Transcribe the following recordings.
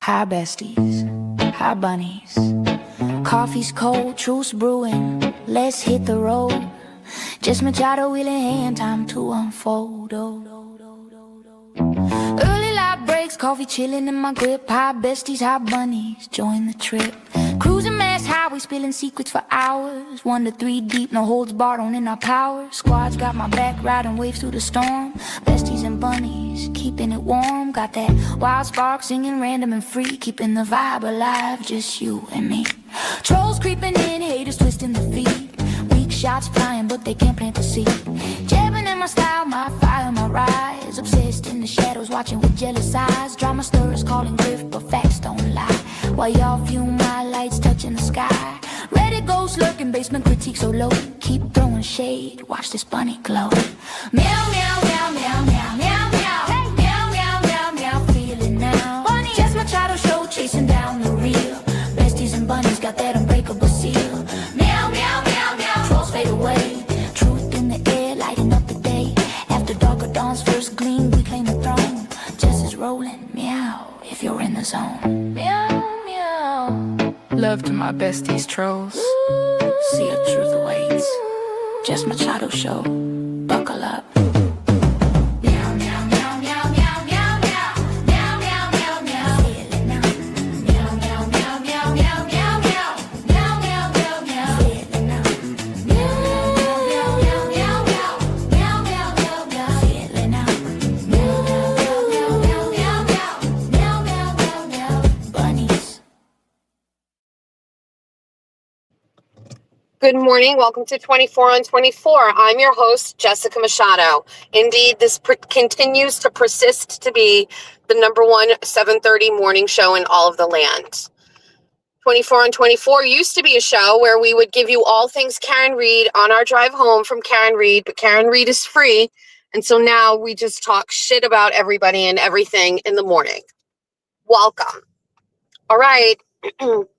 Hi besties, hi bunnies. Coffee's cold, truce brewing. Let's hit the road. Just Machado wheel in hand, time to unfold. Early light breaks, coffee chilling in my grip. Hi besties, hi bunnies, join the trip. Cruising mass highway, spilling secrets for hours. 1 to 3 deep, no holds barred, owning our power. Squad's got my back, riding waves through the storm. Besties and bunnies, keeping it warm. Got that wild spark, singing random and free. Keeping the vibe alive, just you and me. Trolls creeping in, haters twisting the feet. Weak shots flying, but they can't plant the seed. Jabbing in my style, my fire, my rise. Obsessed in the shadows, watching with jealous eyes. Drama stirrers calling drift, but facts don't lie. While y'all fume, my lights touching the sky. Reddit ghosts lurking, basement critique so low. Keep throwing shade, watch this bunny glow. Meow, meow, meow, meow, meow, meow, meow. Hey. Meow, meow, meow, meow, feel it now. Bunny. Just Machado show, chasing down the real. Besties and bunnies got that unbreakable seal. Meow, meow, meow, meow, trolls fade away. Truth in the air, lighting up the day. After dark or dawn's first gleam, we claim the throne. Justice rolling, meow, if you're in the zone. Meow, meow. Love to my besties, trolls. See a truth awaits. Just Machado show. Buckle up. Meow, meow, meow, meow, meow, meow, meow. Meow, meow, meow, meow. Feel it now. Meow, meow, meow, meow, meow, meow, meow. Meow, meow, meow, meow. Feel it now. Meow, meow, meow, meow, meow. Meow, meow, meow, meow. Feel it now. Meow, meow, meow, meow, meow, meow. Meow, meow, meow, meow. Bunnies. Good morning. Welcome to 24 on 24. I'm your host, Jessica Machado. Indeed, this continues to persist to be the number one 7:30 morning show in all of the land. 24 on 24 used to be a show where we would give you all things Karen Reed on our drive home from Karen Reed, but Karen Reed is free. And so now we just talk shit about everybody and everything in the morning. Welcome. All right,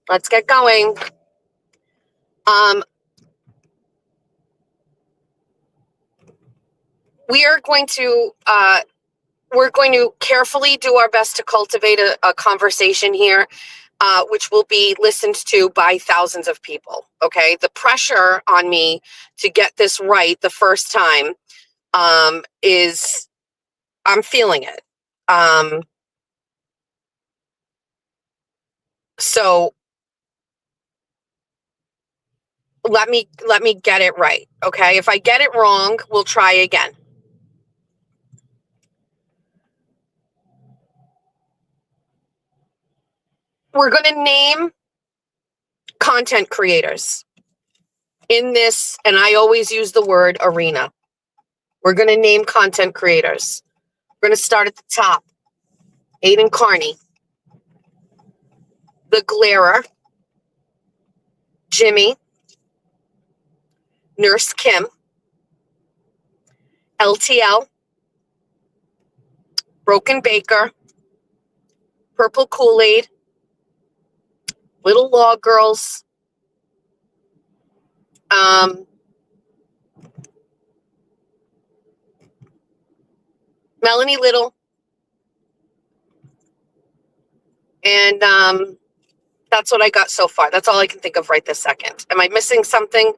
let's get going. We're going to carefully do our best to cultivate a conversation here, which will be listened to by thousands of people. Okay, the pressure on me to get this right the first time is I'm feeling it. So let me get it right. Okay, if I get it wrong, we'll try again. We're going to name content creators in this, and I always use the word arena. We're going to name content creators. We're going to start at the top. Aiden Carney, The Glarer, Jimmy, Nurse Kim, LTL, Broken Baker, Purple Kool-Aid, Little Law Girls, Melanie Little, and that's what I got so far. That's all I can think of right this second. Am I missing something?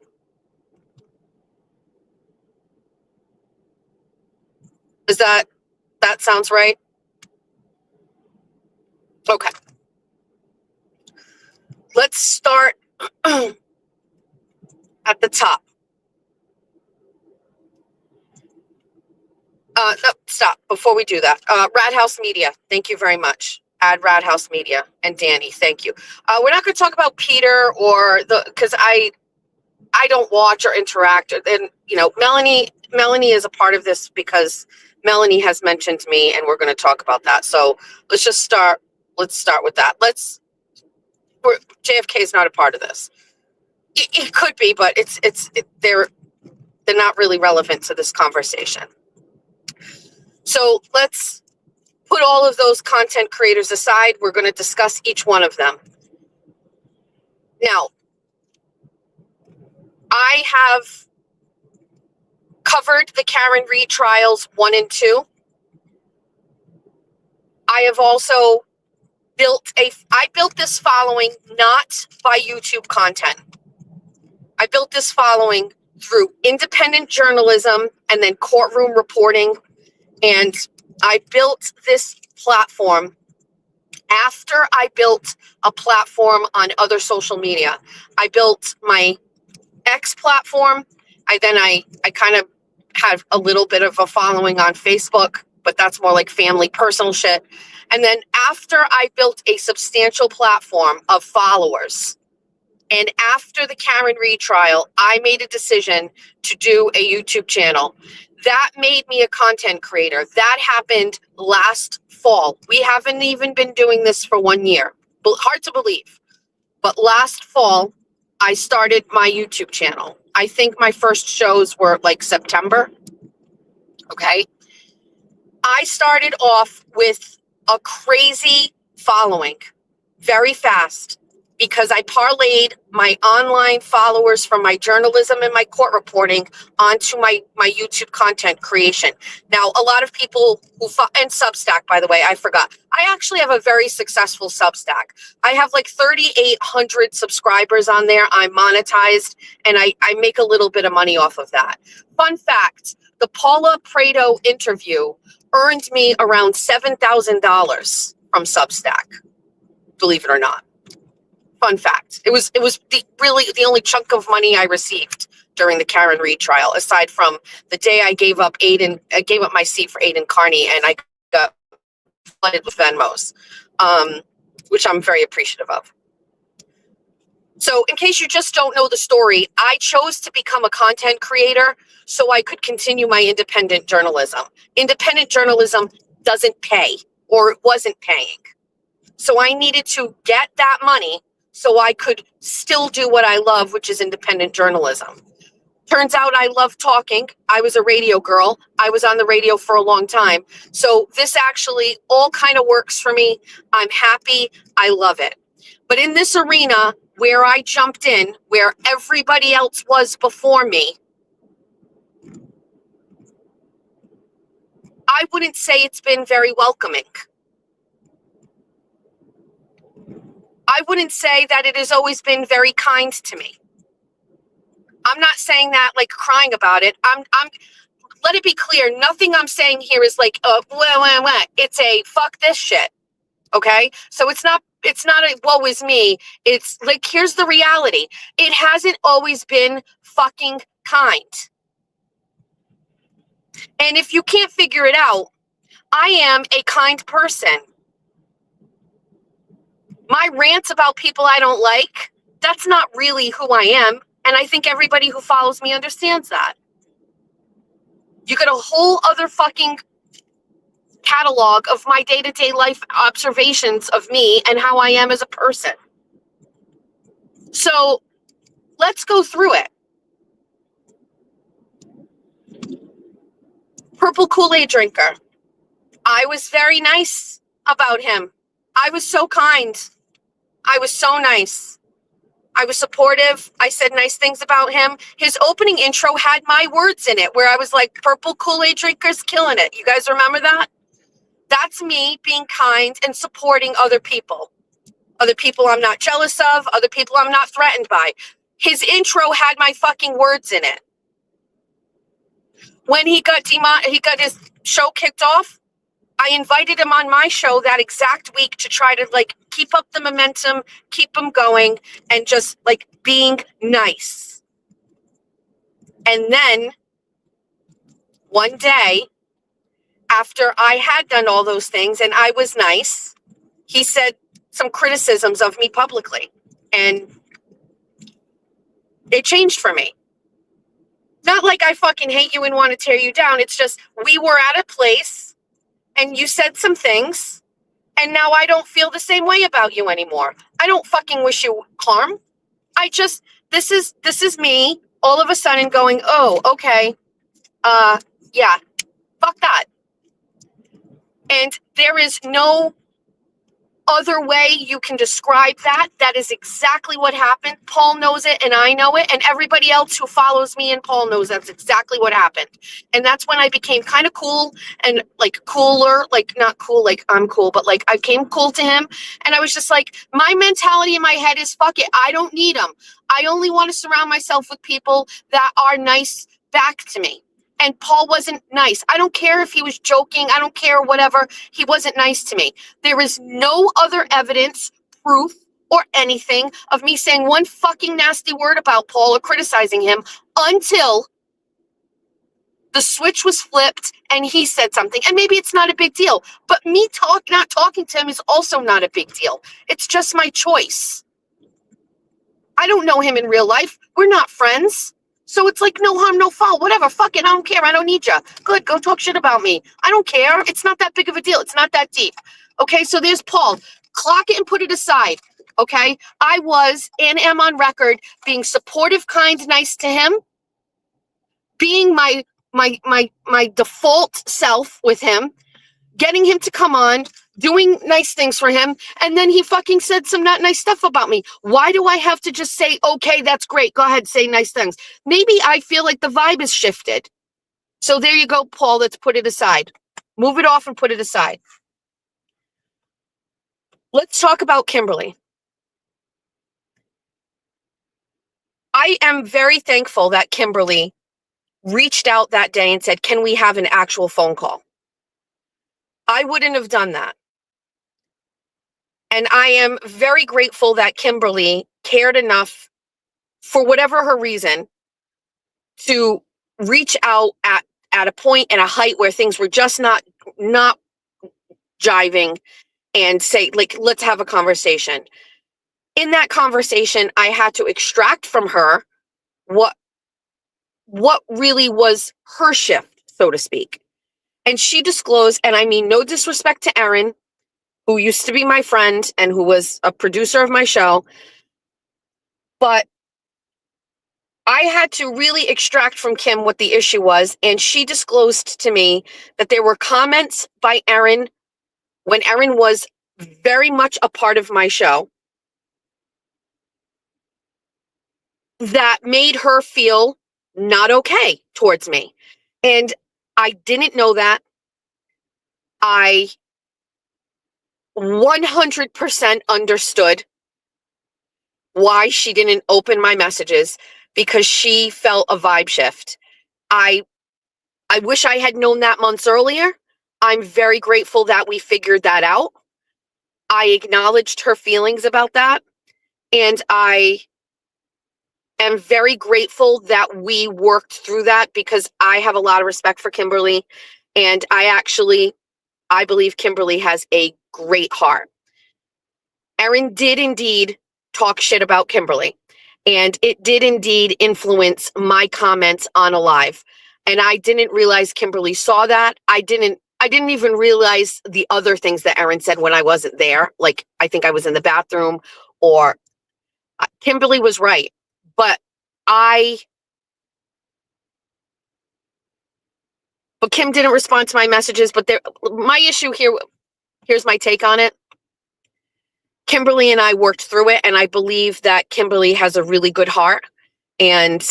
Is that sounds right? Okay. Let's start at the top. No, stop. Before we do that, Radhouse Media, thank you very much. Add Radhouse Media and Danny, thank you. We're not going to talk about Peter because I don't watch or interact. And Melanie is a part of this because Melanie has mentioned me, and we're going to talk about that. So let's just start. Let's start with that. JFK is not a part of this. It could be, but they're not really relevant to this conversation. So let's put all of those content creators aside. We're going to discuss each one of them. Now, I have covered the Karen Reed trials 1 and 2. I have also I built this following not by YouTube content. I built this following through independent journalism and then courtroom reporting. And I built this platform after I built a platform on other social media. I built my X platform. I kind of have a little bit of a following on Facebook, but that's more like family, personal shit. And then after I built a substantial platform of followers, and after the Karen Reed trial, I made a decision to do a YouTube channel. That made me a content creator. That happened last fall. We haven't even been doing this for 1 year. Hard to believe. But last fall, I started my YouTube channel. I think my first shows were like September. Okay. I started off with a crazy following very fast because I parlayed my online followers from my journalism and my court reporting onto my YouTube content creation. Now, a lot of people and Substack, by the way, I forgot. I actually have a very successful Substack. I have like 3,800 subscribers on there. I'm monetized and I make a little bit of money off of that. Fun fact, the Paula Prado interview earned me around $7,000 from Substack, believe it or not. Fun fact. It was really the only chunk of money I received during the Karen Reed trial, aside from the day I gave up my seat for Aiden Carney, and I got flooded with Venmos, which I'm very appreciative of. So in case you just don't know the story, I chose to become a content creator so I could continue my independent journalism. Independent journalism doesn't pay, or it wasn't paying. So I needed to get that money so I could still do what I love, which is independent journalism. Turns out I love talking. I was a radio girl. I was on the radio for a long time. So this actually all kind of works for me. I'm happy. I love it. But in this arena where I jumped in, where everybody else was before me, I wouldn't say it's been very welcoming. I wouldn't say that it has always been very kind to me. I'm not saying that like crying about it. I'm let it be clear, nothing I'm saying here is like it's a fuck this shit. Okay? So it's not a woe is me. It's like, here's the reality. It hasn't always been fucking kind. And if you can't figure it out, I am a kind person. My rants about people I don't like, that's not really who I am. And I think everybody who follows me understands that. You get a whole other fucking catalog of my day-to-day life observations of me and how I am as a person. So let's go through it. Purple Kool-Aid drinker. I was very nice about him. I was so kind. I was so nice. I was supportive. I said nice things about him. His opening intro had my words in it where I was like, Purple Kool-Aid drinker's killing it. You guys remember that? That's me being kind and supporting other people. Other people I'm not jealous of. Other people I'm not threatened by. His intro had my fucking words in it. When he got his show kicked off, I invited him on my show that exact week to try to like keep up the momentum, keep him going, and just like being nice. And then one day, after I had done all those things and I was nice, he said some criticisms of me publicly. And it changed for me. Not like I fucking hate you and want to tear you down. It's just we were at a place and you said some things and now I don't feel the same way about you anymore. I don't fucking wish you harm. This is me all of a sudden going, oh, okay. Yeah, fuck that. And there is no other way you can describe that. That is exactly what happened. Paul knows it and I know it, and everybody else who follows me and Paul knows that's exactly what happened. And that's when I became kind of cool and like cooler, like not cool, like I'm cool, but like I came cool to him. And I was just like, my mentality in my head is fuck it. I don't need him. I only want to surround myself with people that are nice back to me. And Paul wasn't nice. I don't care if he was joking. I don't care, whatever. He wasn't nice to me. There is no other evidence, proof, or anything of me saying one fucking nasty word about Paul or criticizing him until the switch was flipped and he said something. And maybe it's not a big deal, but me not talking to him is also not a big deal. It's just my choice. I don't know him in real life. We're not friends. So it's like, no harm, no foul, whatever. Fuck it. I don't care. I don't need you. Good. Go talk shit about me. I don't care. It's not that big of a deal. It's not that deep. Okay. So there's Paul. Clock it and put it aside. Okay. I was and am on record being supportive, kind, nice to him, being my default self with him, getting him to come on, doing nice things for him, and then he fucking said some not nice stuff about me. Why do I have to just say, okay, that's great, go ahead, say nice things? Maybe I feel like the vibe is shifted. So there you go, Paul, let's put it aside. Move it off and put it aside. Let's talk about Kimberly. I am very thankful that Kimberly reached out that day and said, can we have an actual phone call? I wouldn't have done that. And I am very grateful that Kimberly cared enough, for whatever her reason, to reach out at a point and a height where things were just not jiving and say, like, let's have a conversation. In that conversation, I had to extract from her what really was her shift, so to speak. And she disclosed, and I mean no disrespect to Erin, who used to be my friend and who was a producer of my show, but I had to really extract from Kim what the issue was, and she disclosed to me that there were comments by Erin when Erin was very much a part of my show that made her feel not okay towards me. And I didn't know that. I 100% understood why she didn't open my messages, because she felt a vibe shift. I wish I had known that months earlier. I'm very grateful that we figured that out. I acknowledged her feelings about that, and I am very grateful that we worked through that, because I have a lot of respect for Kimberly, and I believe Kimberly has a great heart. Erin did indeed talk shit about Kimberly, and it did indeed influence my comments on a live. And I didn't realize Kimberly saw that. I didn't even realize the other things that Erin said when I wasn't there. Like, I think I was in the bathroom, or Kimberly was right. But Kim didn't respond to my messages. But my issue here's my take on it. Kimberly and I worked through it, and I believe that Kimberly has a really good heart, and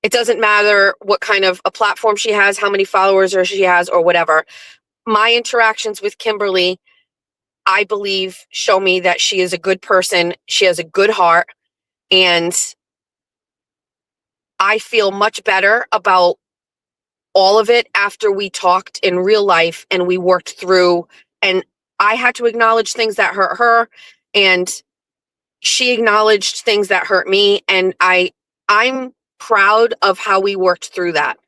it doesn't matter what kind of a platform she has, how many followers she has, or whatever. My interactions with Kimberly, I believe, show me that she is a good person. She has a good heart, and I feel much better about all of it after we talked in real life and we worked through, and I had to acknowledge things that hurt her, and she acknowledged things that hurt me, and I'm proud of how we worked through that.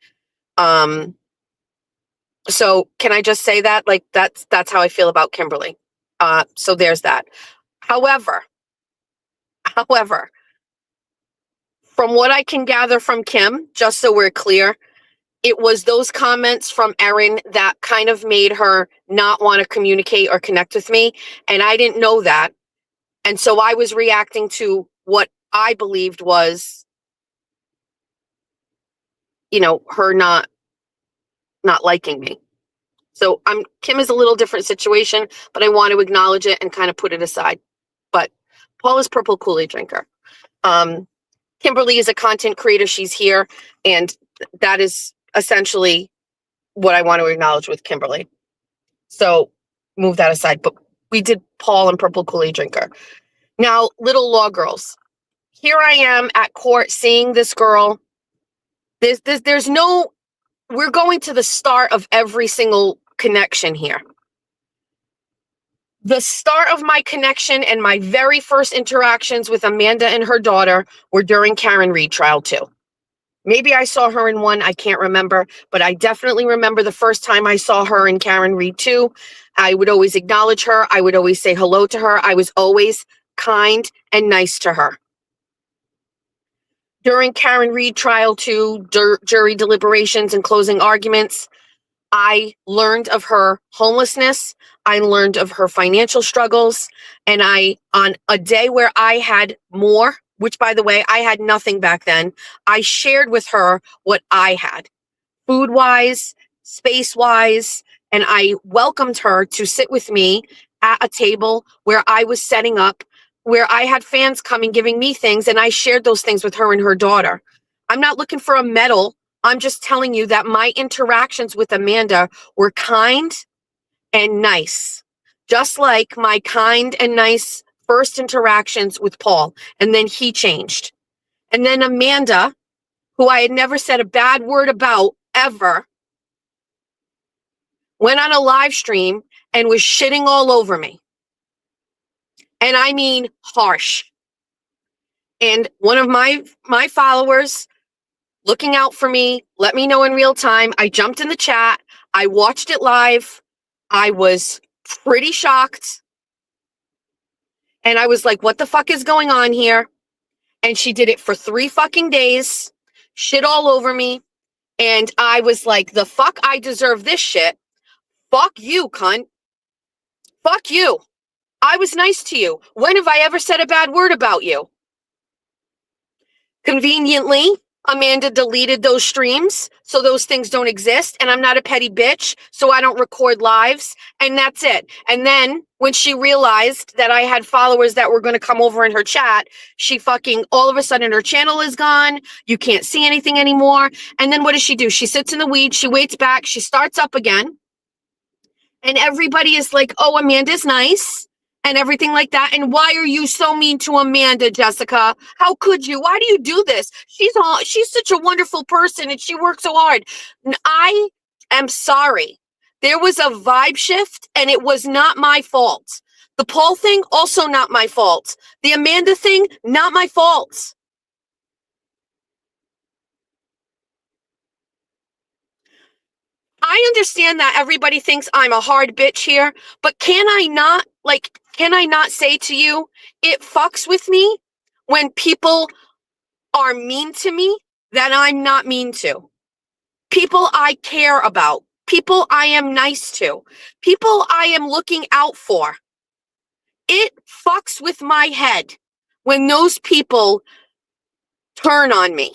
So can I just say that? Like, that's how I feel about Kimberly. So there's that. However, from what I can gather from Kim, just so we're clear, it was those comments from Erin that kind of made her not want to communicate or connect with me. And I didn't know that. And so I was reacting to what I believed was, her not liking me. So Kim is a little different situation, but I want to acknowledge it and kind of put it aside. But Paul is purple Kool-Aid drinker. Kimberly is a content creator. She's here. And that is essentially what I want to acknowledge with Kimberly. So move that aside. But we did Paul and purple Kool-Aid drinker. Now, little law girls. Here I am at court seeing this girl. There's no, we're going to the start of every single connection here. The start of my connection and my very first interactions with Amanda and her daughter were during Karen Reed trial 2. Maybe I saw her in 1, I can't remember, but I definitely remember the first time I saw her in Karen Reed 2. I would always acknowledge her. I would always say hello to her. I was always kind and nice to her. During Karen Reed trial 2, jury deliberations and closing arguments, I learned of her homelessness. I learned of her financial struggles. And on a day where I had more, which by the way, I had nothing back then, I shared with her what I had, food-wise, space-wise, and I welcomed her to sit with me at a table where I was setting up, where I had fans coming giving me things, and I shared those things with her and her daughter. I'm not looking for a medal. I'm just telling you that my interactions with Amanda were kind and nice, just like my kind and nice first interactions with Paul. And then he changed. And then Amanda, who I had never said a bad word about ever, went on a live stream and was shitting all over me. And I mean harsh. And one of my followers, looking out for me, let me know in real time. I jumped in the chat. I watched it live. I was pretty shocked. And I was like, what the fuck is going on here? And she did it for 3 fucking days, shit all over me. And I was like, the fuck, I deserve this shit. Fuck you, cunt. Fuck you. I was nice to you. When have I ever said a bad word about you? Conveniently, Amanda deleted those streams, so those things don't exist, and I'm not a petty bitch, so I don't record lives, and that's it. And then, when she realized that I had followers that were going to come over in her chat, she fucking, all of a sudden, her channel is gone, you can't see anything anymore, and then what does she do? She sits in the weeds, she waits back, she starts up again, and everybody is like, oh, Amanda's nice, and everything like that. And why are you so mean to Amanda, Jessica? How could you? Why do you do this? She's such a wonderful person and she works so hard. I am sorry. There was a vibe shift and it was not my fault. The Paul thing, also not my fault. The Amanda thing, not my fault. I understand that everybody thinks I'm a hard bitch here, but can I not say to you, it fucks with me when people are mean to me that I'm not mean to. People I care about, people I am nice to, people I am looking out for. It fucks with my head when those people turn on me.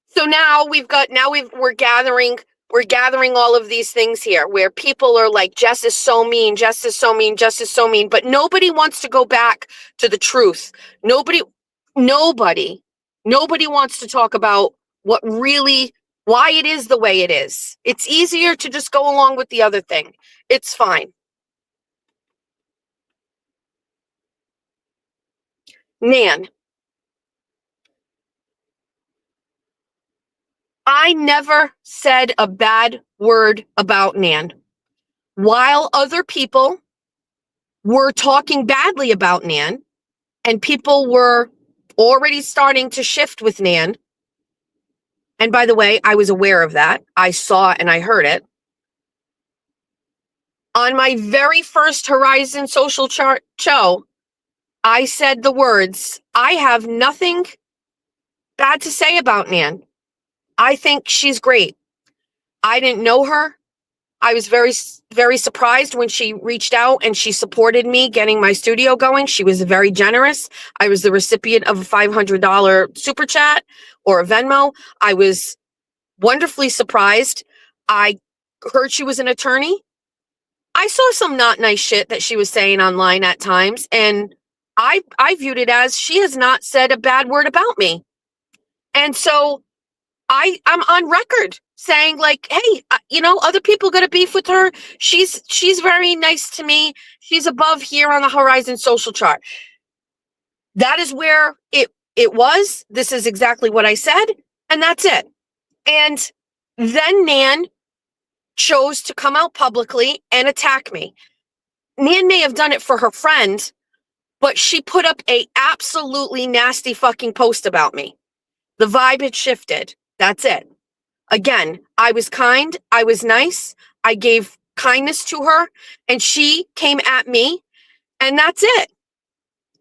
So now we're gathering all of these things here where people are like, Jess is so mean, Jess is so mean, Jess is so mean, but nobody wants to go back to the truth. Nobody wants to talk about why it is the way it is. It's easier to just go along with the other thing. It's fine. Nan. I never said a bad word about Nan. While other people were talking badly about Nan, and people were already starting to shift with Nan, and by the way, I was aware of that. I saw and I heard it. On my very first Horizon Social Chart show, I said the words, I have nothing bad to say about Nan. I think she's great. I didn't know her. I was very surprised when she reached out and she supported me getting my studio going. She was very generous. I was the recipient of a $500 super chat or a Venmo. I was wonderfully surprised. I heard she was an attorney. I saw some not nice shit that she was saying online at times, and I viewed it as she has not said a bad word about me. And so I'm on record saying like, hey, other people got a beef with her. She's very nice to me. She's above here on the Horizon social chart. That is where it was. This is exactly what I said, and that's it. And then Nan chose to come out publicly and attack me. Nan may have done it for her friend, but she put up a absolutely nasty fucking post about me. The vibe had shifted. That's it. Again, I was kind. I was nice. I gave kindness to her, and she came at me, and that's it.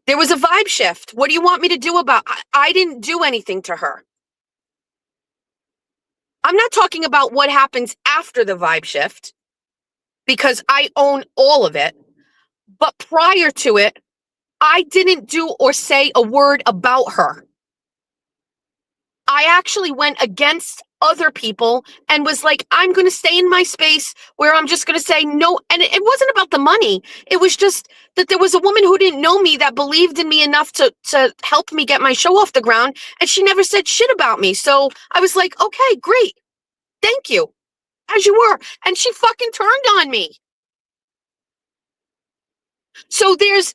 There was a vibe shift. What do you want me to do about it? I didn't do anything to her. I'm not talking about what happens after the vibe shift, because I own all of it. But prior to it, I didn't do or say a word about her. I actually went against other people and was like, I'm going to stay in my space where I'm just going to say no. And it wasn't about the money. It was just that there was a woman who didn't know me that believed in me enough to help me get my show off the ground. And she never said shit about me. So I was like, okay, great. Thank you. As you were. And she fucking turned on me. So there's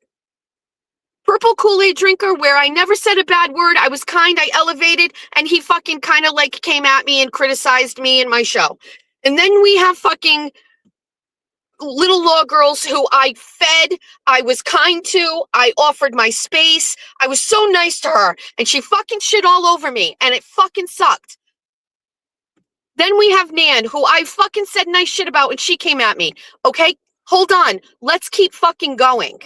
Purple Kool-Aid drinker where I never said a bad word. I was kind, I elevated, and he fucking kind of like came at me and criticized me and my show. And then we have fucking little law girls who I fed, I was kind to, I offered my space. I was so nice to her, and she fucking shit all over me, and it fucking sucked. Then we have Nan, who I fucking said nice shit about, and she came at me. Okay, hold on. Let's keep fucking going.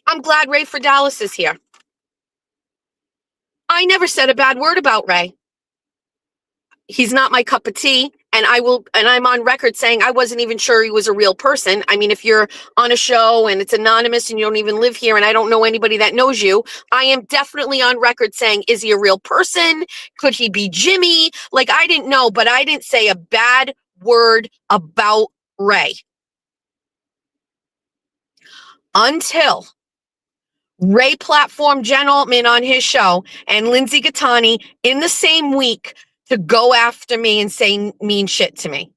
I'm glad Ray for Dallas is here. I never said a bad word about Ray. He's not my cup of tea, and I'm on record saying I wasn't even sure he was a real person. I mean, if you're on a show and it's anonymous and you don't even live here and I don't know anybody that knows you, I am definitely on record saying, is he a real person? Could he be Jimmy? Like, I didn't know, but I didn't say a bad word about Ray. Until Ray platformed Jen Altman on his show and Lindsay Gattani in the same week to go after me and say mean shit to me.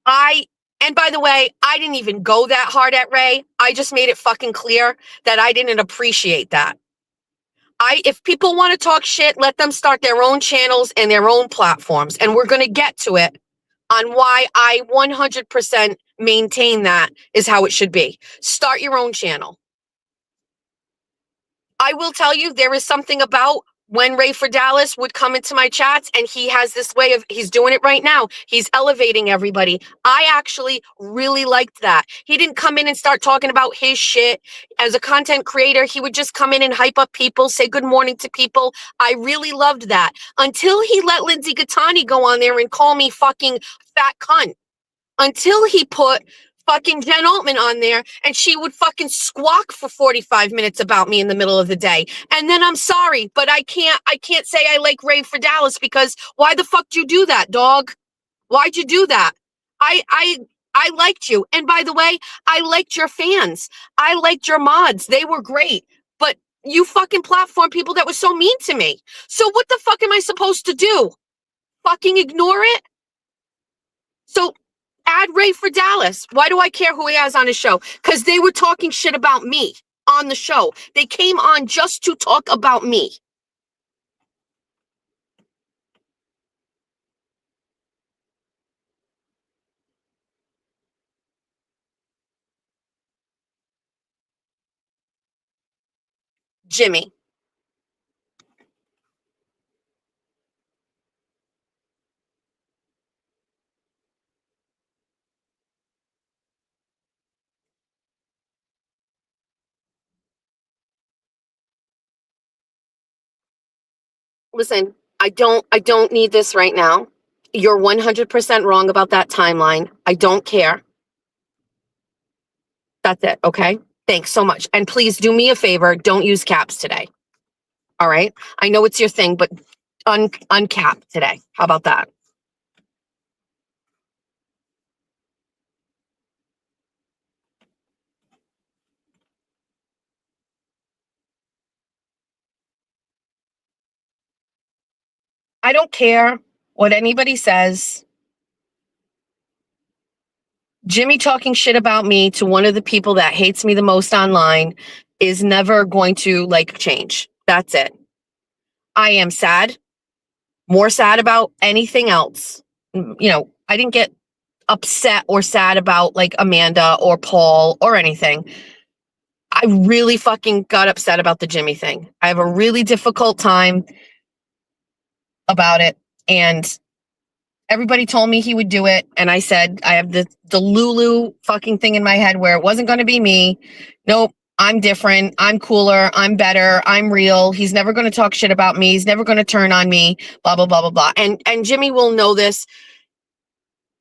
And by the way, I didn't even go that hard at Ray. I just made it fucking clear that I didn't appreciate that. If people want to talk shit, let them start their own channels and their own platforms. And we're going to get to it on why I 100% maintain that is how it should be. Start your own channel. I will tell you, there is something about when Ray for Dallas would come into my chats, and he has this way of, he's doing it right now. He's elevating everybody. I actually really liked that. He didn't come in and start talking about his shit. As a content creator, he would just come in and hype up people, say good morning to people. I really loved that until he let Lindsay Gattani go on there and call me fucking fat cunt. Until he put fucking Jen Altman on there and she would fucking squawk for 45 minutes about me in the middle of the day. And then I'm sorry, but I can't say I like Ray for Dallas, because why the fuck do you do that, dog? Why'd you do that? I liked you. And by the way, I liked your fans. I liked your mods. They were great. But you fucking platform people that were so mean to me. So what the fuck am I supposed to do? Fucking ignore it? So add Ray for Dallas. Why do I care who he has on his show? Because they were talking shit about me on the show. They came on just to talk about me. Jimmy. Listen, I don't need this right now. You're 100% wrong about that timeline. I don't care. That's it. Okay. Thanks so much. And please do me a favor. Don't use caps today. All right. I know it's your thing, but uncap today. How about that? I don't care what anybody says. Jimmy talking shit about me to one of the people that hates me the most online is never going to like change. That's it. I am sad, more sad about anything else. You know, I didn't get upset or sad about like Amanda or Paul or anything. I really fucking got upset about the Jimmy thing. I have a really difficult time about it. And everybody told me he would do it. And I said, I have the Lulu fucking thing in my head where it wasn't going to be me. Nope. I'm different. I'm cooler. I'm better. I'm real. He's never going to talk shit about me. He's never going to turn on me, blah, blah, blah, blah, blah. And Jimmy will know this.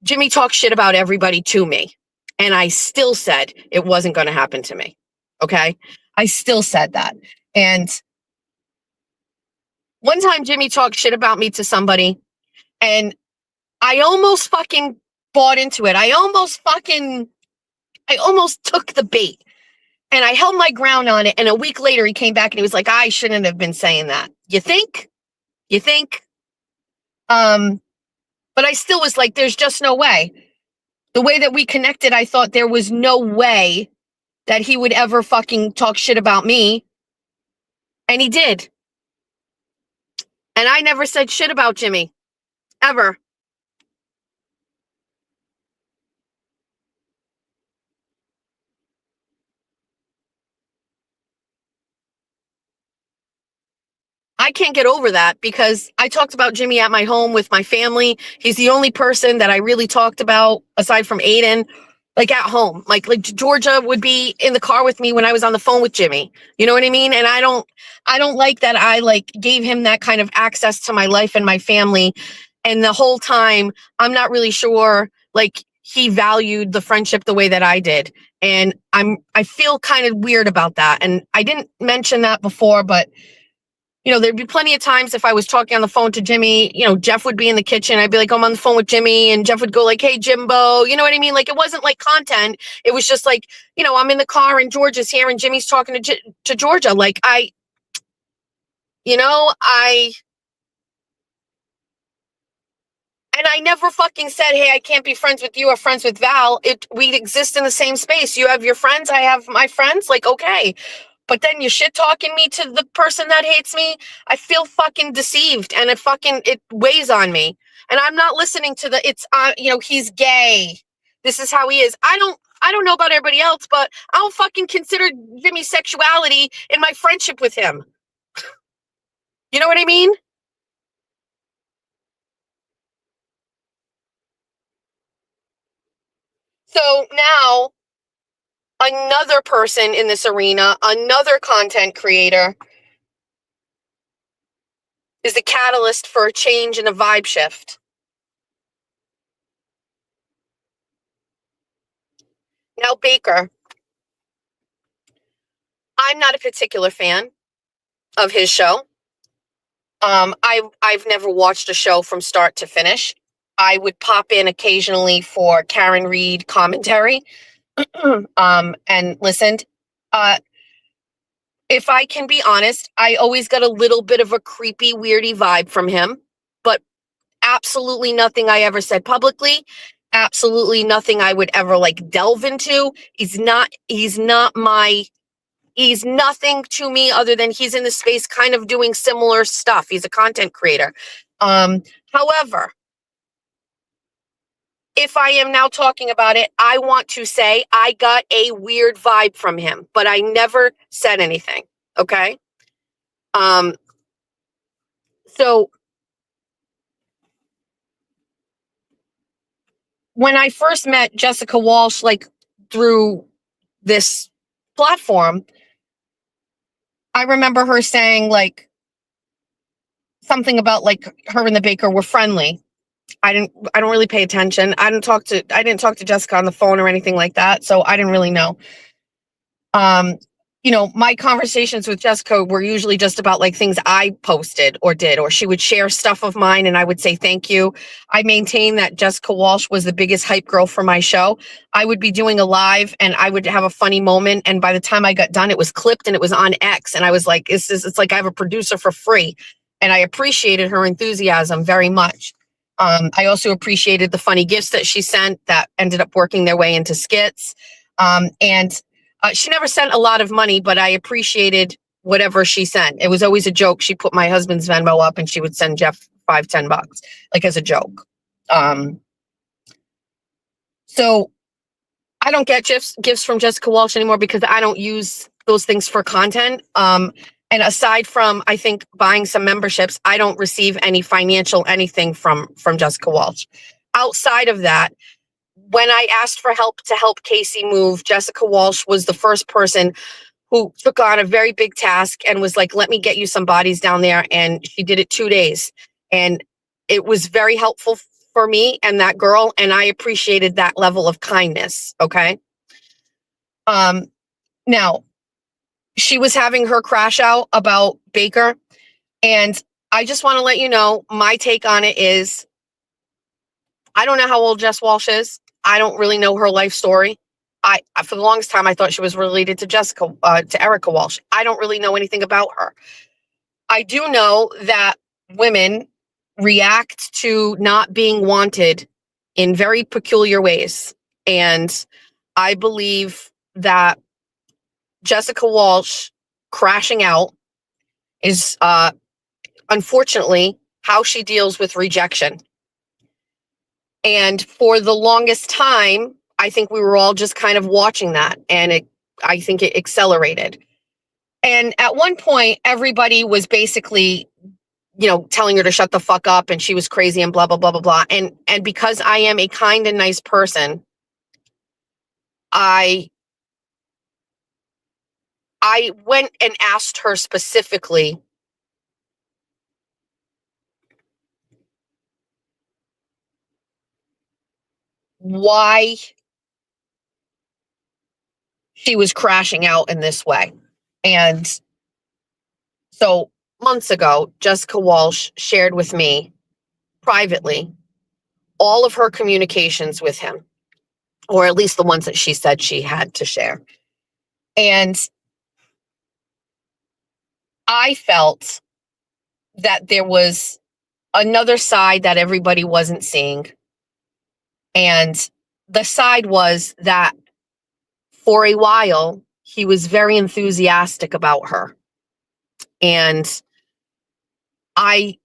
Jimmy talks shit about everybody to me. And I still said it wasn't going to happen to me. Okay. I still said that. And one time Jimmy talked shit about me to somebody and I almost fucking bought into it. I almost took the bait and I held my ground on it. And a week later he came back and he was like, I shouldn't have been saying that. You think? But I still was like, there's just no way. The way that we connected, I thought there was no way that he would ever fucking talk shit about me. And he did. And I never said shit about Jimmy. Ever. I can't get over that because I talked about Jimmy at my home with my family. He's the only person that I really talked about aside from Aiden, like at home. Like Georgia would be in the car with me when I was on the phone with Jimmy. You know what I mean? And I don't like that I like gave him that kind of access to my life and my family. And the whole time I'm not really sure like he valued the friendship the way that I did. And I feel kind of weird about that. And I didn't mention that before, but you know, there'd be plenty of times if I was talking on the phone to Jimmy, you know, Jeff would be in the kitchen. I'd be like, I'm on the phone with Jimmy. And Jeff would go like, hey, Jimbo. You know what I mean? Like, it wasn't like content. It was just like, you know, I'm in the car and Georgia's here and Jimmy's talking to Georgia. Like, I never fucking said, hey, I can't be friends with you or friends with Val. We'd exist in the same space. You have your friends. I have my friends. Like, okay. But then you shit talking me to the person that hates me. I feel fucking deceived and it weighs on me. And I'm not listening to you know, he's gay. This is how he is. I don't know about everybody else, but I don't fucking consider Jimmy's sexuality in my friendship with him. You know what I mean? So now another person in this arena, another content creator, is the catalyst for a change and a vibe shift. Now, Baker, I'm not a particular fan of his show. I've never watched a show from start to finish. I would pop in occasionally for Karen Reed commentary, and listened. If I can be honest, I always got a little bit of a creepy, weirdy vibe from him, but absolutely nothing I ever said publicly. Absolutely nothing I would ever like delve into. He's nothing to me other than he's in the space kind of doing similar stuff. He's a content creator. However, if I am now talking about it, I want to say I got a weird vibe from him, but I never said anything. Okay. So when I first met Jessica Walsh, like through this platform, I remember her saying like, something about like her and the baker were friendly. I don't really pay attention. I didn't talk to Jessica on the phone or anything like that, so I didn't really know. My conversations with Jessica were usually just about like things I posted or did, or she would share stuff of mine and I would say thank you. I maintain that Jessica Walsh was the biggest hype girl for my show. I would be doing a live and I would have a funny moment, and by the time I got done, it was clipped and it was on X, and I was like, it's like I have a producer for free. And I appreciated her enthusiasm very much. I also appreciated the funny gifts that she sent that ended up working their way into skits. And she never sent a lot of money, but I appreciated whatever she sent. It was always a joke. She put my husband's Venmo up and she would send Jeff $5-10, like as a joke. So I don't get gifts from Jessica Walsh anymore because I don't use those things for content. And aside from, I think, buying some memberships, I don't receive any financial anything from Jessica Walsh. Outside of that, when I asked for help to help Casey move, Jessica Walsh was the first person who took on a very big task and was like, let me get you some bodies down there. And she did it 2 days. And it was very helpful for me and that girl. And I appreciated that level of kindness. Okay. Now, she was having her crash out about Baker. And I just want to let you know, my take on it is, I don't know how old Jess Walsh is. I don't really know her life story. For the longest time, I thought she was related to Erica Walsh. I don't really know anything about her. I do know that women react to not being wanted in very peculiar ways. And I believe that Jessica Walsh crashing out is, unfortunately, how she deals with rejection. And for the longest time, I think we were all just kind of watching that, and I think it accelerated. And at one point, everybody was basically, telling her to shut the fuck up, and she was crazy and blah, blah, blah, blah, blah. And because I am a kind and nice person, I went and asked her specifically why she was crashing out in this way. And so months ago, Jessica Walsh shared with me privately all of her communications with him, or at least the ones that she said she had to share. And I felt that there was another side that everybody wasn't seeing. And the side was that for a while, he was very enthusiastic about her. And I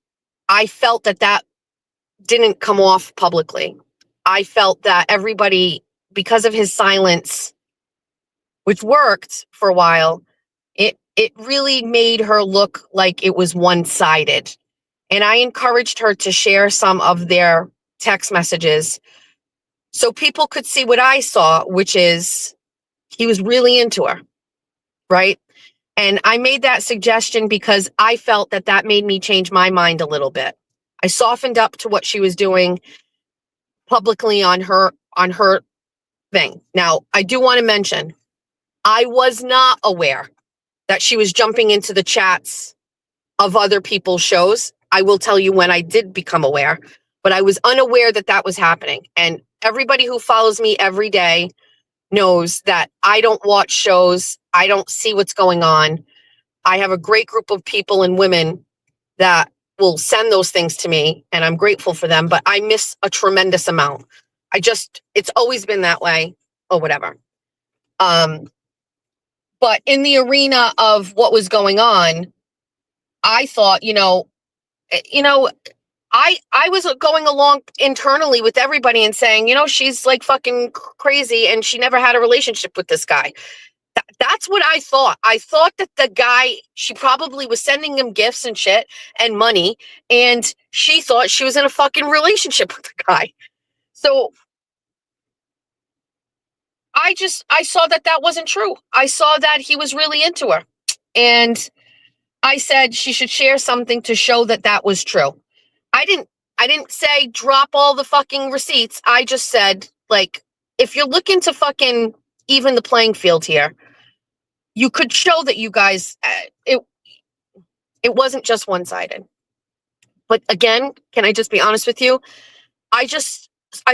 felt that didn't come off publicly. I felt that everybody, because of his silence, which worked for a while, it really made her look like it was one-sided. And I encouraged her to share some of their text messages so people could see what I saw, which is he was really into her, right? And I made that suggestion because I felt that made me change my mind a little bit. I softened up to what she was doing publicly on her thing. Now, I do want to mention, I was not aware that she was jumping into the chats of other people's shows. I will tell you when I did become aware, but I was unaware that was happening. And everybody who follows me every day knows that I don't watch shows. I don't see what's going on. I have a great group of people and women that will send those things to me, and I'm grateful for them, but I miss a tremendous amount. It's always been that way, or whatever. But in the arena of what was going on, I thought, I was going along internally with everybody and saying, she's like fucking crazy and she never had a relationship with this guy. That's what I thought. I thought that the guy, she probably was sending him gifts and shit and money, and she thought she was in a fucking relationship with the guy. So I saw that wasn't true. I saw that he was really into her. And I said she should share something to show that that was true. I didn't say drop all the fucking receipts. I just said, like, if you're looking to fucking even the playing field here, you could show that you guys, it wasn't just one-sided. But again, can I just be honest with you? I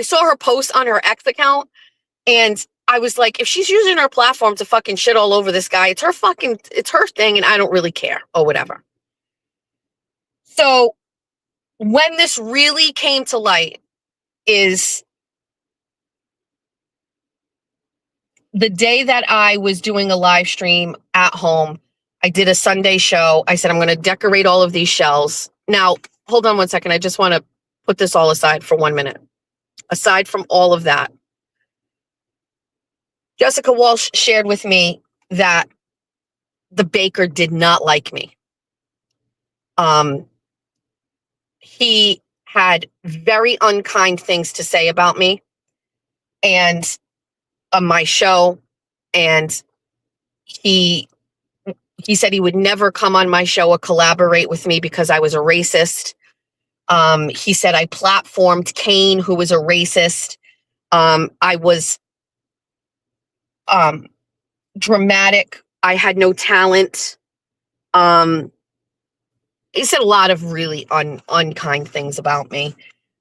saw her post on her X account, and I was like, if she's using her platform to fucking shit all over this guy, it's her thing, and I don't really care or whatever. So when this really came to light is the day that I was doing a live stream at home. I did a Sunday show. I said, I'm going to decorate all of these shells. Now, hold on one second. I just want to put this all aside for 1 minute. Aside from all of that, Jessica Walsh shared with me that the baker did not like me. He had very unkind things to say about me and on my show, and he said he would never come on my show or collaborate with me because I was a racist. He said I platformed Kane, who was a racist. I was dramatic. I had no talent. He said a lot of really unkind things about me,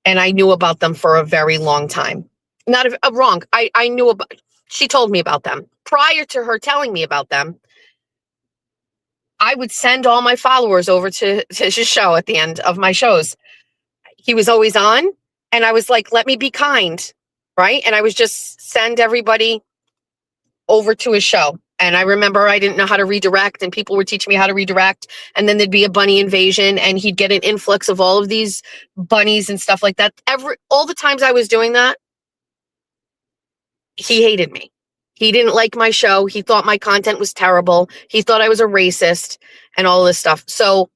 and I knew about them for a very long time. Not wrong. I knew about. She told me about them prior to her telling me about them. I would send all my followers over to his show at the end of my shows. He was always on, and I was like, let me be kind, right? And I was just send everybody over to his show. And I remember I didn't know how to redirect, and people were teaching me how to redirect. And then there'd be a bunny invasion, and he'd get an influx of all of these bunnies and stuff like that. All the times I was doing that, he hated me. He didn't like my show. He thought my content was terrible. He thought I was a racist and all this stuff. So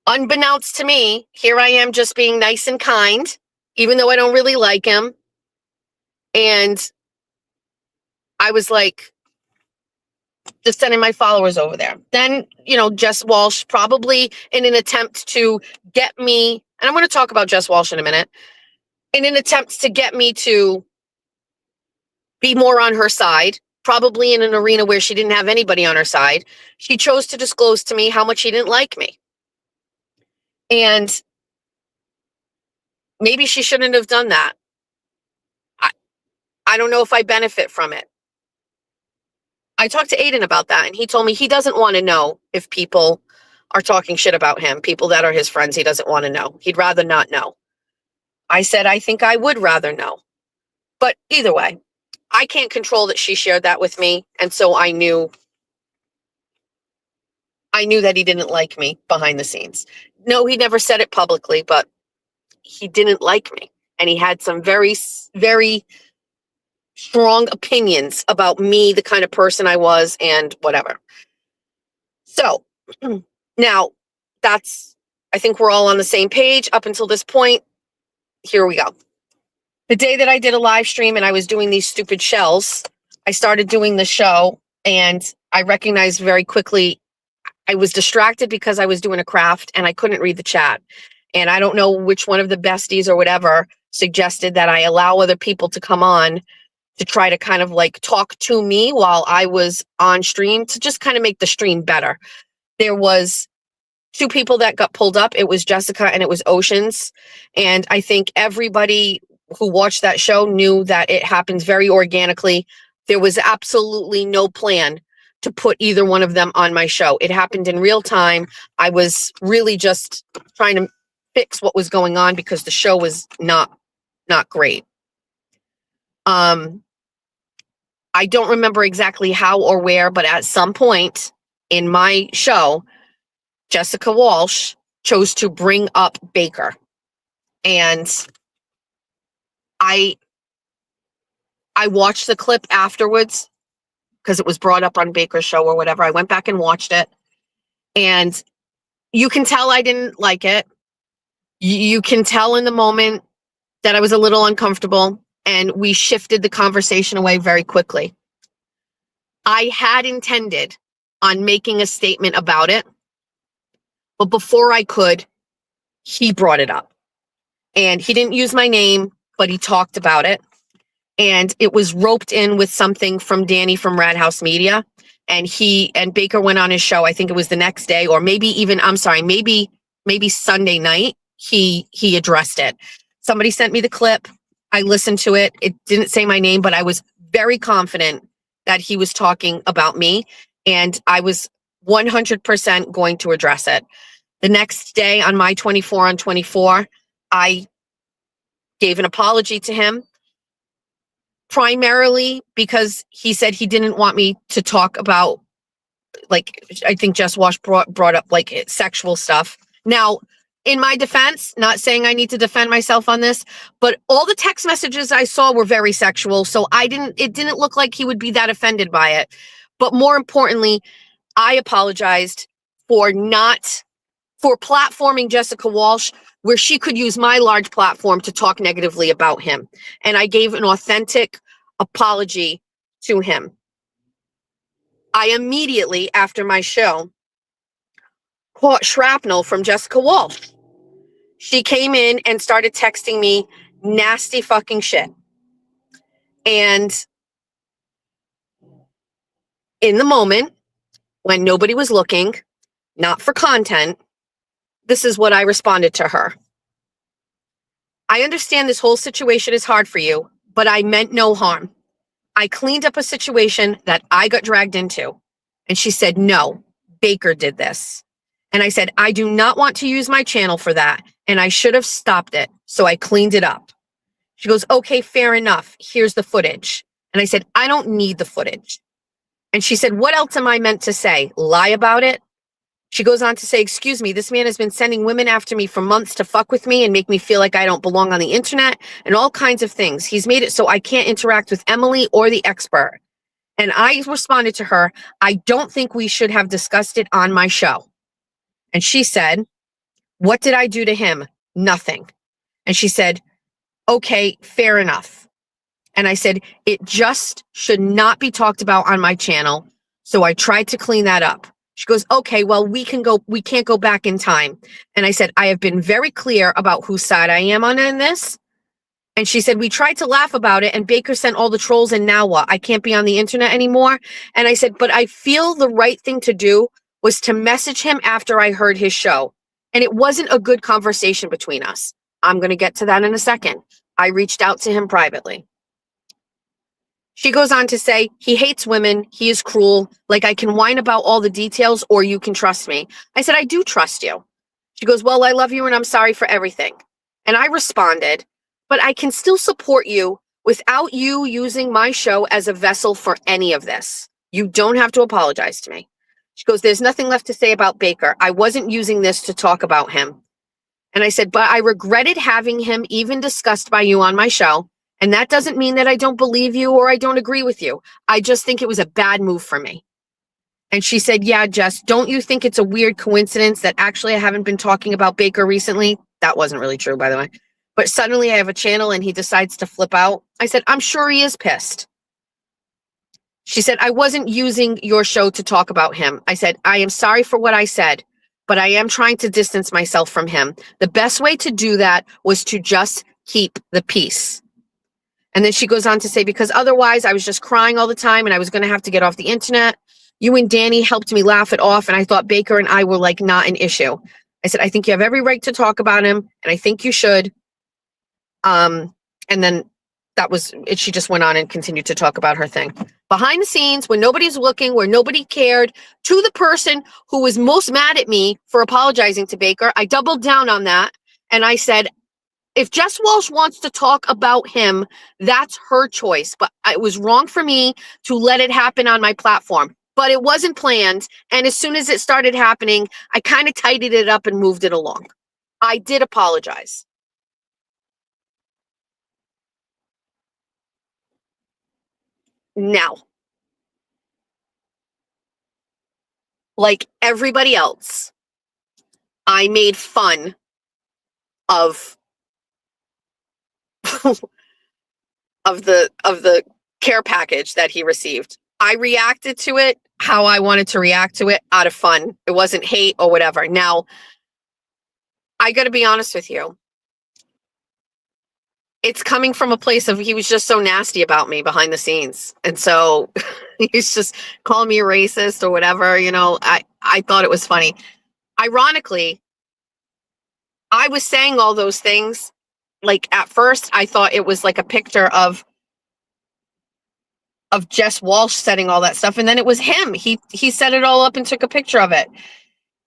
unbeknownst to me, here I am just being nice and kind, even though I don't really like him. And I was like, just sending my followers over there. Then, Jess Walsh, probably in an attempt to get me, and I'm going to talk about Jess Walsh in a minute, in an attempt to get me to be more on her side, probably in an arena where she didn't have anybody on her side, she chose to disclose to me how much she didn't like me. And maybe she shouldn't have done that. I don't know if I benefit from it. I talked to Aiden about that, and he told me he doesn't want to know if people are talking shit about him, people that are his friends. He doesn't want to know. He'd rather not know. I said, I think I would rather know. But either way, I can't control that she shared that with me. And so I knew that he didn't like me behind the scenes. No, he never said it publicly, but he didn't like me. And he had some very, very strong opinions about me, the kind of person I was, and whatever. So now I think we're all on the same page up until this point. Here we go. The day that I did a live stream and I was doing these stupid shells, I started doing the show, and I recognized very quickly I was distracted because I was doing a craft and I couldn't read the chat. And I don't know which one of the besties or whatever suggested that I allow other people to come on to try to kind of like talk to me while I was on stream to just kind of make the stream better. There was 2 people that got pulled up. It was Jessica and it was Oceans. And I think everybody who watched that show knew that it happens very organically. There was absolutely no plan to put either one of them on my show. It happened in real time. I was really just trying to fix what was going on because the show was not great. I don't remember exactly how or where, but at some point in my show, Jessica Walsh chose to bring up Baker. And I watched the clip afterwards because it was brought up on Baker's show or whatever. I went back and watched it, and you can tell I didn't like it. You can tell in the moment that I was a little uncomfortable, and we shifted the conversation away very quickly. I had intended on making a statement about it. But before I could, he brought it up. And he didn't use my name, but he talked about it. And it was roped in with something from Danny from Rad House Media. And Baker went on his show. I think it was the next day, or maybe even, I'm sorry, maybe Sunday night, he addressed it. Somebody sent me the clip. I listened to it. It didn't say my name, but I was very confident that he was talking about me. And I was 100% going to address it. The next day on my 24 on 24, I gave an apology to him, primarily because he said he didn't want me to talk about, like, I think Jess Wash brought up like sexual stuff. Now, in my defense, not saying I need to defend myself on this, but all the text messages I saw were very sexual. So it didn't look like he would be that offended by it. But more importantly, I apologized for platforming Jessica Walsh, where she could use my large platform to talk negatively about him. And I gave an authentic apology to him. I immediately, after my show, caught shrapnel from Jessica Walsh. She came in and started texting me nasty fucking shit. And in the moment, when nobody was looking, not for content, this is what I responded to her. I understand this whole situation is hard for you, but I meant no harm. I cleaned up a situation that I got dragged into. And she said, no, Baker did this. And I said, I do not want to use my channel for that. And I should have stopped it. So I cleaned it up. She goes, okay, fair enough. Here's the footage. And I said, I don't need the footage. And she said, what else am I meant to say? Lie about it? She goes on to say, excuse me, this man has been sending women after me for months to fuck with me and make me feel like I don't belong on the internet and all kinds of things. He's made it so I can't interact with Emily or the expert. And I responded to her, I don't think we should have discussed it on my show. And she said, what did I do to him? Nothing. And she said, okay, fair enough. And I said, it just should not be talked about on my channel. So I tried to clean that up. She goes, okay, well, we can't go back in time. And I said, I have been very clear about whose side I am on in this. And she said, we tried to laugh about it and Baker sent all the trolls and now what? I can't be on the internet anymore. And I said, but I feel the right thing to do was to message him after I heard his show. And it wasn't a good conversation between us. I'm going to get to that in a second. I reached out to him privately. She goes on to say, he hates women. He is cruel. Like, I can whine about all the details or you can trust me. I said, I do trust you. She goes, well, I love you and I'm sorry for everything. And I responded, but I can still support you without you using my show as a vessel for any of this. You don't have to apologize to me. She goes, there's nothing left to say about Baker. I wasn't using this to talk about him. And I said, but I regretted having him even discussed by you on my show. And that doesn't mean that I don't believe you or I don't agree with you. I just think it was a bad move for me. And she said, yeah, Jess, don't you think it's a weird coincidence that actually I haven't been talking about Baker recently? That wasn't really true, by the way. But suddenly I have a channel and he decides to flip out. I said, I'm sure he is pissed. She said, I wasn't using your show to talk about him. I said, I am sorry for what I said, but I am trying to distance myself from him. The best way to do that was to just keep the peace. And then she goes on to say, because otherwise I was just crying all the time and I was going to have to get off the internet. You and Danny helped me laugh it off. And I thought Baker and I were like not an issue. I said, I think you have every right to talk about him. And I think you should. And then that was it. She just went on and continued to talk about her thing. Behind the scenes, when nobody's looking, where nobody cared, to the person who was most mad at me for apologizing to Baker, I doubled down on that. And I said, if Jess Walsh wants to talk about him, that's her choice. But it was wrong for me to let it happen on my platform. But it wasn't planned. And as soon as it started happening, I kind of tidied it up and moved it along. I did apologize. Now, like everybody else, I made fun of of the care package that he received. I reacted to it how I wanted to react to it out of fun. It wasn't hate or whatever. Now, I got to be honest with you. It's coming from a place of he was just so nasty about me behind the scenes. And so he's just calling me a racist or whatever. I thought it was funny. Ironically, I was saying all those things. Like at first I thought it was like a picture of Jess Walsh setting all that stuff. And then it was him. He set it all up and took a picture of it.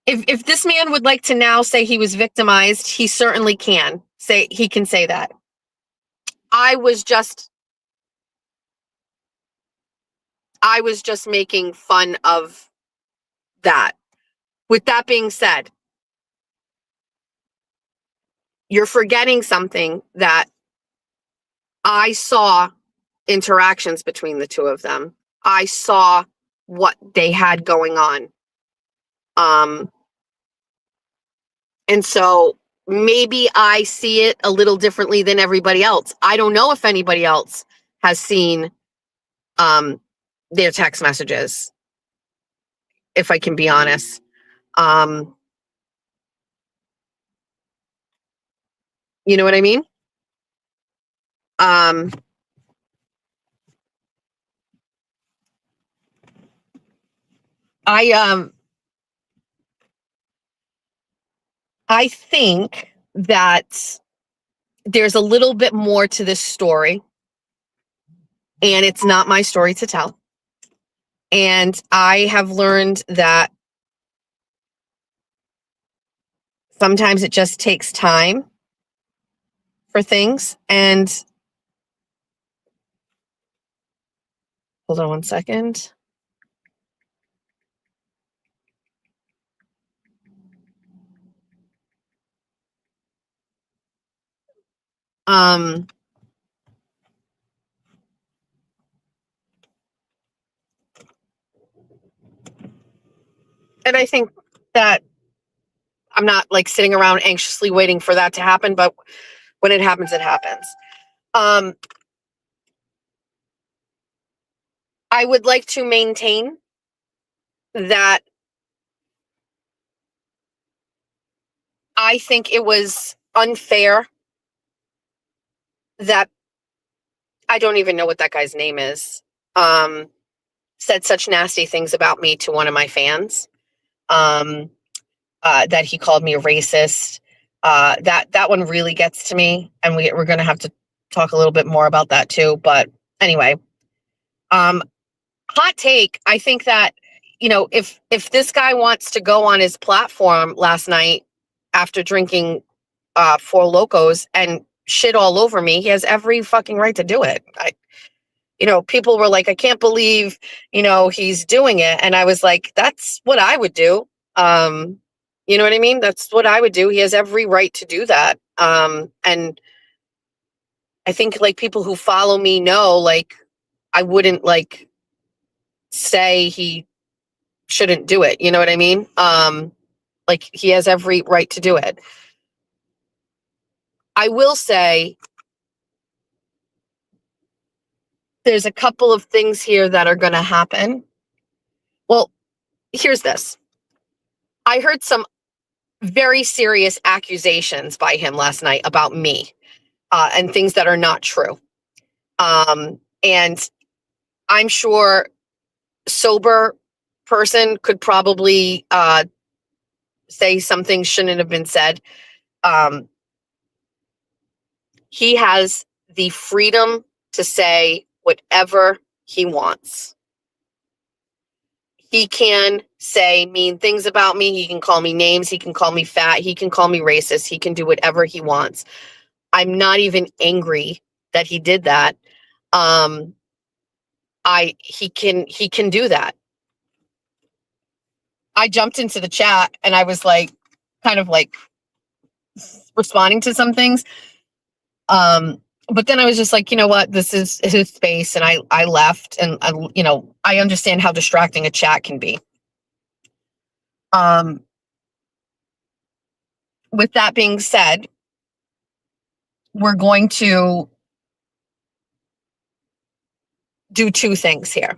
If this man would like to now say he was victimized, he certainly can say that. I was just making fun of that. With that being said, you're forgetting something that I saw interactions between the two of them. I saw what they had going on. And so maybe I see it a little differently than everybody else. I don't know if anybody else has seen their text messages, if I can be honest. You know what I mean? I think that there's a little bit more to this story, and it's not my story to tell. And I have learned that sometimes it just takes time for things. And hold on one second. And I think that I'm not like sitting around anxiously waiting for that to happen, but when it happens, it happens. I would like to maintain that I think it was unfair that I don't even know what that guy's name is, said such nasty things about me to one of my fans, that he called me a racist. That one really gets to me, and we're going to have to talk a little bit more about that too. But anyway, hot take. I think that, if this guy wants to go on his platform last night after drinking Four Locos and shit all over me, he has every fucking right to do it. People were like, I can't believe, he's doing it. And I was like, that's what I would do. You know what I mean? That's what I would do. He has every right to do that. And I think like people who follow me know, like, I wouldn't like say he shouldn't do it. You know what I mean? Like he has every right to do it. I will say there's a couple of things here that are going to happen. Well, here's this. I heard some very serious accusations by him last night about me, and things that are not true. And I'm sure sober person could probably say something shouldn't have been said. He has the freedom to say whatever he wants. He can say mean things about me. He can call me names. He can call me fat. He can call me racist. He can do whatever he wants. I'm not even angry that he did that. He can do that. I jumped into the chat and I was like, kind of like responding to some things. But then I was just like, you know what, this is his space. And I left, and I understand how distracting a chat can be. With that being said, we're going to do two things here.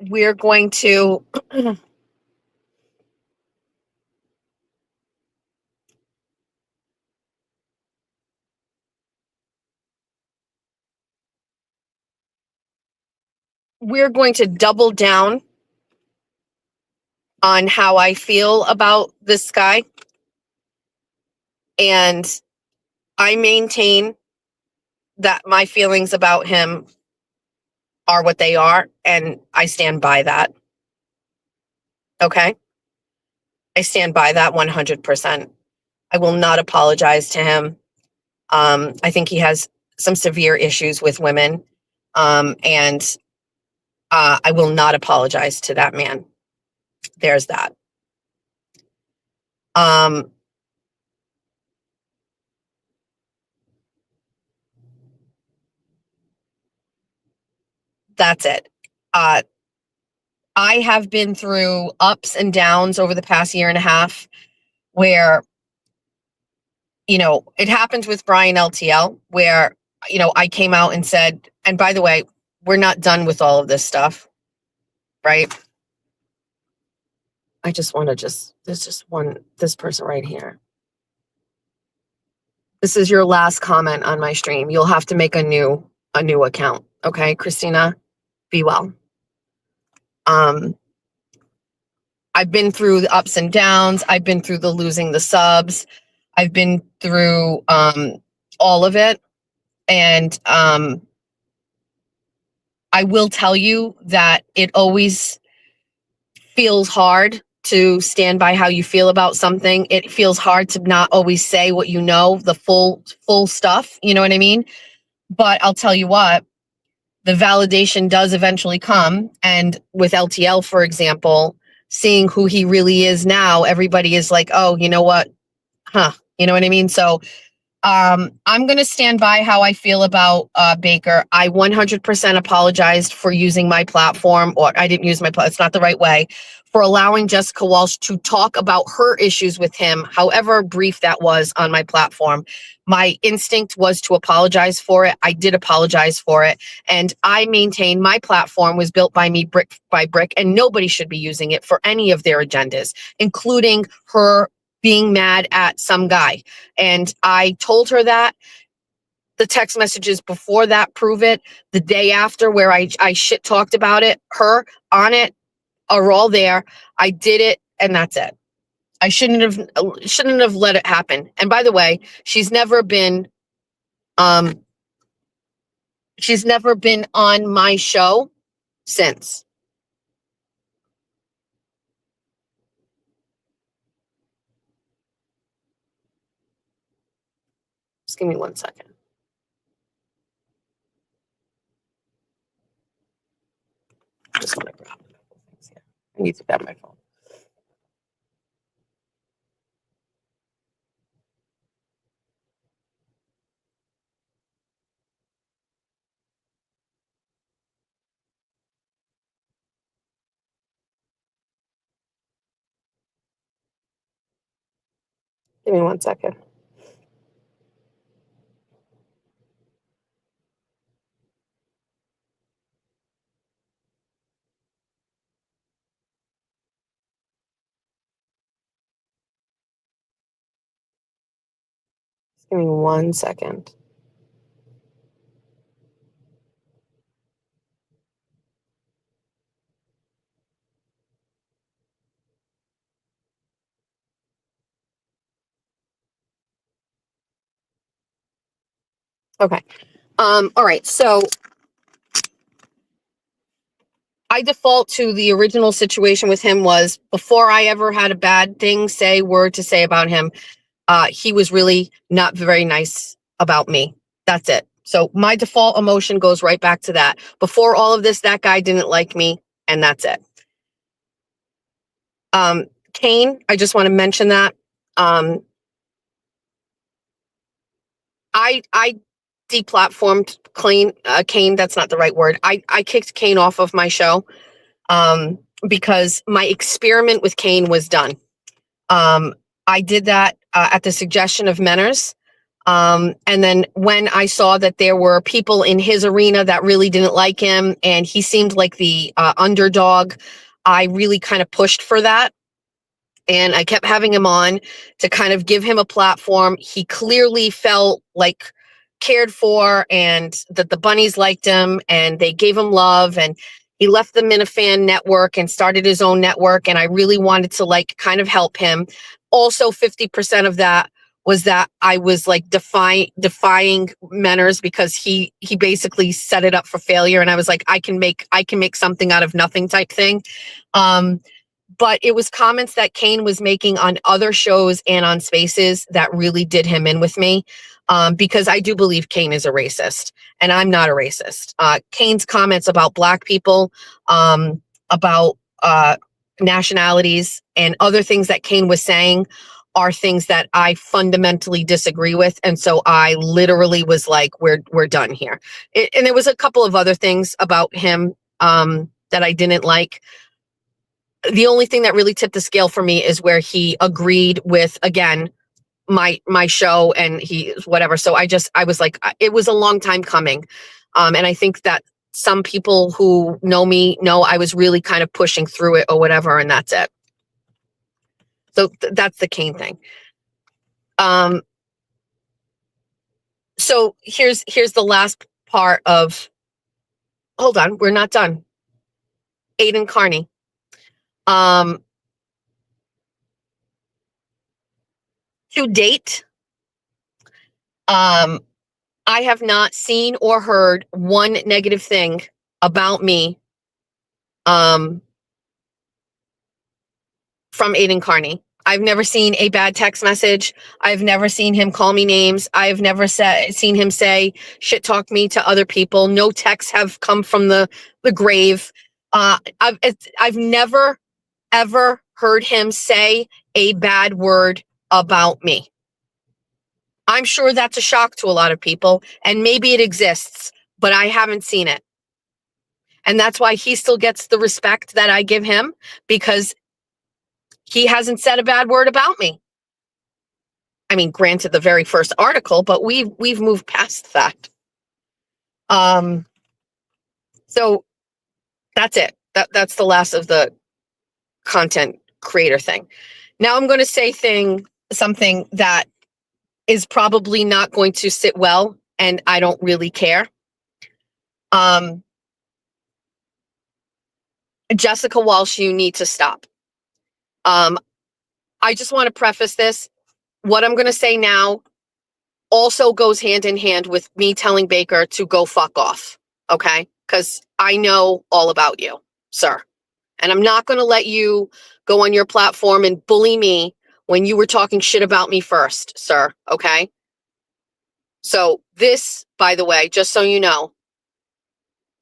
we're going to double down on how I feel about this guy. And I maintain that my feelings about him are what they are, and I stand by that. Okay? I stand by that 100%. I will not apologize to him. I think he has some severe issues with women. And I will not apologize to that man. There's that. That's it. I have been through ups and downs over the past year and a half where, it happened with Brian LTL, where, I came out and said, and by the way, we're not done with all of this stuff, right? I just want to there's just this person right here. This is your last comment on my stream. You'll have to make a new account. Okay, Christina, be well. I've been through the ups and downs. I've been through the losing the subs. I've been through all of it. And I will tell you that it always feels hard to stand by how you feel about something. It feels hard to not always say what you know, the full stuff. You know what I mean? But I'll tell you what, the validation does eventually come. And with LTL, for example, seeing who he really is now, everybody is like, oh, you know what? Huh. You know what I mean? So I'm going to stand by how I feel about Baker. I 100% apologized for using my platform, or I didn't use my platform. It's not the right way, for allowing Jessica Walsh to talk about her issues with him, however brief that was on my platform. My instinct was to apologize for it. I did apologize for it. And I maintain my platform was built by me brick by brick, and nobody should be using it for any of their agendas, including her being mad at some guy. And I told her that. The text messages before that prove it. The day after, where I shit talked about it, her on it, are all there. I did it, and that's it. I shouldn't have let it happen. And by the way, she's never been on my show since. Just give me 1 second. I just want to grab a couple things here. I need to grab my phone. Give me 1 second. Just give me 1 second. Okay. All right. So I default to the original situation with him was, before I ever had a bad word to say about him, he was really not very nice about me. That's it. So my default emotion goes right back to that. Before all of this, that guy didn't like me, and that's it. Kane, I just want to mention that. I deplatformed Kane. That's not the right word. I kicked Kane off of my show because my experiment with Kane was done. I did that at the suggestion of Menners. And then when I saw that there were people in his arena that really didn't like him and he seemed like the underdog, I really kind of pushed for that. And I kept having him on to kind of give him a platform. He clearly felt like cared for and that the bunnies liked him and they gave him love. And he left the Minifan network and started his own network. And I really wanted to like kind of help him. Also, 50% of that was that I was like defying Menners because he basically set it up for failure. And I was like, I can make something out of nothing type thing. But it was comments that Kane was making on other shows and on Spaces that really did him in with me, because I do believe Kane is a racist, and I'm not a racist. Kane's comments about Black people, about nationalities, and other things that Kane was saying are things that I fundamentally disagree with, and so I literally was like, "We're done here." And there was a couple of other things about him that I didn't like. The only thing that really tipped the scale for me is where he agreed with, again, my show and he whatever. So I was like, it was a long time coming. And I think that some people who know me know I was really kind of pushing through it or whatever. And that's it. So that's the Kane thing. So here's the last part of, hold on, we're not done. Aiden Carney. To date, I have not seen or heard one negative thing about me from Aiden Carney. I've never seen a bad text message. I've never seen him call me names. I've never seen him say shit talk me to other people. No texts have come from the grave. I've never ever heard him say a bad word about me. I'm sure that's a shock to a lot of people, and maybe it exists, but I haven't seen it. And that's why he still gets the respect that I give him, because he hasn't said a bad word about me. I mean, granted, the very first article, but we've moved past that. So that's it. That's the last of the content creator thing. Now I'm going to say something that is probably not going to sit well, and I don't really care. Jessica Walsh, you need to stop. I just want to preface this. What I'm going to say now also goes hand in hand with me telling Baker to go fuck off. Okay? Because I know all about you, sir. And I'm not going to let you go on your platform and bully me when you were talking shit about me first, sir. Okay? So this, by the way, just so you know,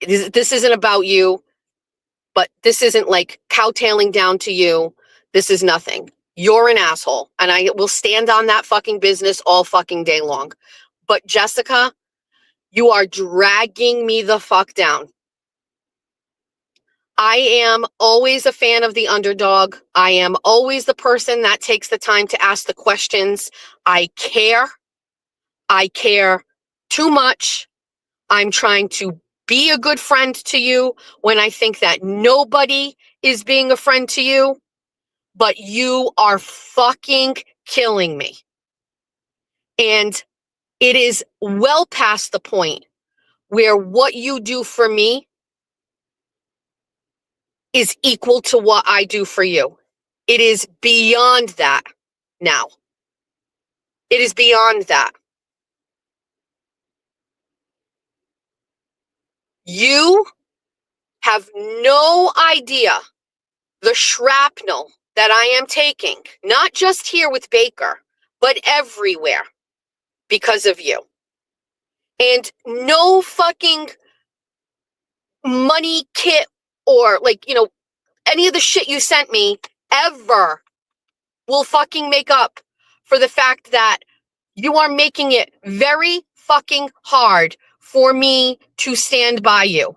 this isn't about you, but this isn't like kowtailing down to you. This is nothing. You're an asshole, and I will stand on that fucking business all fucking day long. But Jessica, you are dragging me the fuck down. I am always a fan of the underdog. I am always the person that takes the time to ask the questions. I care. I care too much. I'm trying to be a good friend to you when I think that nobody is being a friend to you, but you are fucking killing me. And it is well past the point where what you do for me is equal to what I do for you. It is beyond that now. It is beyond that. You have no idea the shrapnel that I am taking, not just here with Baker, but everywhere because of you. And no fucking money kit or any of the shit you sent me ever will fucking make up for the fact that you are making it very fucking hard for me to stand by you.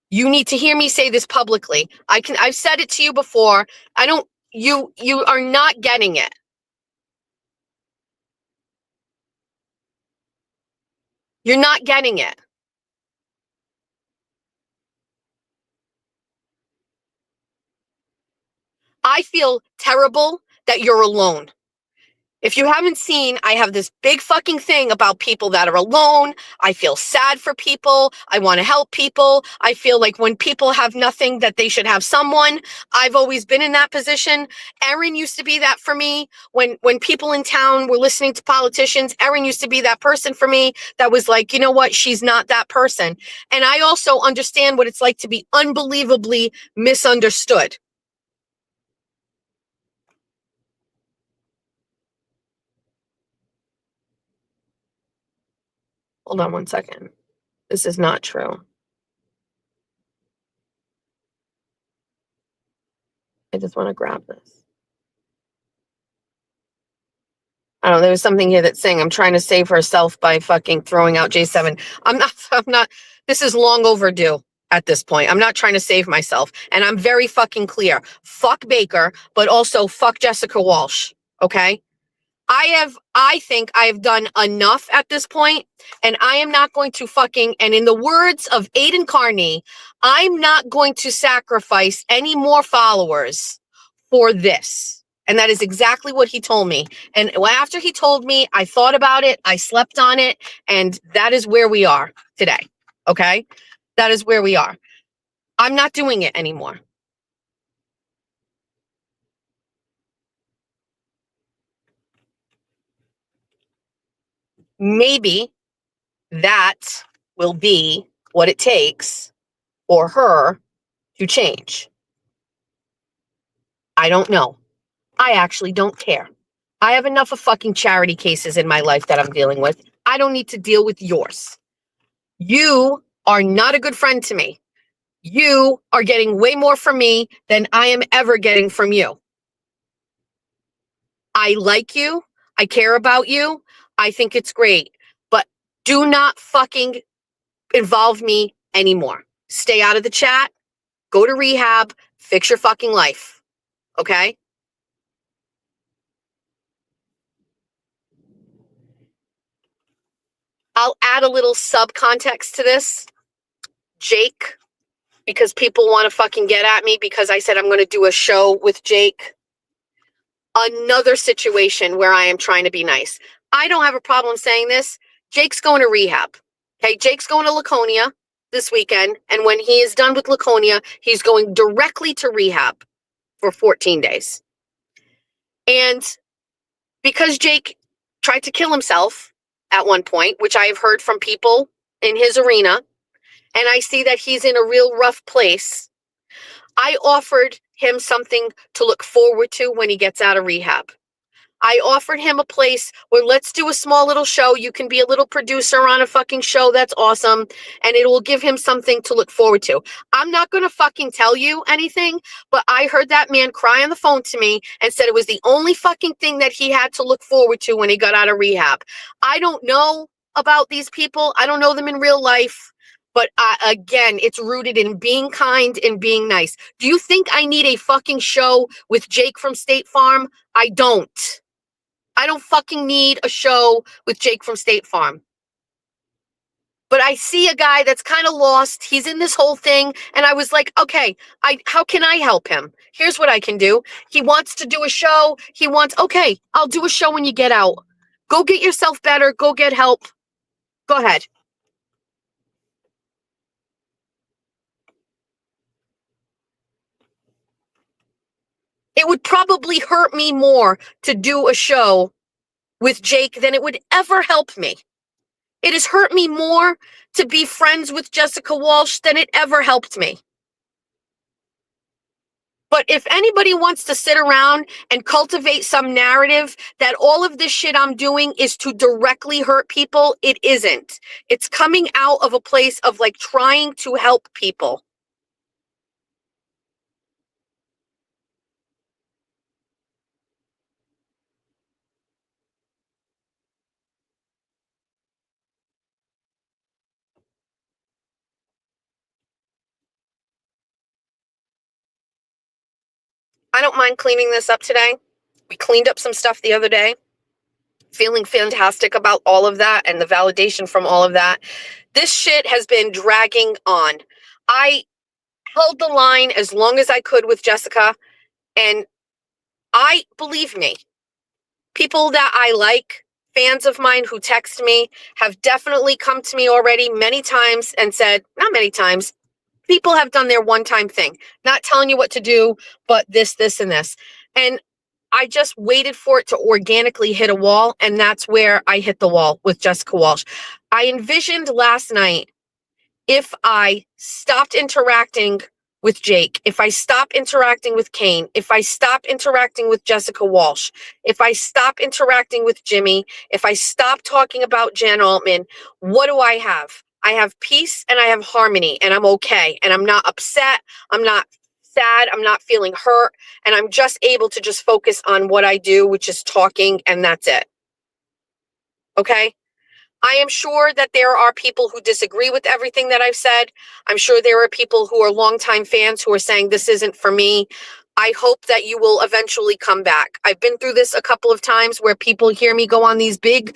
You need to hear me say this publicly. I've said it to you before. You are not getting it. You're not getting it. I feel terrible that you're alone. If you haven't seen, I have this big fucking thing about people that are alone. I feel sad for people. I want to help people. I feel like when people have nothing, that they should have someone. I've always been in that position. Erin used to be that for me. When people in town were listening to politicians, Erin used to be that person for me that was like, you know what? She's not that person. And I also understand what it's like to be unbelievably misunderstood. Hold on one second. This is not true. I just want to grab this. I don't know. There was something here that's saying I'm trying to save herself by fucking throwing out J7. I'm not. This is long overdue at this point. I'm not trying to save myself. And I'm very fucking clear. Fuck Baker, but also fuck Jessica Walsh. Okay? I think I have done enough at this point, and I am not going to fucking, and in the words of Aiden Carney, I'm not going to sacrifice any more followers for this. And that is exactly what he told me. And after he told me, I thought about it, I slept on it, and that is where we are today. Okay? That is where we are. I'm not doing it anymore. Maybe that will be what it takes for her to change. I don't know. I actually don't care. I have enough of fucking charity cases in my life that I'm dealing with. I don't need to deal with yours. You are not a good friend to me. You are getting way more from me than I am ever getting from you. I like you. I care about you. I think it's great. But do not fucking involve me anymore. Stay out of the chat. Go to rehab. Fix your fucking life. Okay? I'll add a little subcontext to this. Jake, because people want to fucking get at me because I said I'm going to do a show with Jake. Another situation where I am trying to be nice. I don't have a problem saying this. Jake's going to rehab. Okay, Jake's going to Laconia this weekend. And when he is done with Laconia, he's going directly to rehab for 14 days. And because Jake tried to kill himself at one point, which I have heard from people in his arena, and I see that he's in a real rough place, I offered him something to look forward to when he gets out of rehab. I offered him a place where let's do a small little show. You can be a little producer on a fucking show. That's awesome. And it will give him something to look forward to. I'm not going to fucking tell you anything, but I heard that man cry on the phone to me and said it was the only fucking thing that he had to look forward to when he got out of rehab. I don't know about these people. I don't know them in real life. But again, it's rooted in being kind and being nice. Do you think I need a fucking show with Jake from State Farm? I don't. I don't fucking need a show with Jake from State Farm. But I see a guy that's kind of lost. He's in this whole thing. And I was like, okay, how can I help him? Here's what I can do. He wants to do a show. Okay, I'll do a show when you get out. Go get yourself better. Go get help. Go ahead. It would probably hurt me more to do a show with Jake than it would ever help me. It has hurt me more to be friends with Jessica Walsh than it ever helped me. But if anybody wants to sit around and cultivate some narrative that all of this shit I'm doing is to directly hurt people, it isn't. It's coming out of a place of like trying to help people. I don't mind cleaning this up today. We cleaned up some stuff the other day. feeling fantastic about all of that and the validation from all of that. This shit has been dragging on. I held the line as long as I could with Jessica, and believe me, people that I like, fans of mine who text me, have definitely come to me already many times and said, not many times, people have done their one-time thing, not telling you what to do, but this, and this. And I just waited for it to organically hit a wall, and that's where I hit the wall with Jessica Walsh. I envisioned last night, if I stopped interacting with Jake, if I stop interacting with Kane, if I stop interacting with Jessica Walsh, if I stop interacting with Jimmy, if I stop talking about Jan Altman, what do I have? I have peace and I have harmony, and I'm okay. And I'm not upset. I'm not sad. I'm not feeling hurt. And I'm just able to just focus on what I do, which is talking, and that's it. Okay? I am sure that there are people who disagree with everything that I've said. I'm sure there are people who are longtime fans who are saying this isn't for me. I hope that you will eventually come back. I've been through this a couple of times where people hear me go on these big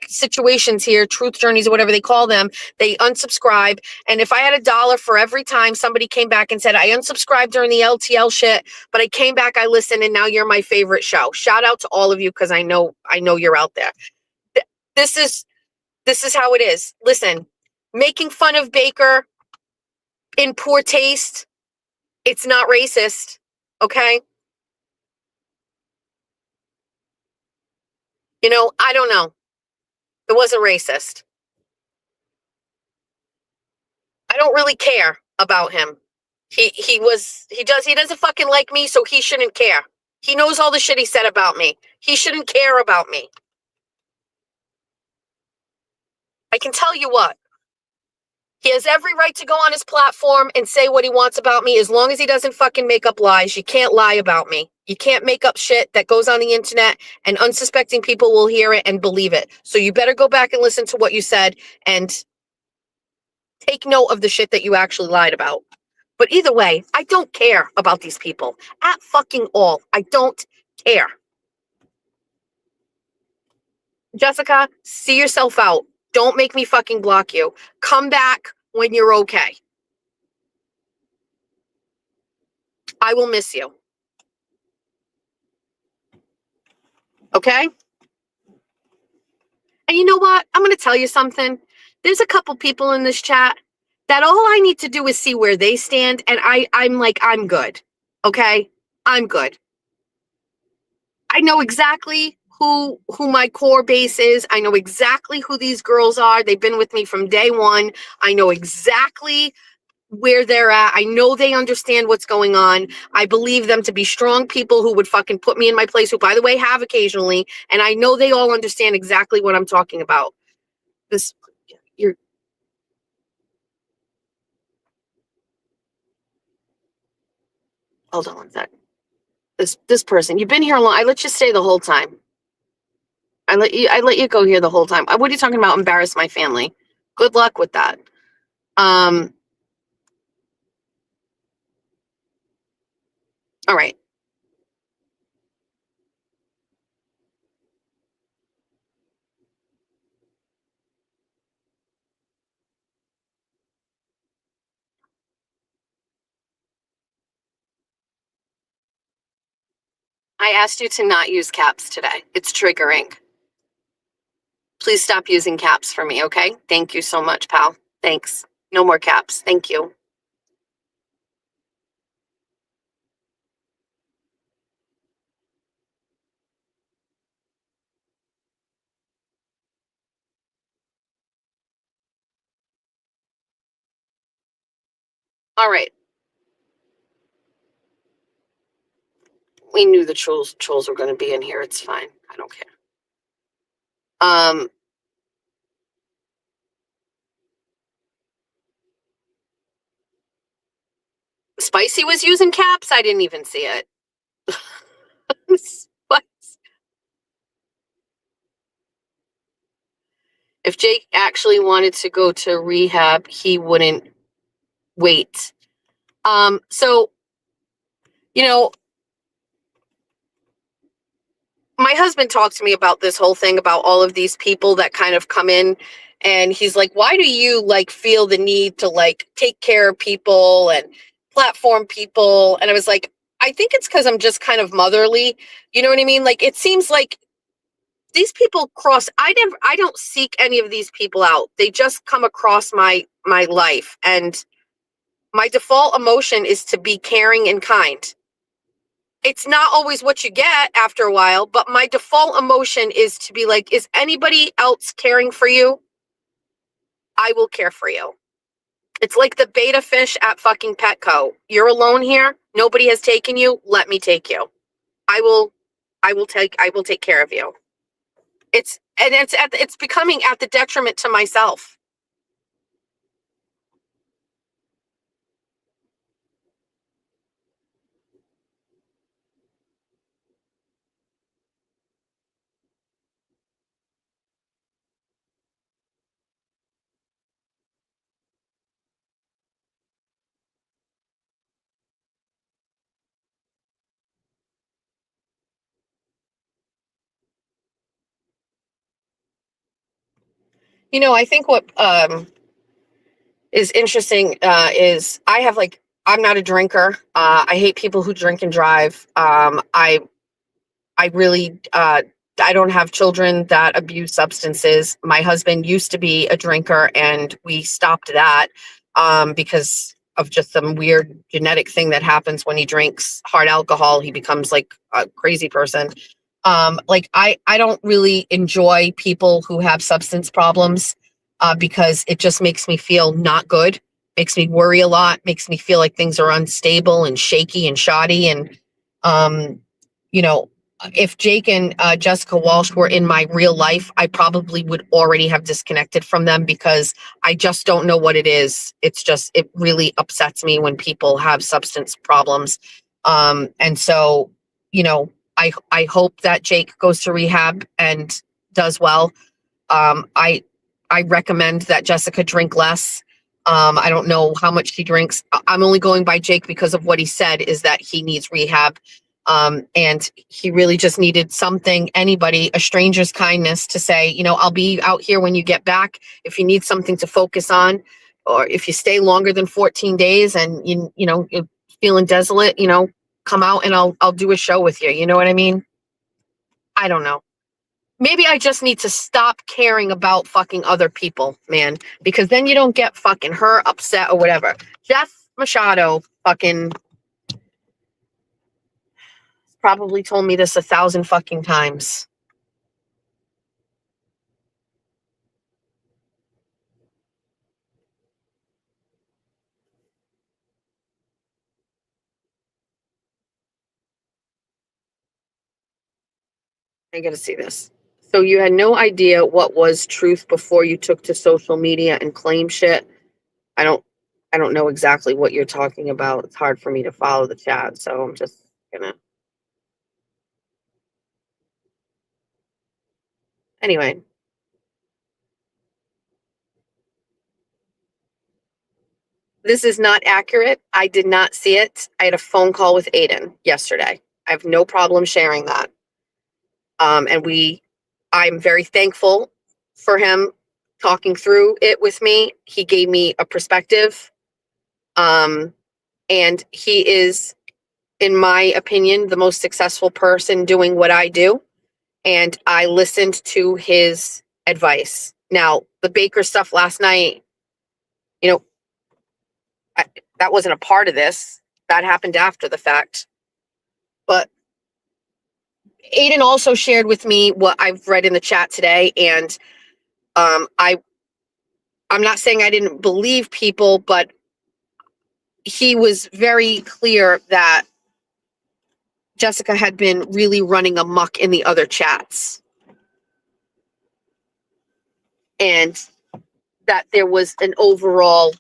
situations here, truth journeys or whatever they call them. They unsubscribe. And if I had $1 for every time somebody came back and said, I unsubscribed during the LTL shit, but I came back, I listened, and now you're my favorite show. Shout out to all of you, because I know you're out there. This is how it is. Listen, making fun of Baker in poor taste, it's not racist, okay? I don't know. It wasn't racist. I don't really care about him. He doesn't fucking like me, so he shouldn't care. He knows all the shit he said about me. He shouldn't care about me. I can tell you what. He has every right to go on his platform and say what he wants about me, as long as he doesn't fucking make up lies. You can't lie about me. You can't make up shit that goes on the internet and unsuspecting people will hear it and believe it. So you better go back and listen to what you said and take note of the shit that you actually lied about. But either way, I don't care about these people at fucking all. I don't care. Jessica, see yourself out. Don't make me fucking block you. Come back when you're okay. I will miss you. Okay? And you know what? I'm going to tell you something. There's a couple people in this chat that all I need to do is see where they stand, and I'm good. Okay? I'm good. I know exactly who my core base is. I know exactly who these girls are. They've been with me from day one. I know exactly where they're at. I know they understand what's going on. I believe them to be strong people who would fucking put me in my place, who, by the way, have occasionally. And I know they all understand exactly what I'm talking about. Hold on one sec. This person, you've been here long. I let you stay the whole time. I let you go here the whole time. What are you talking about? Embarrass my family. Good luck with that. All right. I asked you to not use caps today. It's triggering. Please stop using caps for me, okay? Thank you so much, pal. Thanks. No more caps. Thank you. All right. We knew the trolls were going to be in here. It's fine. I don't care. Spicy was using caps. I didn't even see it. If Jake actually wanted to go to rehab, he wouldn't wait. So, my husband talked to me about this whole thing about all of these people that kind of come in, and he's like, why do you like feel the need to like take care of people and platform people? And I was like, I think it's because I'm just kind of motherly. You know what I mean? Like, it seems like these people I don't seek any of these people out. They just come across my life, and my default emotion is to be caring and kind. It's not always what you get after a while, but my default emotion is to be like, is anybody else caring for you? I will care for you. It's like the beta fish at fucking Petco. You're alone here. Nobody has taken you. Let me take you. I will take care of you. It's becoming at the detriment to myself. You know, I think what is interesting is I'm not a drinker. I hate people who drink and drive. I really I don't have children that abuse substances. My husband used to be a drinker, and we stopped that because of just some weird genetic thing that happens when he drinks hard alcohol. He becomes like a crazy person. I don't really enjoy people who have substance problems because it just makes me feel not good, makes me worry a lot, makes me feel like things are unstable and shaky and shoddy. And, you know, if Jake and Jessica Walsh were in my real life, I probably would already have disconnected from them because I just don't know what it is. It really upsets me when people have substance problems. And so, you know, I hope that Jake goes to rehab and does well. I recommend that Jessica drink less. I don't know how much she drinks. I'm only going by Jake because of what he said is that he needs rehab. And he really just needed something, a stranger's kindness to say, you know, I'll be out here when you get back. If you need something to focus on, or if you stay longer than 14 days and you're feeling desolate, come out and I'll do a show with you. You know what I mean? I don't know. Maybe I just need to stop caring about fucking other people, man, because then you don't get fucking her upset or whatever. Jeff Machado fucking probably told me this 1,000 fucking times. I gotta see this. So you had no idea what was truth before you took to social media and claim shit. I don't I don't know exactly what you're talking about. It's hard for me to follow the chat, so I'm just gonna anyway. This is not accurate. I did not see it. I had a phone call with Aiden yesterday. I have no problem sharing that. I'm very thankful for him talking through it with me. He gave me a perspective. And he is, in my opinion, the most successful person doing what I do. And I listened to his advice. Now, the Baker stuff last night, you know, that wasn't a part of this. That happened after the fact. But Aiden also shared with me what I've read in the chat today. And I'm not saying I didn't believe people, but he was very clear that Jessica had been really running amok in the other chats. And that there was an overall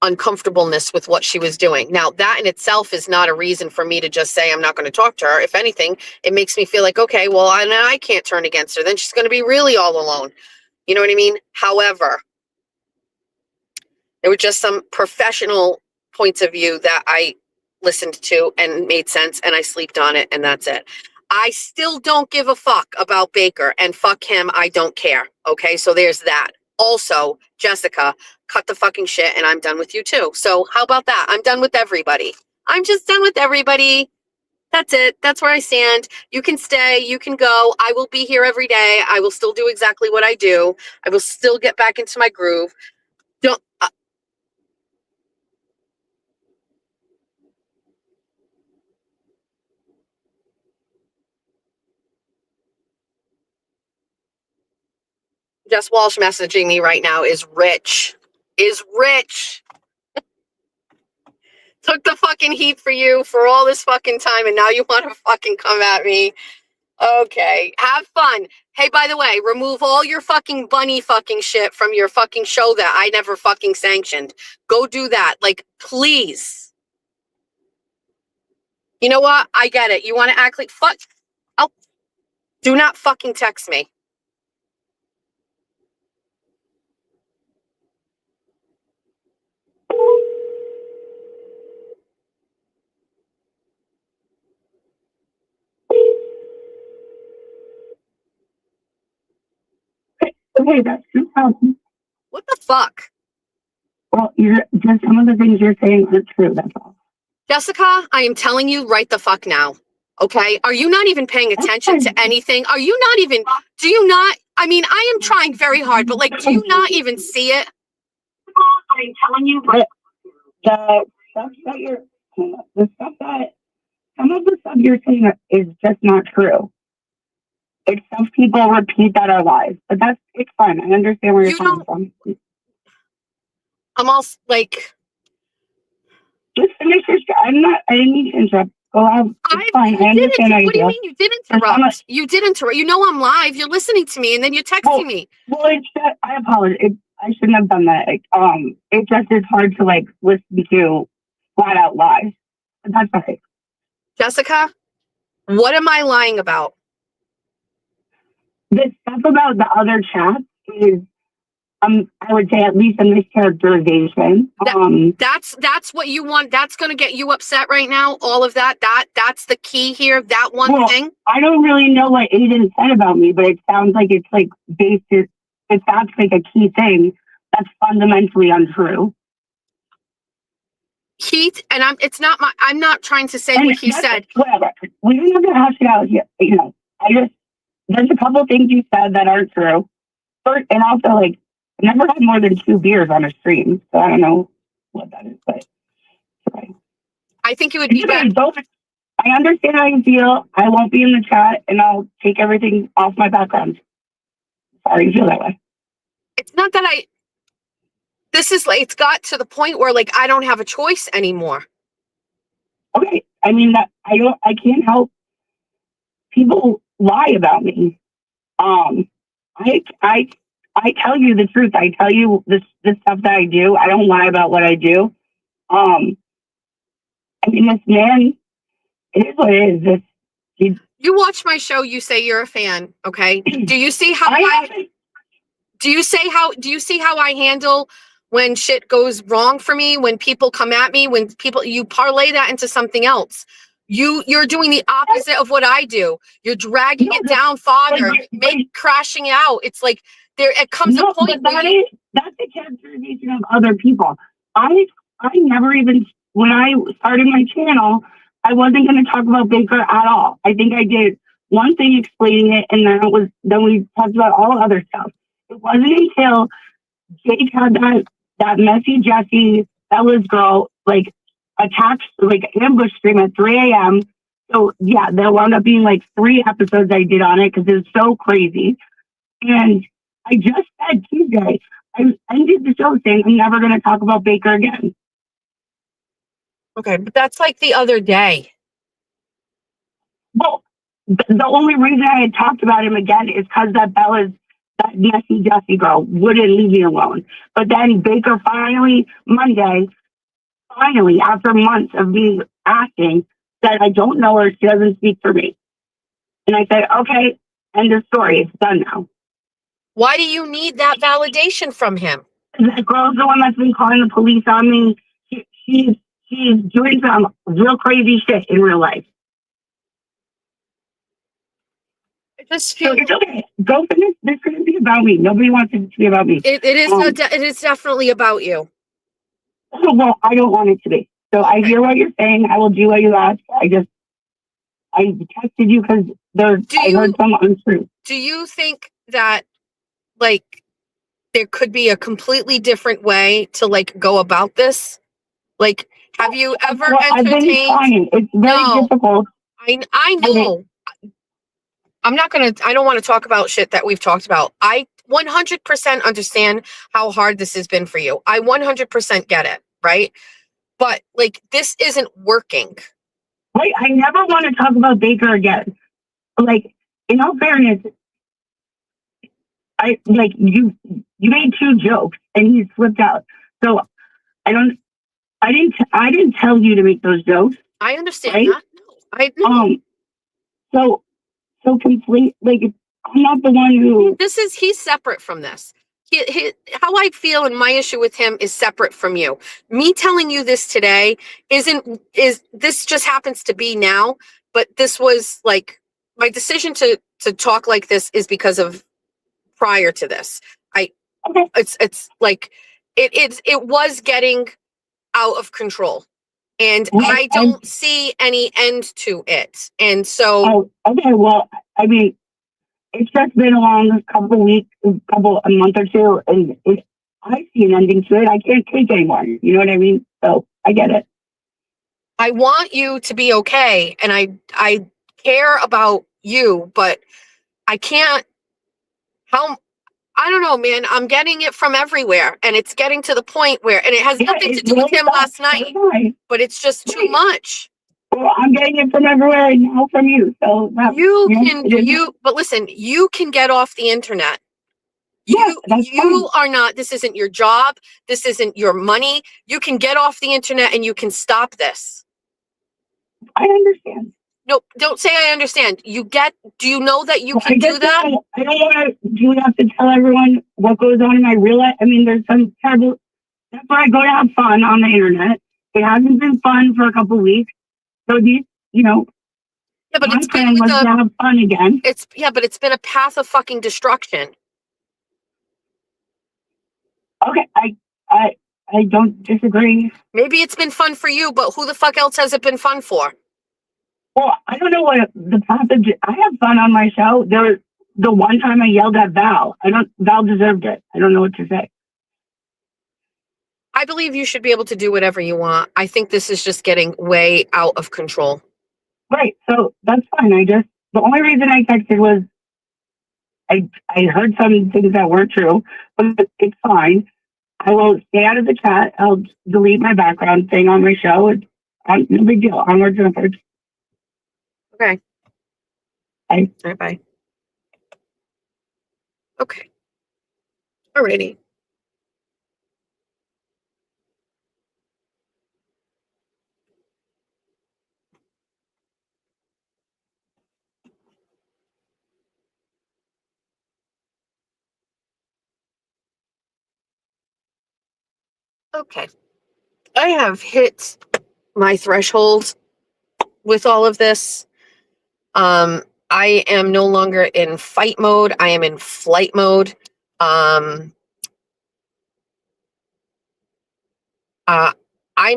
uncomfortableness with what she was doing. Now, that in itself is not a reason for me to just say I'm not going to talk to her. If anything, it makes me feel like, okay, well, I can't turn against her. Then she's going to be really all alone. You know what I mean? However, there were just some professional points of view that I listened to and made sense, and I slept on it, and that's it. I still don't give a fuck about Baker, and fuck him, I don't care. Okay, so there's that. Also, Jessica, cut the fucking shit, and I'm done with you too. So how about that? I'm done with everybody. I'm just done with everybody. That's it. That's where I stand. You can stay. You can go. I will be here every day. I will still do exactly what I do. I will still get back into my groove. Don't. Jess Walsh messaging me right now is rich. Is rich. Took the fucking heat for you for all this fucking time, and now you want to fucking come at me. Okay, have fun. Hey, by the way, remove all your fucking bunny fucking shit from your fucking show that I never fucking sanctioned. Go do that. Like, please. You know what? I get it. You want to act like fuck. Oh, do not fucking text me. Okay, that's no problem. What the fuck? Well, just some of the things you're saying aren't true, that's all. Jessica, I am telling you right the fuck now. Okay? Are you not even paying attention to anything? Are you not even, do you not, I mean, I am trying very hard, but like, do you not even see it? I'm telling you, but the stuff that some of the stuff you're saying is just not true. It's stuff people repeat that are lies, but it's fine. I understand where you're coming from. I'm also like, just finish your I didn't mean to interrupt. Go out. It's fine. I understand how you What do you feel. mean you did interrupt? You did interrupt. You know I'm live. You're listening to me, and then you're texting me. Well, it's that I apologize. I shouldn't have done that. It just is hard to like listen to flat out lies. But that's okay. Jessica, what am I lying about? The stuff about the other chat is, I would say at least a mischaracterization. That's what you want. That's going to get you upset right now. All of that's the key here. That one thing. I don't really know what Aiden said about me, but it sounds like it's like based. If that's like a key thing, that's fundamentally untrue. I'm not trying to say what he said. Whatever. We don't have to hash it out here. You know, there's a couple things you said that aren't true. First, and also like, I never had more than 2 beers on a stream, so I don't know what that is, but okay. I think it would be better. I understand how you feel. I won't be in the chat, and I'll take everything off my background. Sorry you feel that way. It's not that this is like, it's got to the point where like, I don't have a choice anymore. Okay. I mean, that I can't help people lie about me. I tell you the truth. I tell you the stuff that I do. I don't lie about what I do. I mean, this man, it is what it is. You watch my show. You say you're a fan. Okay. Do you see how do you see how I handle when shit goes wrong for me? When people come at me, you parlay that into something else. You're doing the opposite of what I do. You're dragging it down farther, crashing out. It's like it comes a point where that's the characterization of other people. I never even, when I started my channel, I wasn't going to talk about Baker at all. I think I did one thing explaining it, and then we talked about all other stuff. It wasn't until Jake had that messy Jesse Bella's girl like attached, like ambush stream at 3 a.m. So yeah, there wound up being like 3 episodes I did on it because it was so crazy. And I just said Tuesday, I ended the show saying I'm never going to talk about Baker again. Okay, but that's like the other day. Well, the only reason I had talked about him again is because that messy Jesse girl wouldn't leave me alone. But then Baker finally, after months of me asking, said, I don't know her. She doesn't speak for me. And I said, okay, end of story. It's done now. Why do you need that validation from him? That girl's the one that's been calling the police on me. She's doing some real crazy shit in real life. just So feel it's okay. Go finish. This couldn't be about me. Nobody wants it to be about me. it is definitely about you. Well, I don't want it to be. So I Okay. hear what you're saying. I will do what you ask. I texted you because I heard some untruth. Do you think that like there could be a completely different way to like go about this? Like, have you ever Well, I've been entertained? trying. It's very difficult. I know. I don't want to talk about shit that we've talked about. I 100% understand how hard this has been for you. I 100% get it, right? But like, this isn't working. Wait, I never want to talk about Baker again. Like, in all fairness, you made 2 jokes and he slipped out. So I didn't tell you to make those jokes. I understand right? that. I know. So complete. Like, I'm not the one who. He's separate from this. How I feel and my issue with him is separate from you. Me telling you this today is this just happens to be now, but this was like my decision to talk like this is because of prior to this. Okay. It's like it was getting out of control. And I don't see any end to it. And so Oh, okay. Well, I mean, it's just been along a month or two, and I see an ending to it. I can't take anymore. You know what I mean? So I get it. I want you to be okay, and I care about you, but I can't. I don't know, man. I'm getting it from everywhere, and it's getting to the point where, and it has nothing to do with him last night, but it's just too much. Well, I'm getting it from everywhere and now from you. So but listen, you can get off the internet. You are not, this isn't your job. This isn't your money. You can get off the internet and you can stop this. I understand. No, don't say I understand. Do you know that you can do that? I don't want to, do we have to tell everyone what goes on in my real life? I mean, there's some terrible, that's why I go to have fun on the internet. It hasn't been fun for a couple of weeks. So yeah, but my plan was to have fun again. But it's been a path of fucking destruction. Okay, I don't disagree. Maybe it's been fun for you, but who the fuck else has it been fun for? Well, I don't know what the path of. I have fun on my show. The one time I yelled at Val. Val deserved it. I don't know what to say. I believe you should be able to do whatever you want. I think this is just getting way out of control. Right. So that's fine. The only reason I texted was I heard some things that weren't true, but it's fine. I will stay out of the chat. I'll delete my background thing on my show. It's no big deal. Onwards and upwards. Okay. Bye. All right, bye. Okay. Alrighty. Okay. I have hit my threshold with all of this. I am no longer in fight mode. I am in flight mode. I'm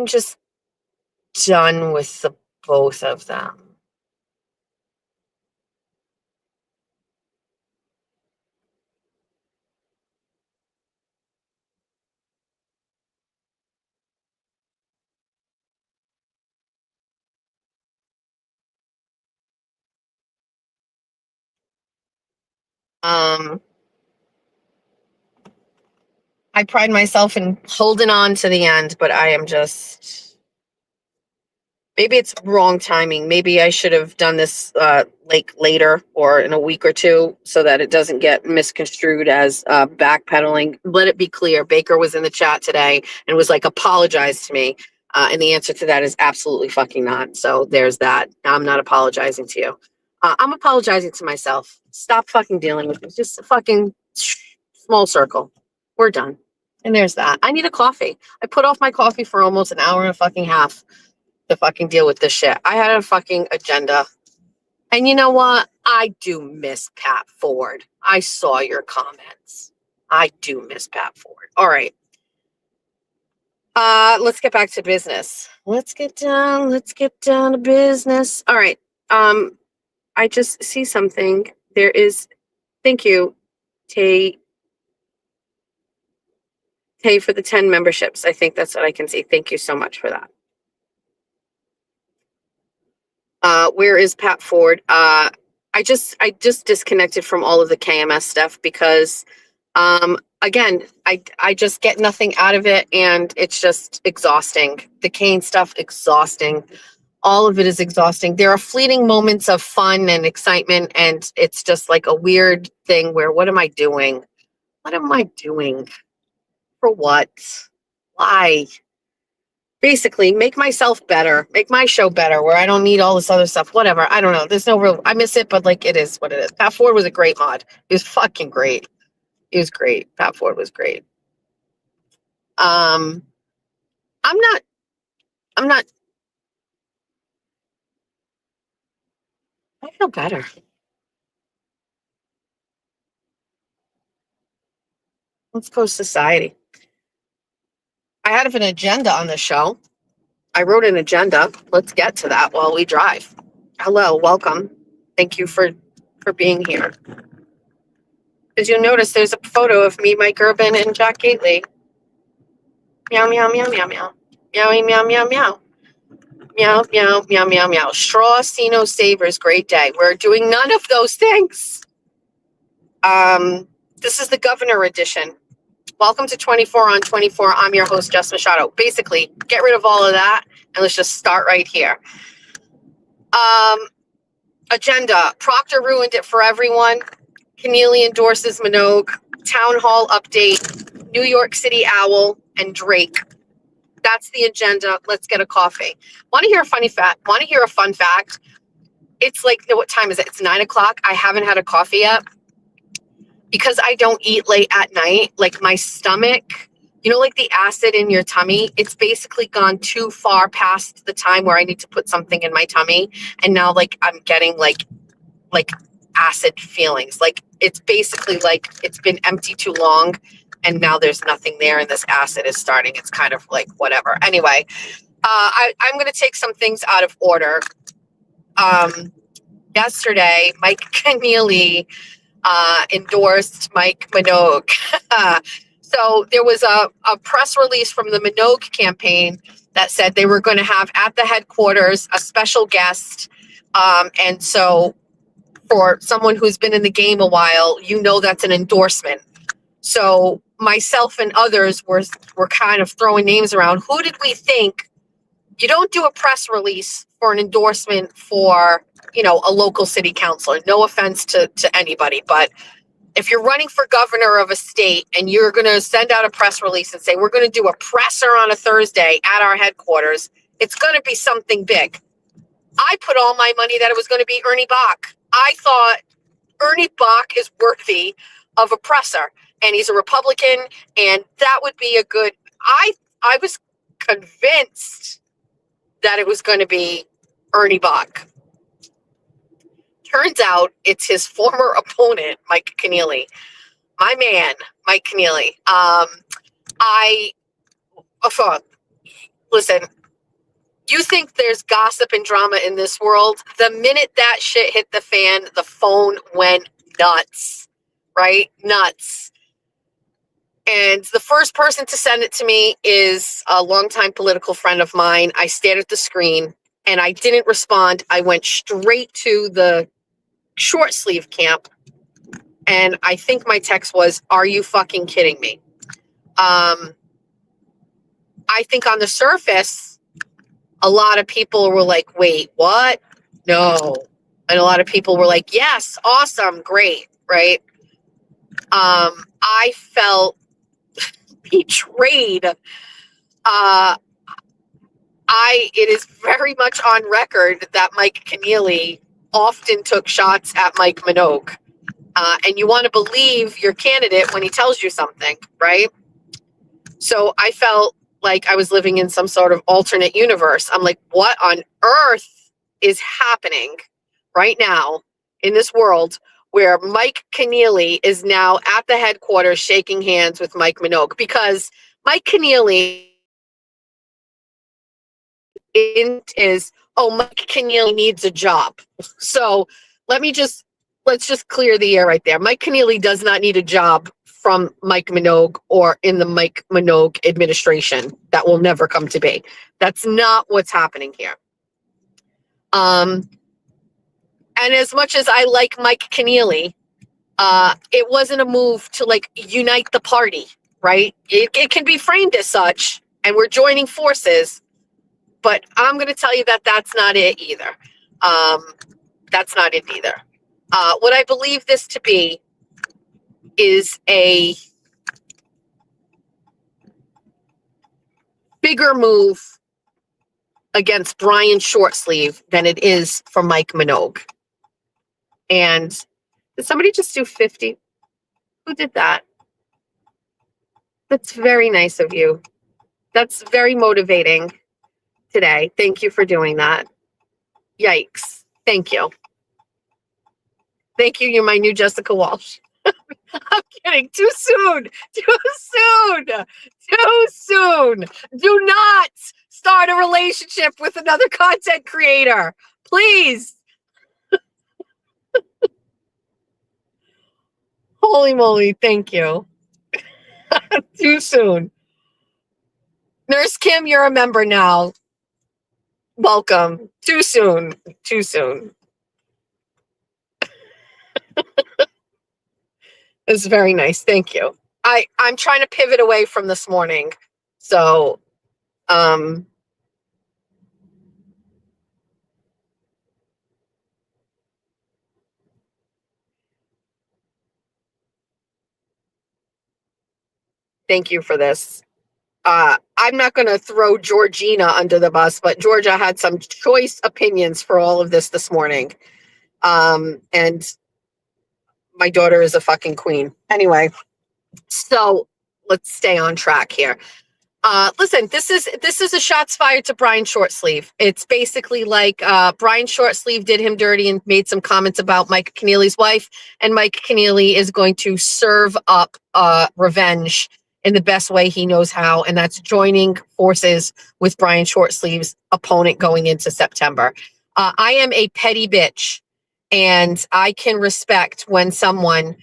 just done with the both of them. I pride myself in holding on to the end, but I am just, maybe it's wrong timing. Maybe I should have done this later or in a week or two so that it doesn't get misconstrued as backpedaling. Let it be clear, Baker was in the chat today and was like, apologize to me. And the answer to that is absolutely fucking not. So there's that. I'm not apologizing to you. I'm apologizing to myself. Stop fucking dealing with it. Just a fucking small circle. We're done. And there's that. I need a coffee. I put off my coffee for almost an hour and a fucking half to fucking deal with this shit. I had a fucking agenda. And you know what? I do miss Pat Ford. I saw your comments. I do miss Pat Ford. All right. Let's get back to business. Let's get down to business. All right. I just see something. There is, thank you, Tay, for the 10 memberships. I think that's what I can see. Thank you so much for that. Where is Pat Ford? I just disconnected from all of the KMS stuff because, again, I just get nothing out of it, and it's just exhausting. The Kane stuff, exhausting. All of it is exhausting. There are fleeting moments of fun and excitement, and it's just like a weird thing where, what am I doing? What am I doing? For what? Why? Basically, make myself better, make my show better, where I don't need all this other stuff. Whatever. I don't know. There's no real, I miss it, but like, it is what it is. Pat Ford was a great mod. He was fucking great. He was great. Pat Ford was great. I'm not, I feel better. Let's go society. I had an agenda on the show. I wrote an agenda. Let's get to that while we drive. Hello, welcome. Thank you for being here. As you'll notice, there's a photo of me, Mike Urban, and Jack Gately. Meow, meow, meow, meow, meow. Meowie, meow, meow, meow. Meow, meow, meow, meow, meow. Straw, Sino, Savers, great day. We're doing none of those things. This is the governor edition. Welcome to 24 on 24. I'm your host, Jess Machado. Basically, get rid of all of that, and let's just start right here. Agenda. Proctor ruined it for everyone. Kennealy endorses Minogue. Town hall update. New York City Owl and Drake. That's the agenda. Let's get a coffee. Want to hear a funny fact? Want to hear a fun fact? It's like, what time is it? It's 9 o'clock. I haven't had a coffee yet because I don't eat late at night. Like my stomach, you know, like the acid in your tummy, it's basically gone too far past the time where I need to put something in my tummy. And now like I'm getting like acid feelings. Like it's basically like it's been empty too long and now there's nothing there and this acid is starting. It's kind of like whatever. Anyway, I'm going to take some things out of order. Yesterday, Mike Kennealy endorsed Mike Minogue. So there was a press release from the Minogue campaign that said they were going to have at the headquarters a special guest. And so for someone who's been in the game a while, you know that's an endorsement. So myself and others were kind of throwing names around. Who did we think? You don't do a press release for an endorsement for, you know, a local city councilor. No offense to anybody, but if you're running for governor of a state and you're going to send out a press release and say, we're going to do a presser on a Thursday at our headquarters, it's going to be something big. I put all my money that it was going to be Ernie Bach. I thought Ernie Bach is worthy of a presser, and he's a Republican, and that would be a good. I was convinced that it was going to be Ernie Bach. Turns out it's his former opponent, Mike Kennealy. My man, Mike Kennealy. Listen, you think there's gossip and drama in this world? The minute that shit hit the fan, the phone went nuts, right? Nuts. And the first person to send it to me is a longtime political friend of mine. I stared at the screen and I didn't respond. I went straight to the short sleeve camp. And I think my text was, are you fucking kidding me? I think on the surface, a lot of people were like, wait, what? No. And a lot of people were like, yes, awesome, great, right? I felt betrayed. It is very much on record that Mike Kennealy often took shots at Mike Minogue. And you want to believe your candidate when he tells you something, right? So I felt like I was living in some sort of alternate universe. I'm like, what on earth is happening, right now in this world where Mike Kennealy is now at the headquarters shaking hands with Mike Minogue, because Mike Kennealy is, oh, Mike Kennealy needs a job. So let's just clear the air right there. Mike Kennealy does not need a job from Mike Minogue or in the Mike Minogue administration. That will never come to be. That's not what's happening here. And as much as I like Mike Kennealy, it wasn't a move to like unite the party, right? It can be framed as such, and we're joining forces, but I'm going to tell you that that's not it either. That's not it either. What I believe this to be is a bigger move against Brian Shortsleeve than it is for Mike Minogue. And did somebody just do 50? Who did that? That's very nice of you. That's very motivating today. Thank you for doing that. Yikes. Thank you. Thank you. You're my new Jessica Walsh. I'm kidding. Too soon. Too soon. Too soon. Do not start a relationship with another content creator. Please. Holy moly. Thank you. Too soon. Nurse Kim, you're a member now. Welcome. Too soon. Too soon. It's very nice. Thank you. I'm trying to pivot away from this morning. So, thank you for this. I'm not going to throw Georgina under the bus, but Georgia had some choice opinions for all of this morning. And my daughter is a fucking queen. Anyway, so let's stay on track here. Listen, this is a shots fired to Brian Shortsleeve. It's basically like Brian Shortsleeve did him dirty and made some comments about Mike Kennealy's wife, and Mike Kennealy is going to serve up revenge in the best way he knows how, and that's joining forces with Brian Shortsleeve's opponent going into September. I am a petty bitch, and I can respect when someone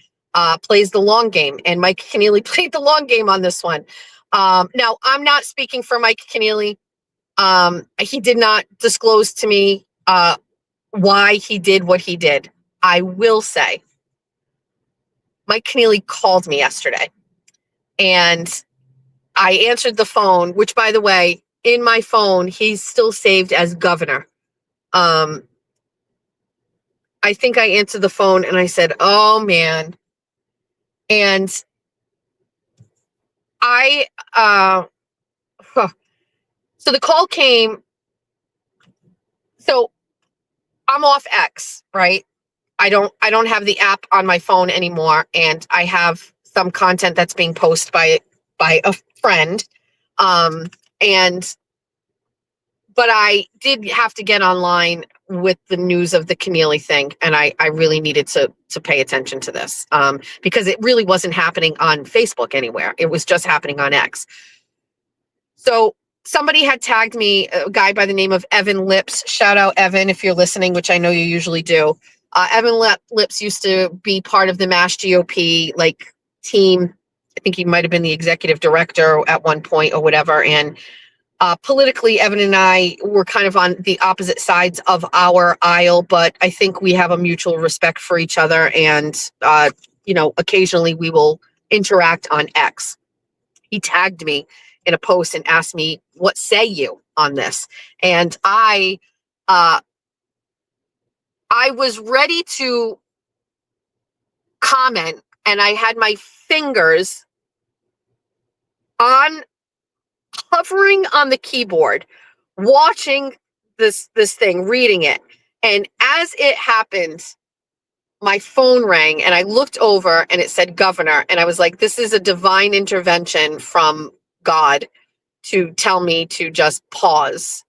plays the long game, and Mike Kennealy played the long game on this one. Now, I'm not speaking for Mike Kennealy. He did not disclose to me why he did what he did. I will say, Mike Kennealy called me yesterday, and I answered the phone, which, by the way, in my phone, he's still saved as governor. I think I answered the phone, and I said, oh, man. And so the call came. So I'm off X, right? I don't have the app on my phone anymore, and I have some content that's being posted by a friend. But I did have to get online with the news of the Kennealy thing, and I really needed to pay attention to this because it really wasn't happening on Facebook anywhere. It was just happening on X. So somebody had tagged me, a guy by the name of Evan Lips. Shout out, Evan, if you're listening, which I know you usually do. Evan Lips used to be part of the MASH GOP team. I think he might have been the executive director at one point or whatever. And politically, Evan and I were kind of on the opposite sides of our aisle, but I think we have a mutual respect for each other. And, occasionally we will interact on X. He tagged me in a post and asked me, what say you on this? And I was ready to comment, and I had my fingers hovering on the keyboard, watching this thing, reading it. And as it happened, my phone rang, and I looked over, and it said governor. And I was like, this is a divine intervention from God to tell me to just pause.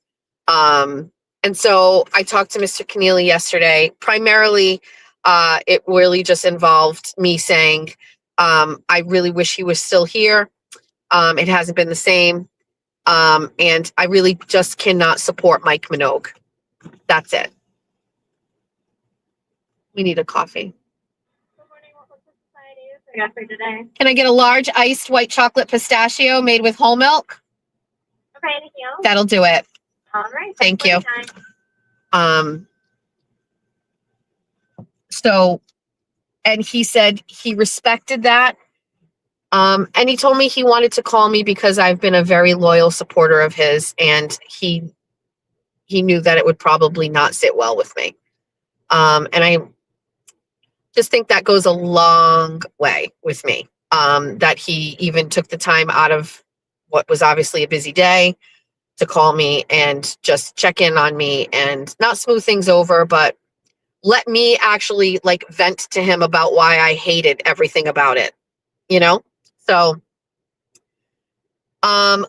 And so I talked to Mr. Kennealy yesterday. Primarily, it really just involved me saying, I really wish he was still here. It hasn't been the same. And I really just cannot support Mike Minogue. That's it. We need a coffee. Good morning. What was the society I got for today? Can I get a large iced white chocolate pistachio made with whole milk? Okay, anything else? That'll do it. All right. Thank for you. your time. So, and he said he respected that. And he told me he wanted to call me because I've been a very loyal supporter of his, and he knew that it would probably not sit well with me. And I just think that goes a long way with me. That he even took the time out of what was obviously a busy day to call me and just check in on me and not smooth things over, but let me actually like vent to him about why I hated everything about it, you know? So,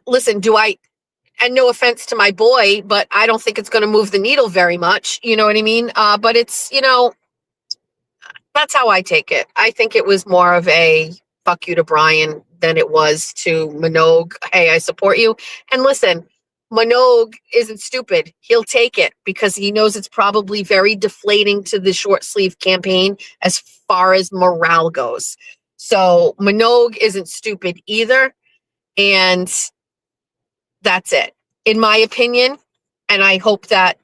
listen, and no offense to my boy, but I don't think it's going to move the needle very much. You know what I mean? But it's, that's how I take it. I think it was more of a fuck you to Brian than it was to Minogue. Hey, I support you. And listen, Minogue isn't stupid. He'll take it because he knows it's probably very deflating to the short sleeve campaign as far as morale goes. So Minogue isn't stupid either. And that's it, in my opinion. And I hope that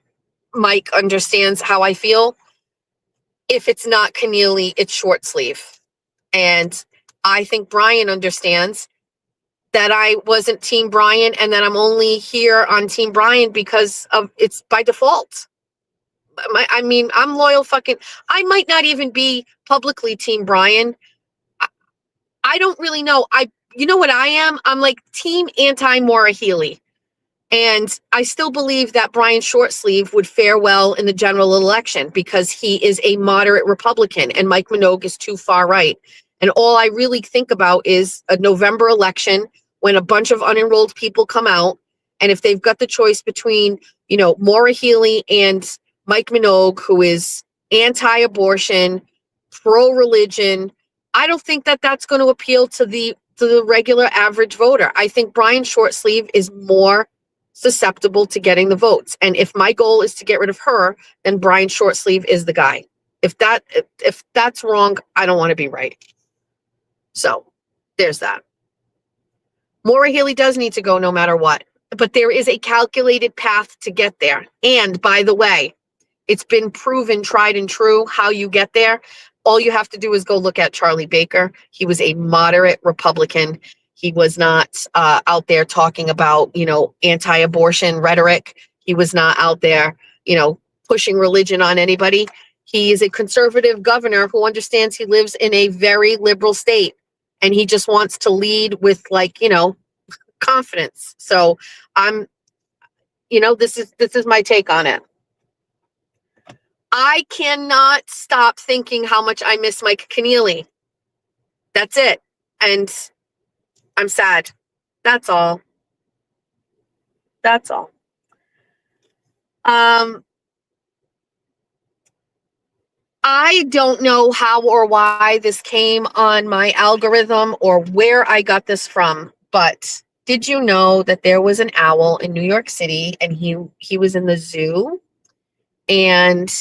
Mike understands how I feel. If it's not Kennealy, it's short sleeve. And I think Brian understands that I wasn't Team Brian and that I'm only here on Team Brian because of it's by default. I'm loyal I might not even be publicly Team Brian. I don't really know. You know what I am? I'm like Team anti-Maura Healey. And I still believe that Brian Shortsleeve would fare well in the general election because he is a moderate Republican and Mike Minogue is too far right. And all I really think about is a November election when a bunch of unenrolled people come out. And if they've got the choice between, Maura Healey and Mike Minogue, who is anti-abortion, pro-religion, I don't think that that's going to appeal to the regular average voter. I think Brian Shortsleeve is more susceptible to getting the votes. And if my goal is to get rid of her, then Brian Shortsleeve is the guy. If that's wrong, I don't want to be right. So there's that. Maura Healey does need to go no matter what, but there is a calculated path to get there. And by the way, it's been proven tried and true how you get there. All you have to do is go look at Charlie Baker. He was a moderate Republican. He was not out there talking about, anti-abortion rhetoric. He was not out there, pushing religion on anybody. He is a conservative governor who understands he lives in a very liberal state. And he just wants to lead with confidence. So this is my take on it. I cannot stop thinking how much I miss Mike Kennealy. That's it. And I'm sad. That's all. That's all. I don't know how or why this came on my algorithm or where I got this from, but did you know that there was an owl in New York City and he was in the zoo and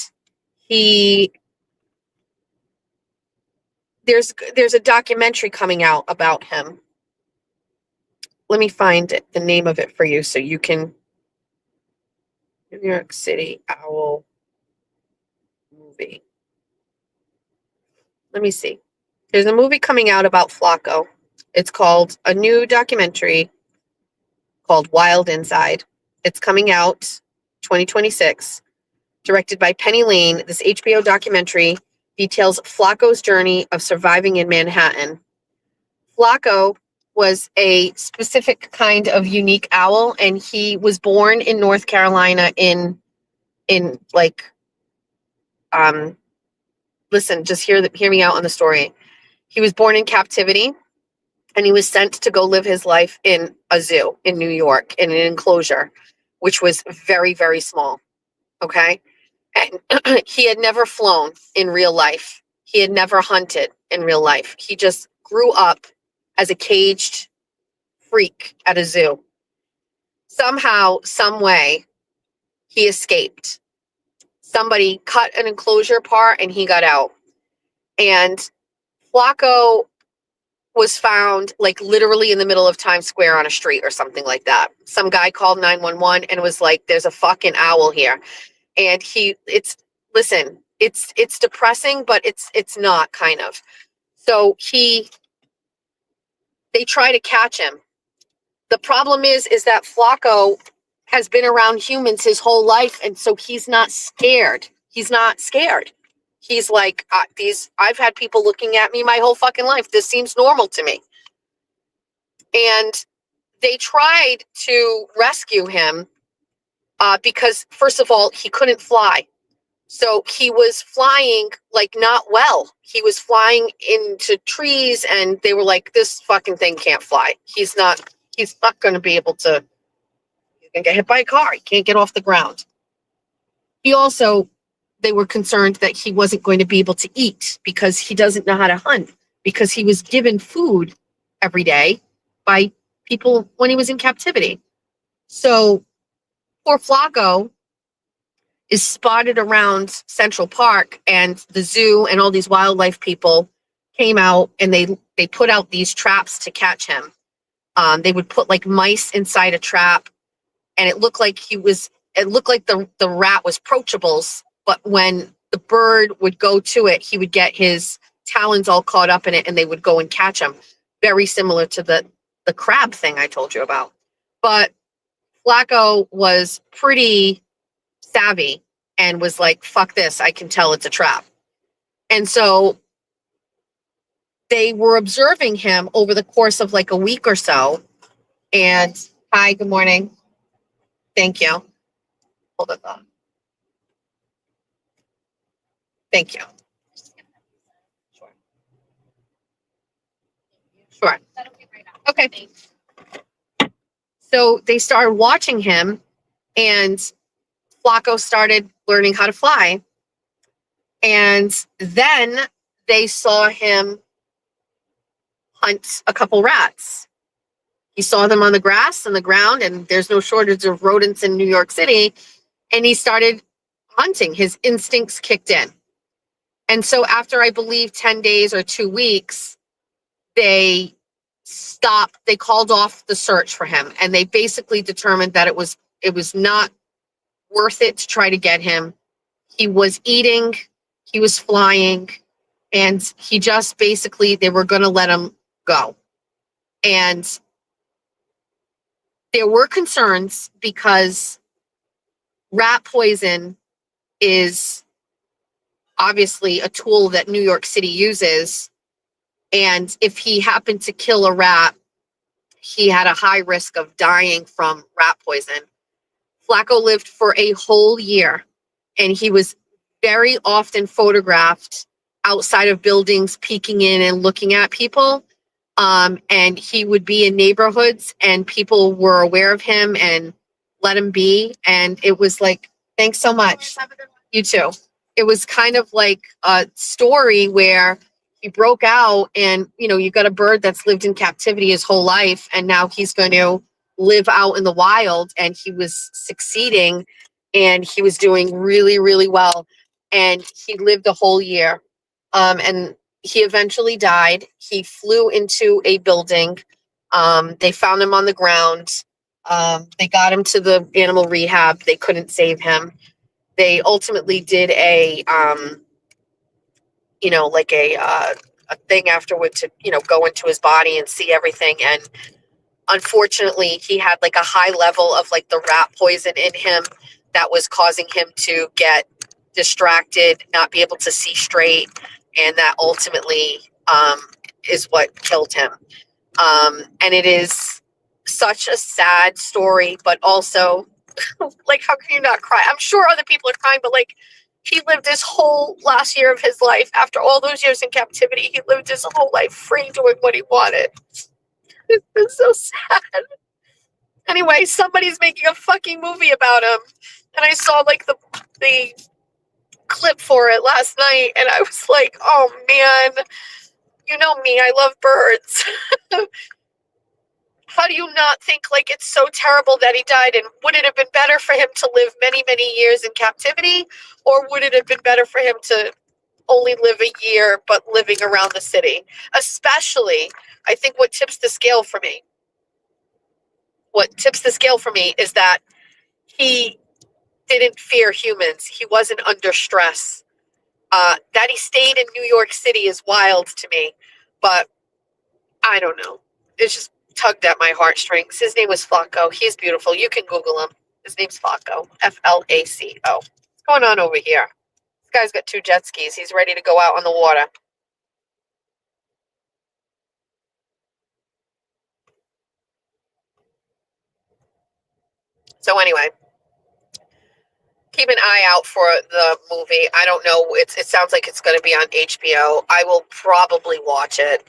there's a documentary coming out about him. Let me find the name of it for you so you can. New York City Owl movie. Let me see. There's a movie coming out about Flacco. It's called a new documentary called Wild Inside. It's coming out 2026, directed by Penny Lane. This HBO documentary details Flacco's journey of surviving in Manhattan. Flacco was a specific kind of unique owl, and he was born in North Carolina listen, just hear me out on the story. He was born in captivity, and he was sent to go live his life in a zoo in New York in an enclosure, which was very, very small. Okay. And he had never flown in real life. He had never hunted in real life. He just grew up as a caged freak at a zoo. Somehow, some way, he escaped. Somebody cut an enclosure part and he got out. And Flacco was found like literally in the middle of Times Square on a street or something like that. Some guy called 911 and was like, there's a fucking owl here. And it's depressing, but it's not, kind of. So they try to catch him. The problem is that Flacco has been around humans his whole life, and so he's not scared. He's not scared. He's like, I've had people looking at me my whole fucking life. This seems normal to me. And they tried to rescue him because, first of all, he couldn't fly. So he was flying like not well. He was flying into trees, and they were like, this fucking thing can't fly. He's not going to be able to. He's going to get hit by a car. He can't get off the ground. They were concerned that he wasn't going to be able to eat because he doesn't know how to hunt, because he was given food every day by people when he was in captivity. So poor Flacco is spotted around Central Park, and the zoo and all these wildlife people came out, and they put out these traps to catch him. They would put like mice inside a trap, and it looked like the rat was Proachables, but when the bird would go to it, he would get his talons all caught up in it, and they would go and catch him. Very similar to the crab thing I told you about. But Flacco was pretty savvy and was like, fuck this, I can tell it's a trap. And so they were observing him over the course of like a week or so. And hi, good morning. Thank you. Hold on. Thank you. Sure. Okay. So they started watching him, and Flacco started learning how to fly. And then they saw him hunt a couple rats. He saw them on the grass and the ground, and there's no shortage of rodents in New York City. And he started hunting. His instincts kicked in. And so after, I believe, 10 days or 2 weeks, they called off the search for him. And they basically determined that it was not worth it to try to get him. He was eating, he was flying, and he just basically, they were going to let him go. And there were concerns because rat poison is obviously a tool that New York City uses. And if he happened to kill a rat, he had a high risk of dying from rat poison. Flacco lived for a whole year, and he was very often photographed outside of buildings, peeking in and looking at people. And he would be in neighborhoods, and people were aware of him and let him be. And it was like, thanks so much. You too. It was kind of like a story where he broke out, and, you got a bird that's lived in captivity his whole life, and now he's going to live out in the wild, and he was succeeding, and he was doing really, really well. And he lived a whole year. And he eventually died. He flew into a building. They found him on the ground. They got him to the animal rehab. They couldn't save him. They ultimately did a thing afterward to, go into his body and see everything. And unfortunately, he had like a high level of like the rat poison in him that was causing him to get distracted, not be able to see straight. And that ultimately is what killed him. And it is such a sad story, but also like, how can you not cry? I'm sure other people are crying, but like, he lived his whole last year of his life. After all those years in captivity, he lived his whole life free, doing what he wanted. It's been so sad. Anyway, somebody's making a fucking movie about him. And I saw like the clip for it last night, and I was like, oh man, you know me, I love birds. How do you not think like it's so terrible that he died? And would it have been better for him to live many, many years in captivity? Or would it have been better for him to only live a year, but living around the city? Especially, I think what tips the scale for me is that he didn't fear humans. He wasn't under stress. That he stayed in New York City is wild to me, but I don't know. It's just tugged at my heartstrings. His name was Flacco. He's beautiful. You can Google him. His name's Flacco. Flaco. What's going on over here? This guy's got 2 jet skis. He's ready to go out on the water. So anyway, keep an eye out for the movie. I don't know. It sounds like it's going to be on HBO. I will probably watch it.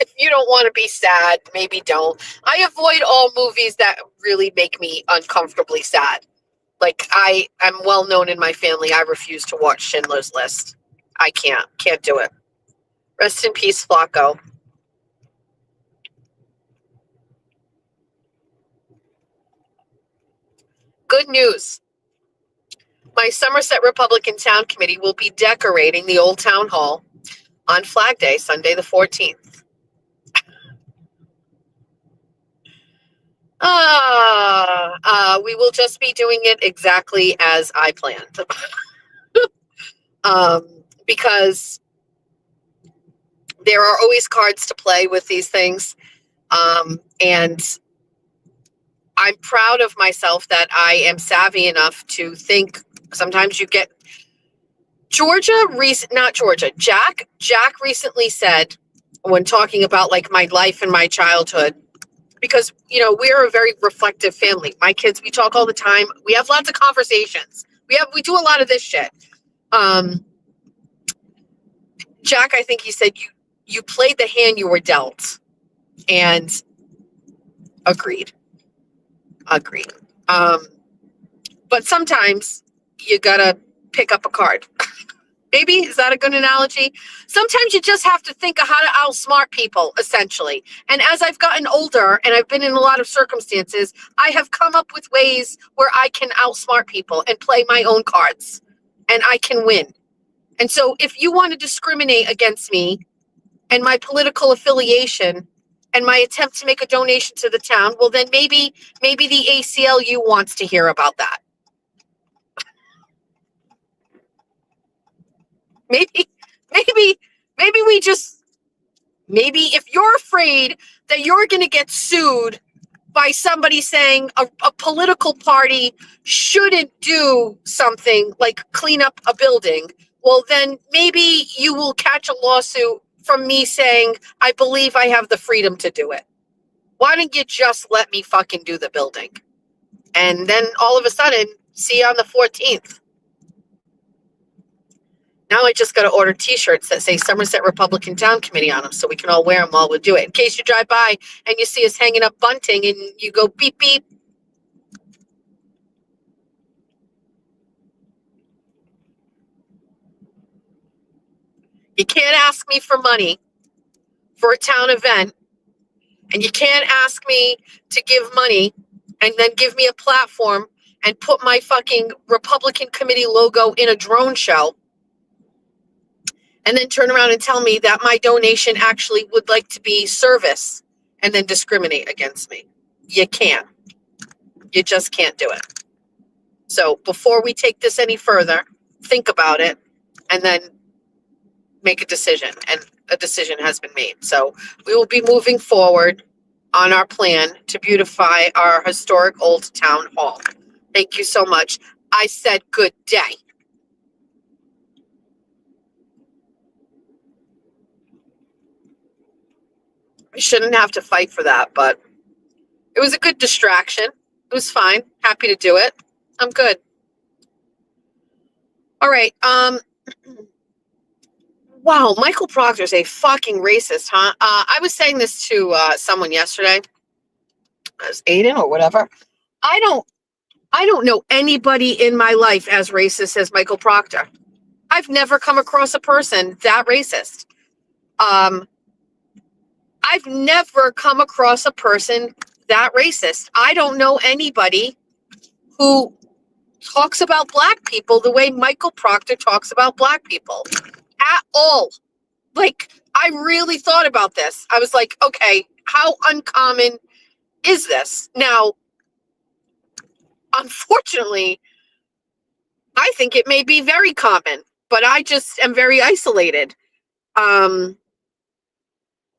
If you don't want to be sad, maybe don't. I avoid all movies that really make me uncomfortably sad. Like, I'm well known in my family. I refuse to watch Schindler's List. I can't do it. Rest in peace, Flacco. Good news. My Somerset Republican Town Committee will be decorating the Old Town Hall on Flag Day, Sunday the 14th. We will just be doing it exactly as I planned. Because there are always cards to play with these things. And I'm proud of myself that I am savvy enough to think sometimes you get Jack recently said, when talking about like my life and my childhood, because, you know, we're a very reflective family. My kids, we talk all the time. We have lots of conversations. We do a lot of this shit. Jack, I think he said, you played the hand you were dealt. And agreed. But sometimes you gotta pick up a card. Maybe, is that a good analogy? Sometimes you just have to think of how to outsmart people, essentially. And as I've gotten older and I've been in a lot of circumstances, I have come up with ways where I can outsmart people and play my own cards. And I can win. And so if you want to discriminate against me and my political affiliation and my attempt to make a donation to the town, well, then maybe the ACLU wants to hear about that. Maybe if you're afraid that you're going to get sued by somebody saying a political party shouldn't do something like clean up a building, well, then maybe you will catch a lawsuit from me saying, I believe I have the freedom to do it. Why don't you just let me fucking do the building? And then all of a sudden, see you on the 14th. Now I just got to order T-shirts that say Somerset Republican Town Committee on them so we can all wear them while we do it. In case you drive by and you see us hanging up bunting and you go beep, beep. You can't ask me for money for a town event, and you can't ask me to give money and then give me a platform and put my fucking Republican committee logo in a drone show. And then turn around and tell me that my donation actually would like to be service and then discriminate against me. You can't. You just can't do it. So before we take this any further, think about it and then make a decision. And a decision has been made. So we will be moving forward on our plan to beautify our historic old town hall. Thank you so much. I said good day. We shouldn't have to fight for that, but it was a good distraction. It was fine. Happy to do it. I'm good. All right. Wow, Michael Proctor's a fucking racist, huh? I was saying this to someone yesterday. It was Aiden or whatever. I don't I don't know anybody in my life as racist as Michael Proctor. I've never come across a person that racist. I've never come across a person that racist. I don't know anybody who talks about black people the way Michael Proctor talks about black people at all. Like, I really thought about this. I was like, okay, how uncommon is this? Now, unfortunately, I think it may be very common, but I just am very isolated.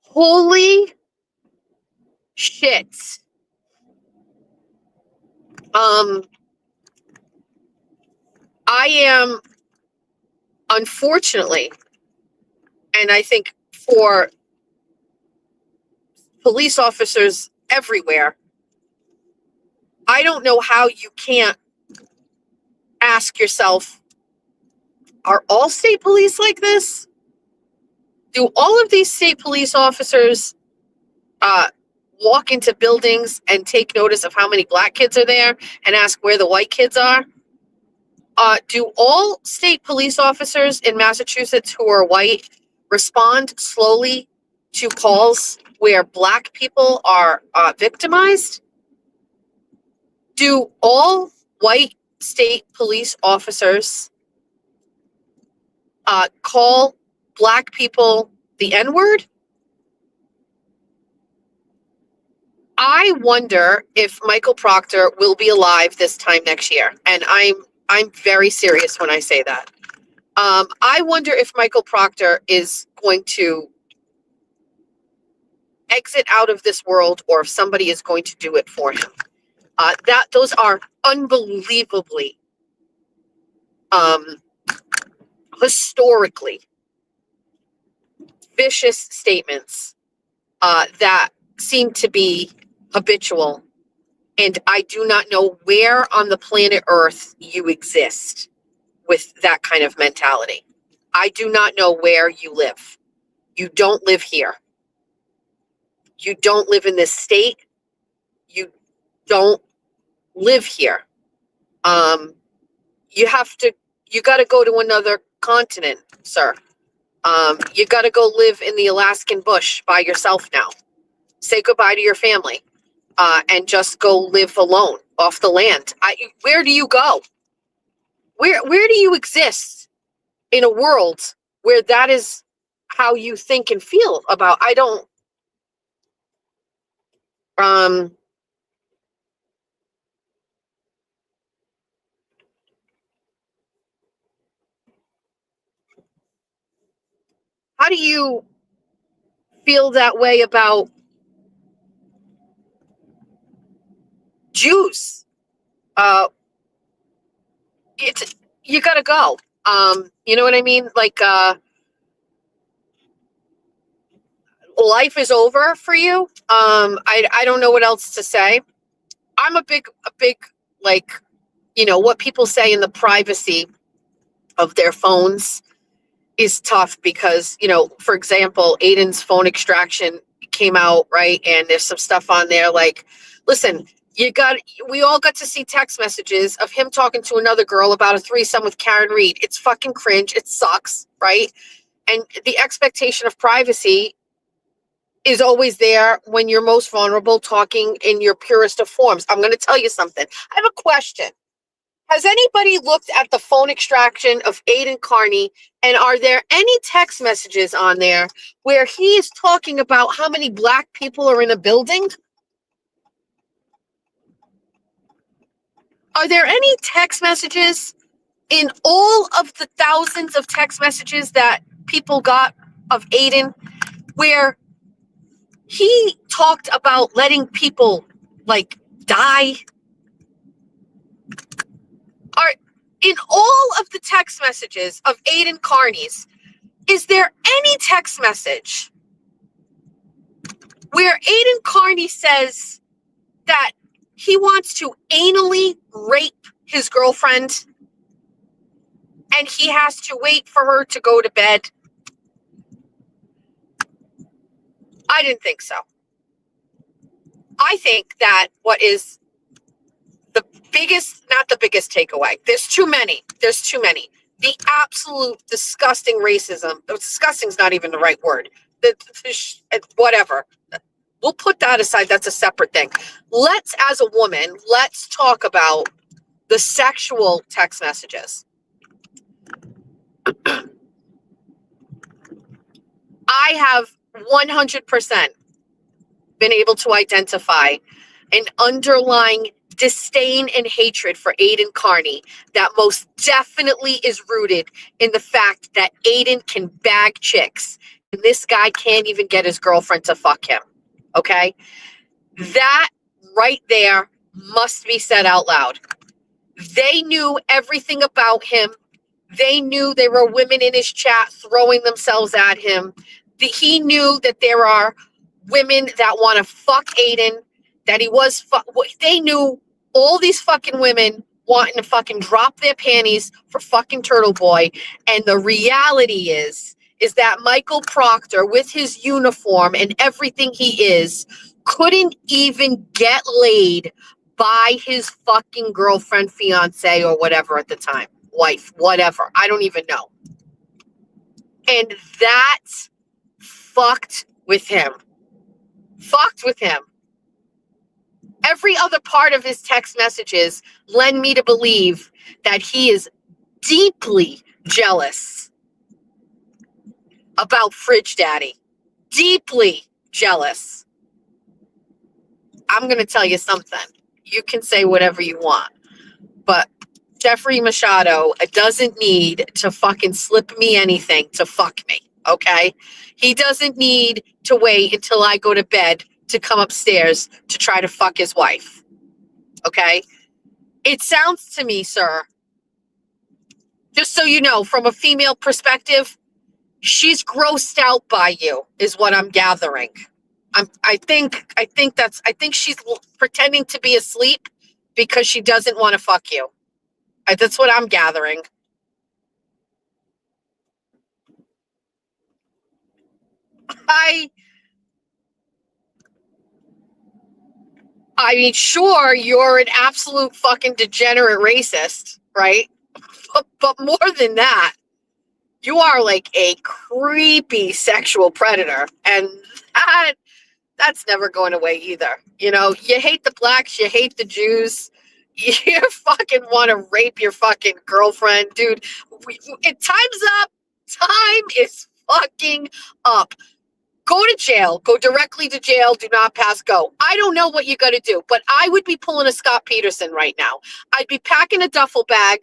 Holy shit. I am, unfortunately, and I think for police officers everywhere, I don't know how you can't ask yourself, are all state police like this? Do all of these state police officers walk into buildings and take notice of how many black kids are there and ask where the white kids are? Do all state police officers in Massachusetts who are white respond slowly to calls where black people are victimized? Do all white state police officers call black people the N-word? I wonder if Michael Proctor will be alive this time next year. And I'm very serious when I say that. I wonder if Michael Proctor is going to exit out of this world, or if somebody is going to do it for him. Those are unbelievably, historically vicious statements that seem to be habitual. And I do not know where on the planet Earth you exist with that kind of mentality. I do not know where you live. You don't live here. You don't live in this state. You don't live here. You got to go to another continent, sir. You got to go live in the Alaskan bush by yourself now. Say goodbye to your family, and just go live alone off the land. Where do you go? Where do you exist in a world where that is how you think and feel about? I don't. How do you feel that way about Jews? You gotta go. You know what I mean? Like, life is over for you. I don't know what else to say. I'm a big, like, what people say in the privacy of their phones is tough because, for example, Aiden's phone extraction came out, right? And there's some stuff on there like, listen, we all got to see text messages of him talking to another girl about a threesome with Karen Reed. It's fucking cringe. It sucks, right? And the expectation of privacy is always there when you're most vulnerable, talking in your purest of forms. I'm going to tell you something. I have a question. Has anybody looked at the phone extraction of Aiden Carney, and are there any text messages on there where he is talking about how many black people are in a building? Are there any text messages in all of the thousands of text messages that people got of Aiden where he talked about letting people like die? In all of the text messages of Aiden Carney's, is there any text message where Aiden Carney says that he wants to anally rape his girlfriend and he has to wait for her to go to bed? I didn't think so. I think that what is the not the biggest takeaway. There's too many. The absolute disgusting racism. Disgusting is not even the right word. Whatever. We'll put that aside. That's a separate thing. As a woman, let's talk about the sexual text messages. I have 100% been able to identify an underlying disdain and hatred for Aiden Carney that most definitely is rooted in the fact that Aiden can bag chicks and this guy can't even get his girlfriend to fuck him. Okay? That right there must be said out loud. They knew everything about him. They knew there were women in his chat throwing themselves at him. He knew that there are women that want to fuck Aiden, that they knew all these fucking women wanting to fucking drop their panties for fucking Turtle Boy. And the reality is that Michael Proctor, with his uniform and everything he is, couldn't even get laid by his fucking girlfriend, fiance, or whatever at the time. Wife, whatever. I don't even know. And that fucked with him. Every other part of his text messages lend me to believe that he is deeply jealous about Fridge Daddy. Deeply jealous. I'm going to tell you something. You can say whatever you want, but Jeffrey Machado doesn't need to fucking slip me anything to fuck me, okay? He doesn't need to wait until I go to bed to come upstairs to try to fuck his wife, okay? It sounds to me, sir, just so you know, from a female perspective, she's grossed out by you, is what I'm gathering. I think she's pretending to be asleep because she doesn't want to fuck you. That's what I'm gathering. I mean, sure, you're an absolute fucking degenerate racist, right? But more than that, you are like a creepy sexual predator, and that's never going away either. You know, you hate the blacks, you hate the Jews, you fucking want to rape your fucking girlfriend, dude. Time's up. Time is fucking up. Go to jail. Go directly to jail. Do not pass go. I don't know what you got to do, but I would be pulling a Scott Peterson right now. I'd be packing a duffel bag.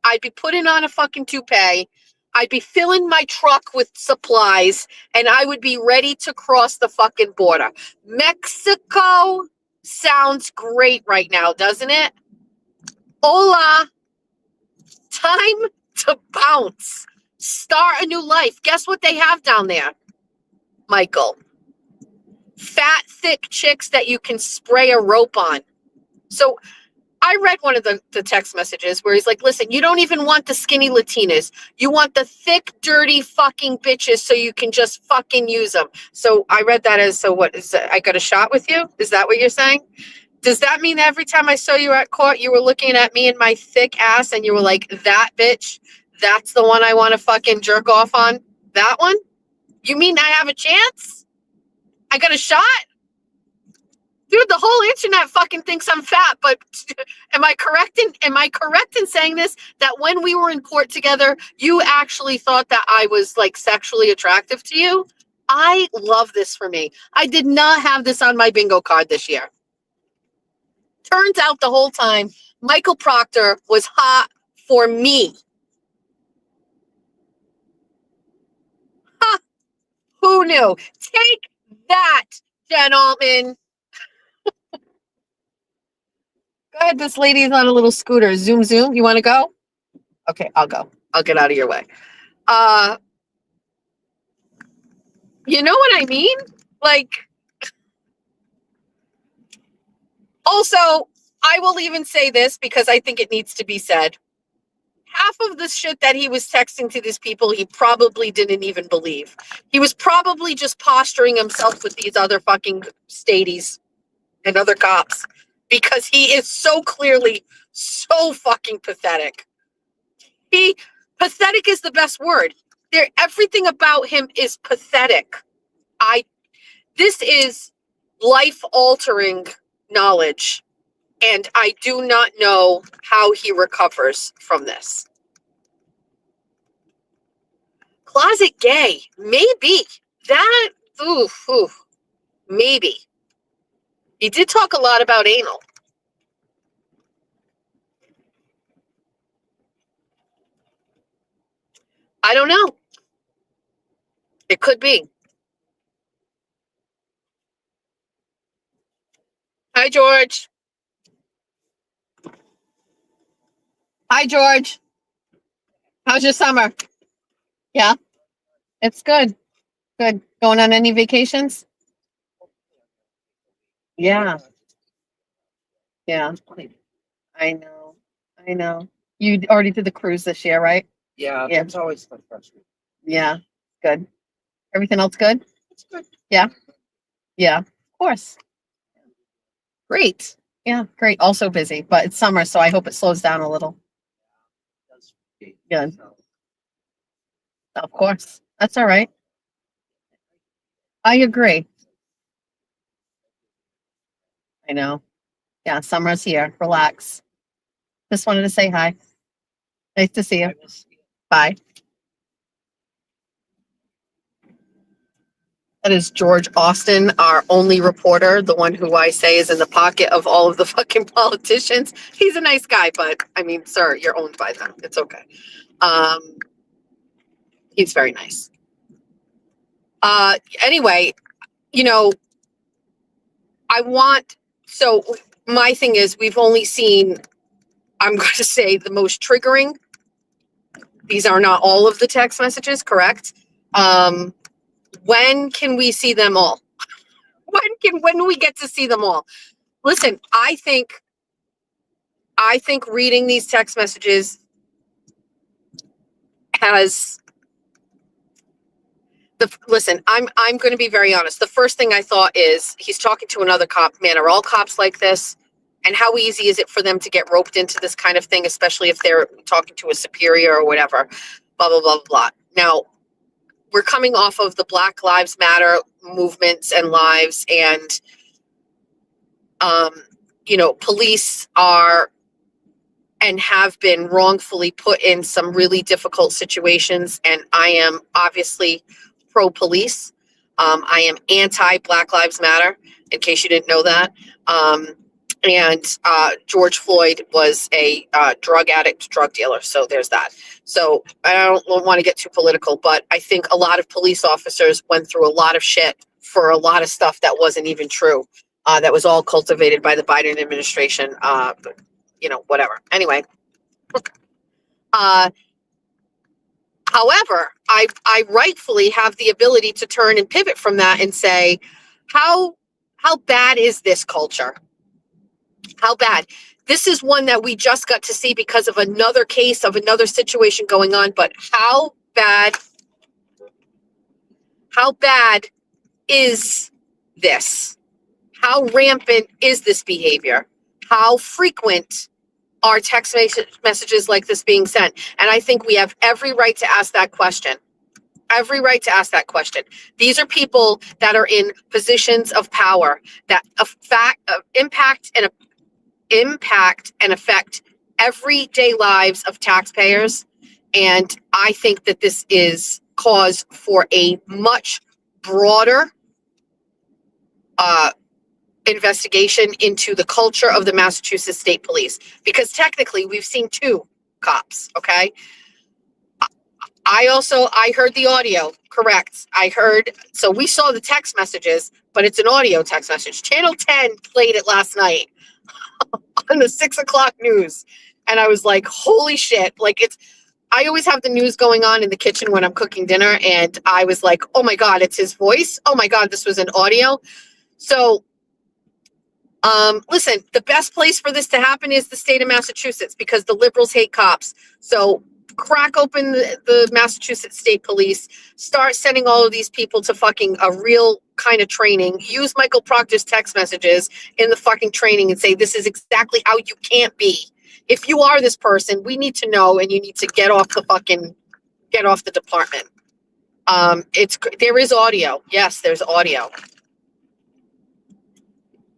I'd be putting on a fucking toupee. I'd be filling my truck with supplies, and I would be ready to cross the fucking border. Mexico sounds great right now, doesn't it? Hola. Time to bounce. Start a new life. Guess what they have down there, Michael? Fat, thick chicks that you can spray a rope on. So I read one of the text messages where he's like, listen, you don't even want the skinny Latinas. You want the thick, dirty fucking bitches so you can just fucking use them. So I read that as, so what is that? I got a shot with you? Is that what you're saying? Does that mean every time I saw you at court, you were looking at me and my thick ass and you were like, that bitch, that's the one I want to fucking jerk off on? That one? You mean I have a chance? I got a shot? Dude, the whole internet fucking thinks I'm fat, but am I correct in saying this? That when we were in court together, you actually thought that I was like sexually attractive to you? I love this for me. I did not have this on my bingo card this year. Turns out the whole time, Michael Proctor was hot for me. Huh. Who knew? Take that, gentlemen. Go ahead, this lady's on a little scooter. Zoom, zoom. You want to go? Okay, I'll go. I'll get out of your way. You know what I mean? Like, also, I will even say this because I think it needs to be said. Half of the shit that he was texting to these people, he probably didn't even believe. He was probably just posturing himself with these other fucking stadies and other cops. because he is so clearly so fucking pathetic. Pathetic is the best word. Everything about him is pathetic. This is life-altering knowledge, and I do not know how he recovers from this. Closet gay, maybe. That, maybe. He did talk a lot about anal. I don't know. It could be. Hi, George. Hi, George. How's your summer? Yeah, it's good. Good. Going on any vacations? Yeah. Yeah. I know. I know. You already did the cruise this year, right? Yeah, Yeah. it's always the first week. Yeah. Good. Everything else good? It's good. Yeah. Yeah. Of course. Great. Yeah. Great. Also busy, but it's summer, so I hope it slows down a little. Good. Of course. That's all right. I agree. I know. Yeah. Summer's here. Relax. Just wanted to say hi. Nice to see you. Bye. That is George Austin, our only reporter, the one who I say is in the pocket of all of the fucking politicians. He's a nice guy, but I mean, sir, you're owned by them. It's okay. He's very nice. Anyway, so my thing is we've only seen, I'm going to say, the most triggering. These are not all of the text messages, correct? When can we see them all? When do we get to see them all? Listen, I think reading these text messages has listen, I'm going to be very honest. The first thing I thought is he's talking to another cop. Man, are all cops like this? And how easy is it for them to get roped into this kind of thing, especially if they're talking to a superior or whatever, blah, blah, blah, blah. Now, we're coming off of the Black Lives Matter movements and lives, and, police are and have been wrongfully put in some really difficult situations. And I am obviously pro-police. I am anti-Black Lives Matter, in case you didn't know that. And George Floyd was a drug addict, drug dealer. So there's that. So I don't want to get too political, but I think a lot of police officers went through a lot of shit for a lot of stuff that wasn't even true. That was all cultivated by the Biden administration. Whatever. Anyway. However, I rightfully have the ability to turn and pivot from that and say, how bad is this culture? How bad? This is one that we just got to see because of another case of another situation going on, but how bad is this? How rampant is this behavior? How frequent are text messages like this being sent? And I think we have every right to ask that question. Every right to ask that question. These are people that are in positions of power that impact and affect everyday lives of taxpayers. And I think that this is cause for a much broader investigation into the culture of the Massachusetts State Police, because technically we've seen two cops. Okay. I heard the audio, correct. So we saw the text messages, but it's an audio text message. Channel 10 played it last night on the 6:00 news. And I was like, holy shit. I always have the news going on in the kitchen when I'm cooking dinner. And I was like, oh my God, it's his voice. Oh my God, this was an audio. So, listen, the best place for this to happen is the state of Massachusetts, because the liberals hate cops. So crack open the Massachusetts State Police, start sending all of these people to fucking a real kind of training, use Michael Proctor's text messages in the fucking training and say, this is exactly how you can't be. If you are this person, we need to know, and you need to get off the department. There is audio. Yes, there's audio.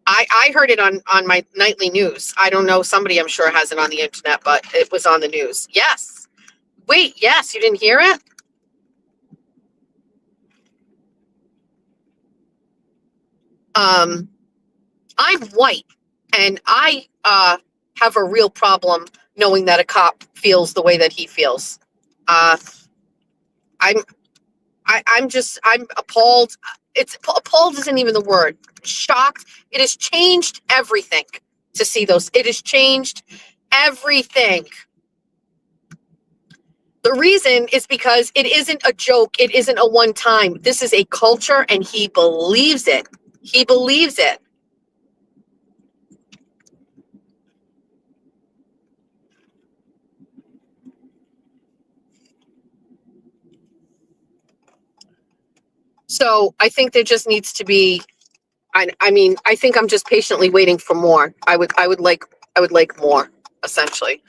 I heard it on my nightly news. I don't know. Somebody I'm sure has it on the internet, but it was on the news. Yes. Wait, yes, you didn't hear it? I'm white, and I have a real problem knowing that a cop feels the way that he feels. I'm appalled. Appalled isn't even the word. Shocked. It has changed everything to see those. It has changed everything. The reason is because it isn't a joke. It isn't a one time. This is a culture, and he believes it. He believes it. So I think there just needs to be, I mean, I think I'm just patiently waiting for more. I would like more, essentially.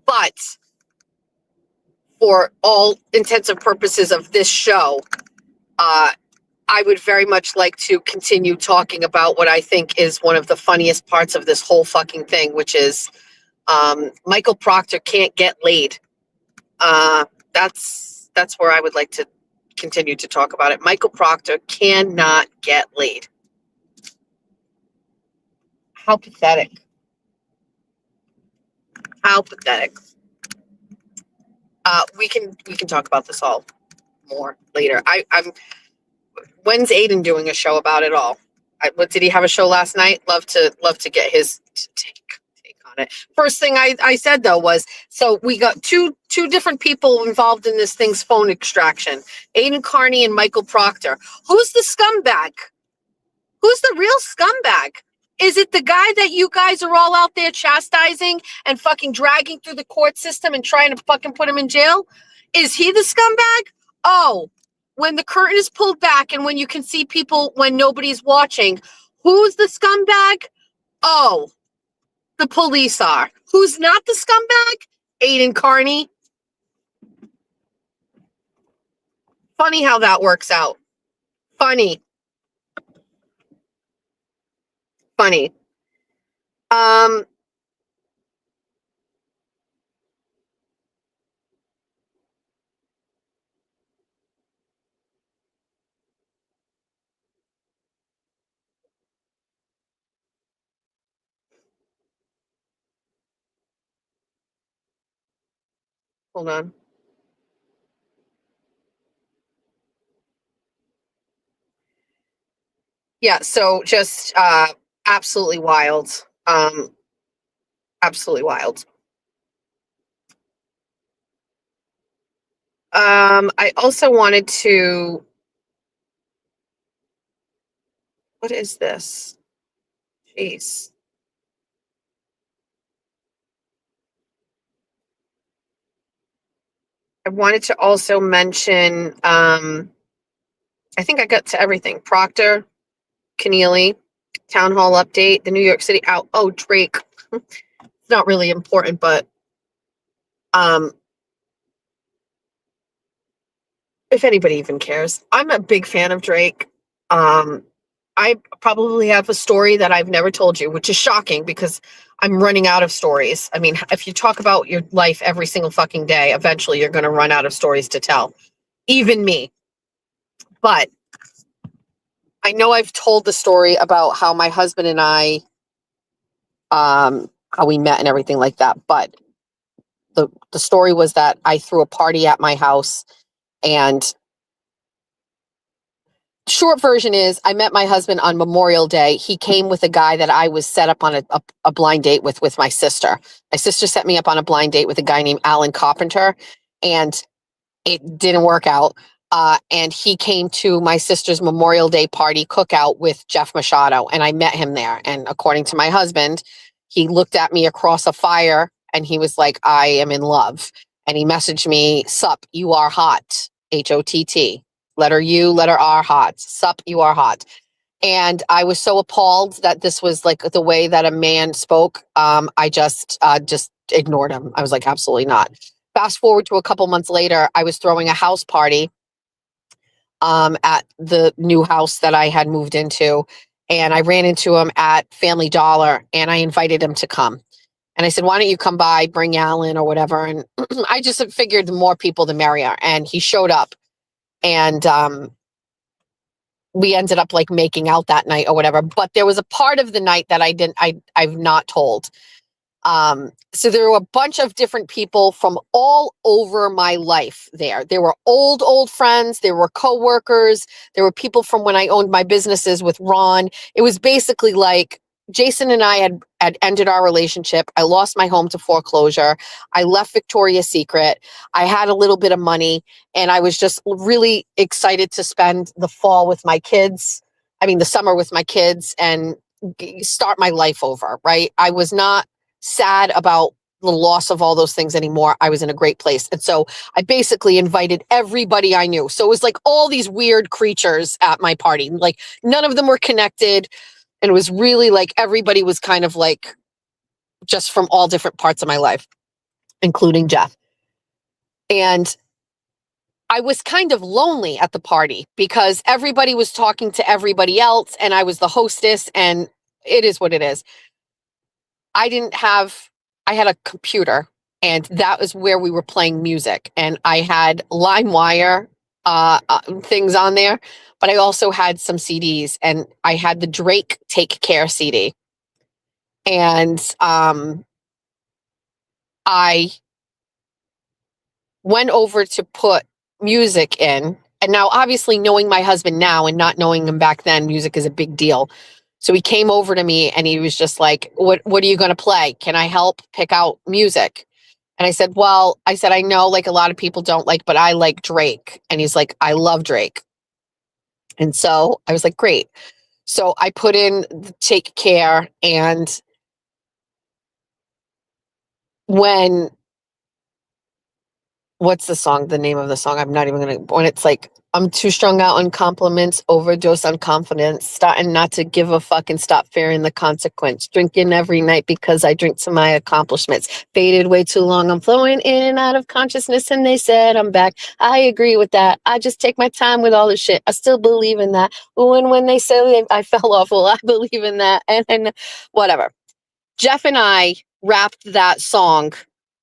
But for all intents and purposes of this show, I would very much like to continue talking about what I think is one of the funniest parts of this whole fucking thing, which is Michael Proctor can't get laid. That's where I would like to continue to talk about it. Michael Proctor cannot get laid. How pathetic. How pathetic. We can talk about this all more later. When's Aiden doing a show about it all? What did he have a show last night? Love to get his take on it. First thing I said though was, so we got two different people involved in this thing's phone extraction. Aiden Carney and Michael Proctor. Who's the scumbag? Who's the real scumbag? Is it the guy that you guys are all out there chastising and fucking dragging through the court system and trying to fucking put him in jail? Is he the scumbag? Oh, when the curtain is pulled back and when you can see people when nobody's watching, who's the scumbag? Oh, the police are. Who's not the scumbag? Aiden Carney. Funny how that works out. Funny. Hold on. Yeah, so just absolutely wild. Absolutely wild. I also wanted to, what is this? Jeez. I wanted to also mention, I think I got to everything. Proctor, Kennealy, town hall update, the New York City Owl. Oh, Drake. It's not really important, but if anybody even cares, I'm a big fan of Drake. I probably have a story that I've never told you, which is shocking because I'm running out of stories. I mean, if you talk about your life every single fucking day, eventually you're going to run out of stories to tell. Even me. But I know I've told the story about how my husband and I, how we met and everything like that. But the story was that I threw a party at my house, and short version is I met my husband on Memorial Day. He came with a guy that I was set up on a blind date with my sister. My sister set me up on a blind date with a guy named Alan Carpenter, and it didn't work out. And he came to my sister's Memorial Day party cookout with Jeff Machado, and I met him there. And according to my husband, he looked at me across a fire And he was like, I am in love. And he messaged me, sup, you are hot, HOTT. Letter U, letter R, hot. Sup, you are hot. And I was so appalled that this was like the way that a man spoke. I just ignored him. I was like, absolutely not. Fast forward to a couple months later, I was throwing a house party at the new house that I had moved into. And I ran into him at Family Dollar and I invited him to come. And I said, why don't you come by, bring Alan or whatever. And I just figured the more people, the merrier. And he showed up and we ended up like making out that night or whatever. But there was a part of the night that I've not told. So there were a bunch of different people from all over my life there. There were old friends. There were coworkers. There were people from when I owned my businesses with Ron. It was basically like Jason and I had ended our relationship. I lost my home to foreclosure. I left Victoria's Secret. I had a little bit of money and I was just really excited to spend the fall with my kids. I mean, the summer with my kids and start my life over, right? I was not sad about the loss of all those things anymore. I was in a great place. And so I basically invited everybody I knew. So it was like all these weird creatures at my party. Like none of them were connected. And it was really like everybody was kind of like just from all different parts of my life, including Jeff. And I was kind of lonely at the party because everybody was talking to everybody else and I was the hostess and it is what it is. I had a computer and that was where we were playing music and I had LimeWire things on there, but I also had some CDs and I had the Drake Take Care CD. And I went over to put music in. And now obviously knowing my husband now and not knowing him back then, music is a big deal. So he came over to me and he was just like, what are you going to play? Can I help pick out music? And I said, I know like a lot of people don't like, but I like Drake. And he's like, I love Drake. And so I was like, great. So I put in Take Care. And what's the name of the song? I'm not even going to, when it's like, I'm too strung out on compliments, overdose on confidence, starting not to give a fuck and stop fearing the consequence. Drinking every night because I drink to my accomplishments. Faded way too long. I'm flowing in and out of consciousness and they said I'm back. I agree with that. I just take my time with all the shit. I still believe in that. When they say I fell off, well, I believe in that. And whatever. Jeff and I rapped that song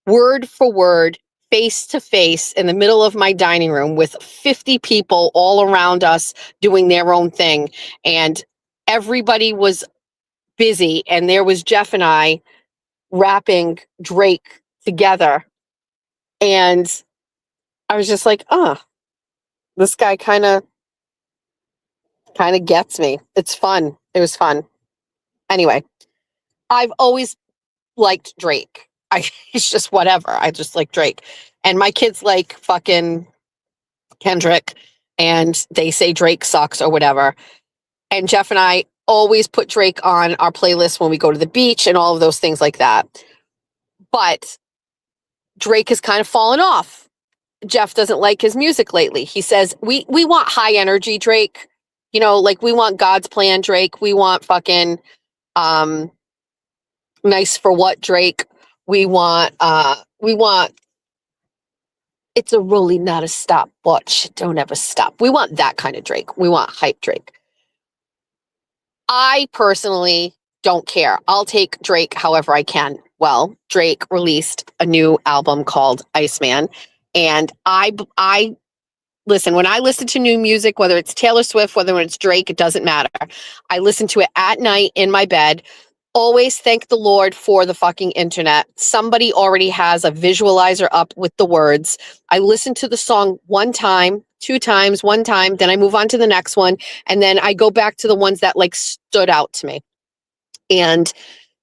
word for word, face to face in the middle of my dining room with 50 people all around us doing their own thing. And everybody was busy. And there was Jeff and I rapping Drake together. And I was just like, this guy kind of gets me. It's fun. It was fun. Anyway, I've always liked Drake. It's just whatever. I just like Drake. And my kids like fucking Kendrick and they say Drake sucks or whatever. And Jeff and I always put Drake on our playlist when we go to the beach and all of those things like that. But Drake has kind of fallen off. Jeff doesn't like his music lately. He says, we want high energy Drake. You know, like we want God's plan Drake. We want fucking nice for what Drake. We want it's a rolling, not a stopwatch. Don't ever stop. We want that kind of Drake. We want hype Drake. I personally don't care. I'll take Drake however I can. Well, Drake released a new album called Iceman. And I listen, when I listen to new music, whether it's Taylor Swift, whether it's Drake, it doesn't matter. I listen to it at night in my bed. Always thank the Lord for the fucking internet. Somebody already has a visualizer up with the words. I listen to the song one time, two times, one time, then I move on to the next one. And then I go back to the ones that like stood out to me. And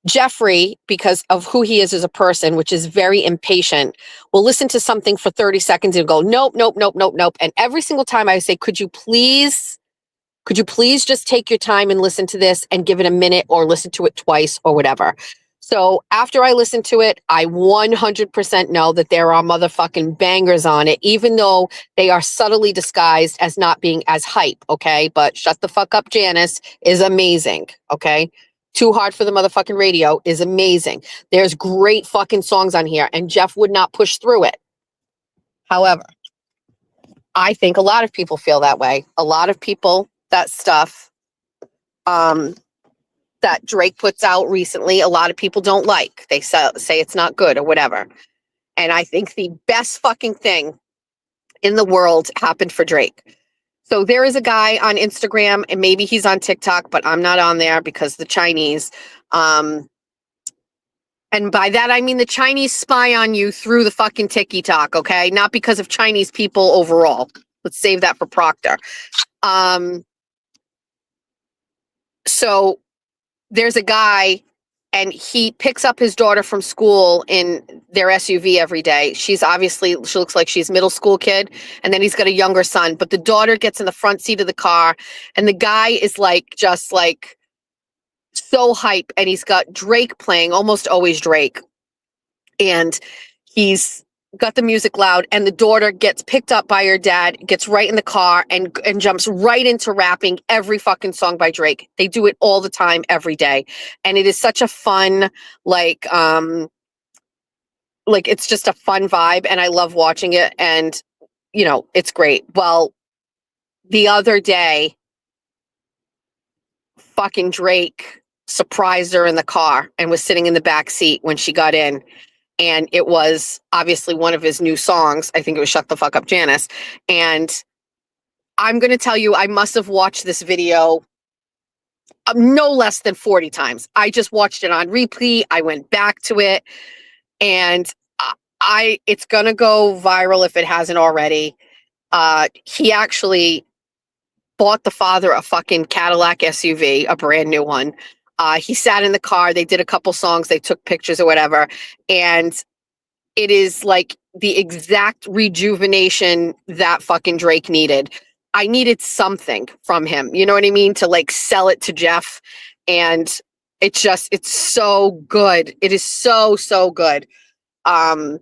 Jeffrey, because of who he is as a person, which is very impatient, will listen to something for 30 seconds and go, nope, nope, nope, nope, nope. And every single time I say, could you please just take your time and listen to this and give it a minute or listen to it twice or whatever. So after I listen to it, I 100% know that there are motherfucking bangers on it, even though they are subtly disguised as not being as hype, okay? But Shut the Fuck Up, Janice is amazing, okay? Too Hard for the Motherfucking Radio is amazing. There's great fucking songs on here, and Jeff would not push through it. However, I think a lot of people feel that way. A lot of people, that stuff that Drake puts out recently, a lot of people don't like. They say it's not good or whatever. And I think the best fucking thing in the world happened for Drake. So there is a guy on Instagram, and maybe he's on TikTok, but I'm not on there because the Chinese. And by that, I mean the Chinese spy on you through the fucking TikTok, okay? Not because of Chinese people overall. Let's save that for Proctor. So there's a guy, and he picks up his daughter from school in their SUV every day. She looks like she's a middle school kid. And then he's got a younger son, but the daughter gets in the front seat of the car, and the guy is just so hype. And he's got Drake playing, almost always Drake. And he's got the music loud, and the daughter gets picked up by her dad, gets right in the car, and jumps right into rapping every fucking song by Drake. They do it all the time, every day. And it is such a fun, it's just a fun vibe, and I love watching it, and, it's great. Well, the other day, fucking Drake surprised her in the car and was sitting in the back seat when she got in. And it was obviously one of his new songs. I think it was Shut the Fuck Up, Janice. And I'm going to tell you, I must have watched this video no less than 40 times. I just watched it on repeat. I went back to it, and it's going to go viral if it hasn't already. He actually bought the father a fucking Cadillac SUV, a brand new one. He sat in the car. They did a couple songs. They took pictures or whatever. And it is like the exact rejuvenation that fucking Drake needed. I needed something from him. You know what I mean? To sell it to Jeff. And it's so good. It is so, so good. And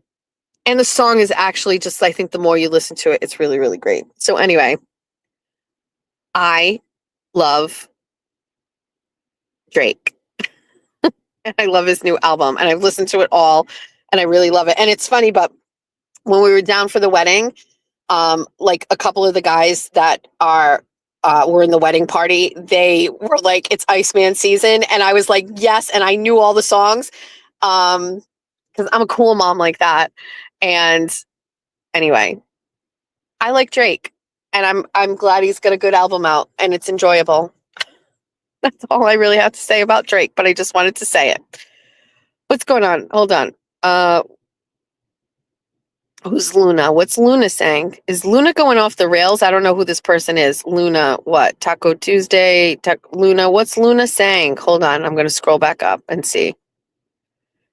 the song is actually I think the more you listen to it, it's really, really great. So anyway, I love Drake. And I love his new album, and I've listened to it all, and I really love it. And it's funny, but when we were down for the wedding, a couple of the guys that were in the wedding party, they were like, it's Iceman season. And I was like, yes. And I knew all the songs, because I'm a cool mom like that. And anyway, I like Drake, and I'm glad he's got a good album out, and it's enjoyable. That's all I really have to say about Drake, but I just wanted to say it. What's going on? Hold on. Who's Luna? What's Luna saying? Is Luna going off the rails? I don't know who this person is. Luna, what? Taco Tuesday? Luna, what's Luna saying? Hold on. I'm going to scroll back up and see.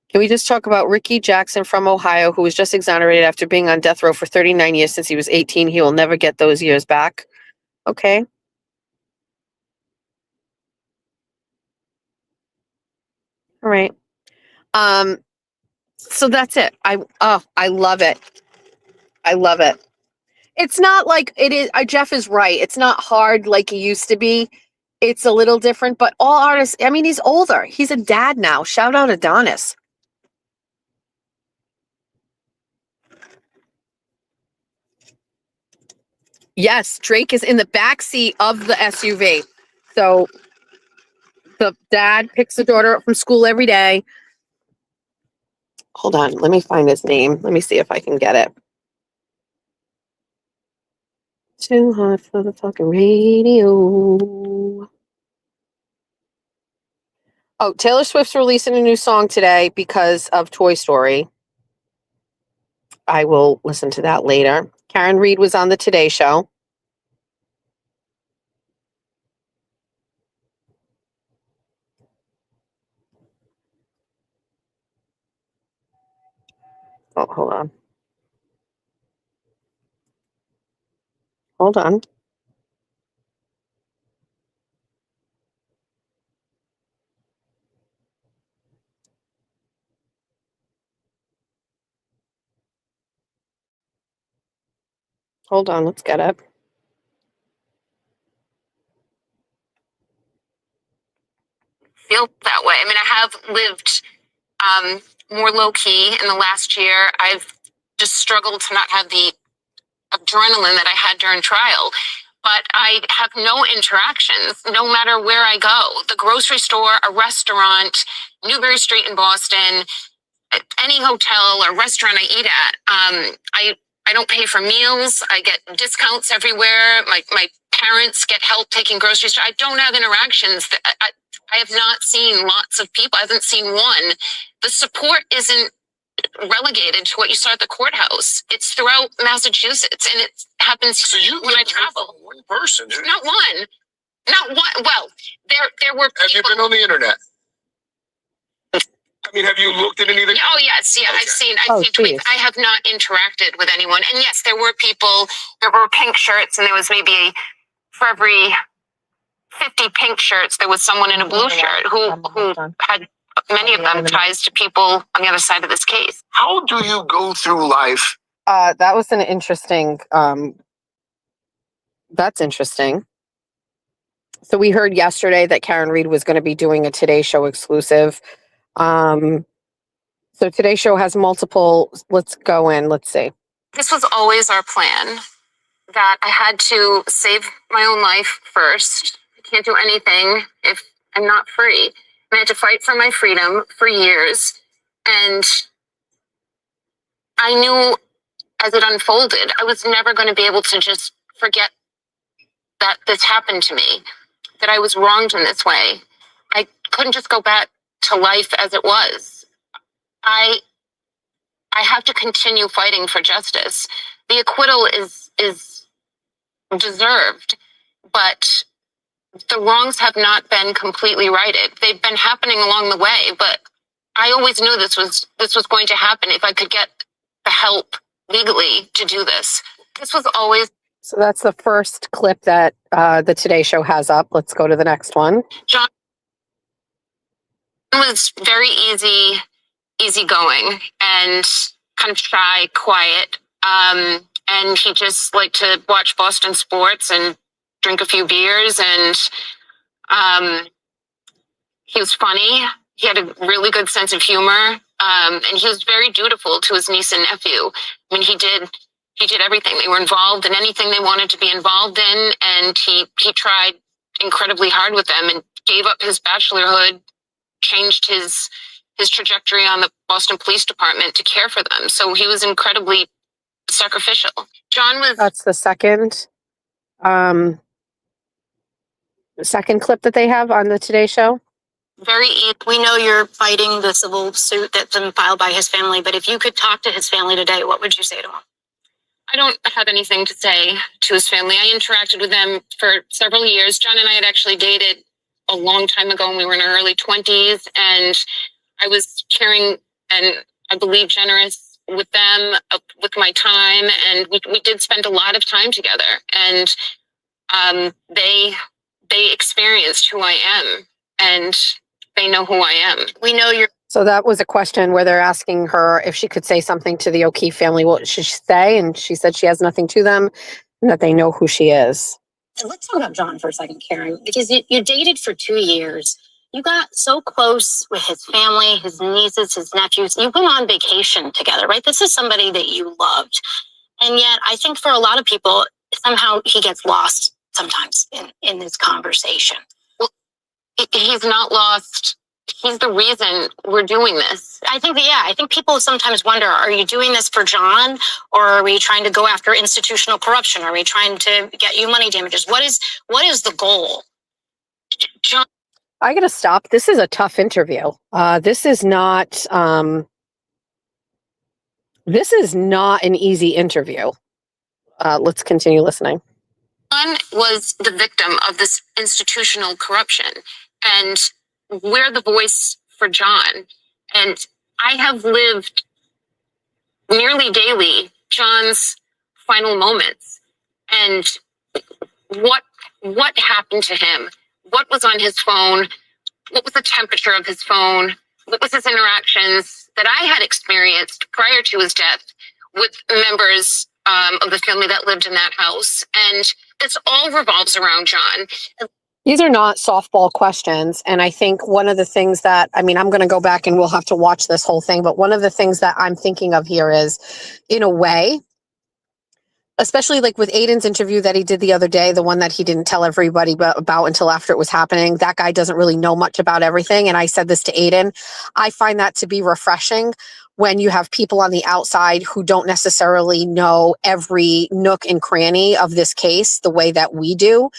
Can we just talk about Ricky Jackson from Ohio, who was just exonerated after being on death row for 39 years since he was 18? He will never get those years back. Okay. All right. So that's it. I love it. I love it. It's not like it is. Jeff is right. It's not hard like it used to be. It's a little different, but all artists, I mean, he's older. He's a dad now. Shout out Adonis. Yes, Drake is in the back seat of the SUV. So the dad picks the daughter up from school every day. Hold on. Let me find his name. Let me see if I can get it. Too hot for the fucking radio. Oh, Taylor Swift's releasing a new song today because of Toy Story. I will listen to that later. Karen Reed was on the Today Show. Oh, hold on. Hold on. Hold on, let's get it. Feel that way. I mean, I have lived more low key in the last year. I've just struggled to not have the adrenaline that I had during trial. But I have no interactions, no matter where I go. The grocery store, a restaurant, Newbury Street in Boston, any hotel or restaurant I eat at. I don't pay for meals. I get discounts everywhere. My parents get help taking groceries. I don't have interactions. I have not seen lots of people. I haven't seen one. The support isn't relegated to what you saw at the courthouse. It's throughout Massachusetts, and it happens when I travel. One person. Not one. Well, there were people. Have you been on the internet? I mean, have you looked at anything? Oh yes, yeah. Okay. I've seen tweets. I have not interacted with anyone, and yes, there were people. There were pink shirts, and there was maybe for every 50 pink shirts, there was someone in a blue shirt who had many of them ties to people on the other side of this case. How do you go through life? That was an interesting. That's interesting. So we heard yesterday that Karen Reed was going to be doing a Today Show exclusive. So Today Show has multiple. Let's go in. Let's see. This was always our plan, that I had to save my own life first. I can't do anything if I'm not free. I had to fight for my freedom for years. And I knew as it unfolded, I was never going to be able to just forget that this happened to me, that I was wronged in this way. I couldn't just go back to life as it was. I have to continue fighting for justice. The acquittal is deserved, but the wrongs have not been completely righted. They've been happening along the way, but I always knew this was going to happen if I could get the help legally to do this. This was always. So that's the first clip that the Today Show has up. Let's go to the next one. John was very easygoing and kind of shy, quiet. And he just liked to watch Boston sports and drink a few beers. And he was funny. He had a really good sense of humor. And he was very dutiful to his niece and nephew. I mean, he did everything. They were involved in anything they wanted to be involved in. And he tried incredibly hard with them and gave up his bachelorhood, changed his trajectory on the Boston Police Department to care for them. So he was incredibly sacrificial. John was. That's the second clip that they have on the Today Show. We know you're fighting the civil suit that's been filed by his family, but if you could talk to his family today, what would you say to him? I don't have anything to say to his family. I interacted with them for several years. John and I had actually dated a long time ago when we were in our early 20s, and I was caring and I believe generous with them, with my time, and we did spend a lot of time together, and they experienced who I am, and they know who I am. We know you're. So that was a question where they're asking her if she could say something to the O'Keefe family. What should she say? And she said she has nothing to them and that they know who she is. And let's talk about John for a second, Karen, because you dated for 2 years. You got so close with his family, his nieces, his nephews. You went on vacation together, right? This is somebody that you loved. And yet I think for a lot of people, somehow he gets lost sometimes in this conversation. Well, he's not lost. He's the reason we're doing this. I think people sometimes wonder, are you doing this for John, or are we trying to go after institutional corruption? Are we trying to get you money damages? What is the goal? John, I gotta stop. This is a tough interview. This is not an easy interview. Let's continue listening. John was the victim of this institutional corruption, and we're the voice for John. And I have lived nearly daily John's final moments, and what happened to him, what was on his phone, what was the temperature of his phone, what was his interactions that I had experienced prior to his death with members of the family that lived in that house. And this all revolves around John. These are not softball questions. And I think one of the things that, I mean, I'm going to go back and we'll have to watch this whole thing. But one of the things that I'm thinking of here is, in a way, especially like with Aiden's interview that he did the other day, the one that he didn't tell everybody about until after it was happening, that guy doesn't really know much about everything. And I said this to Aiden, I find that to be refreshing when you have people on the outside who don't necessarily know every nook and cranny of this case the way that we do.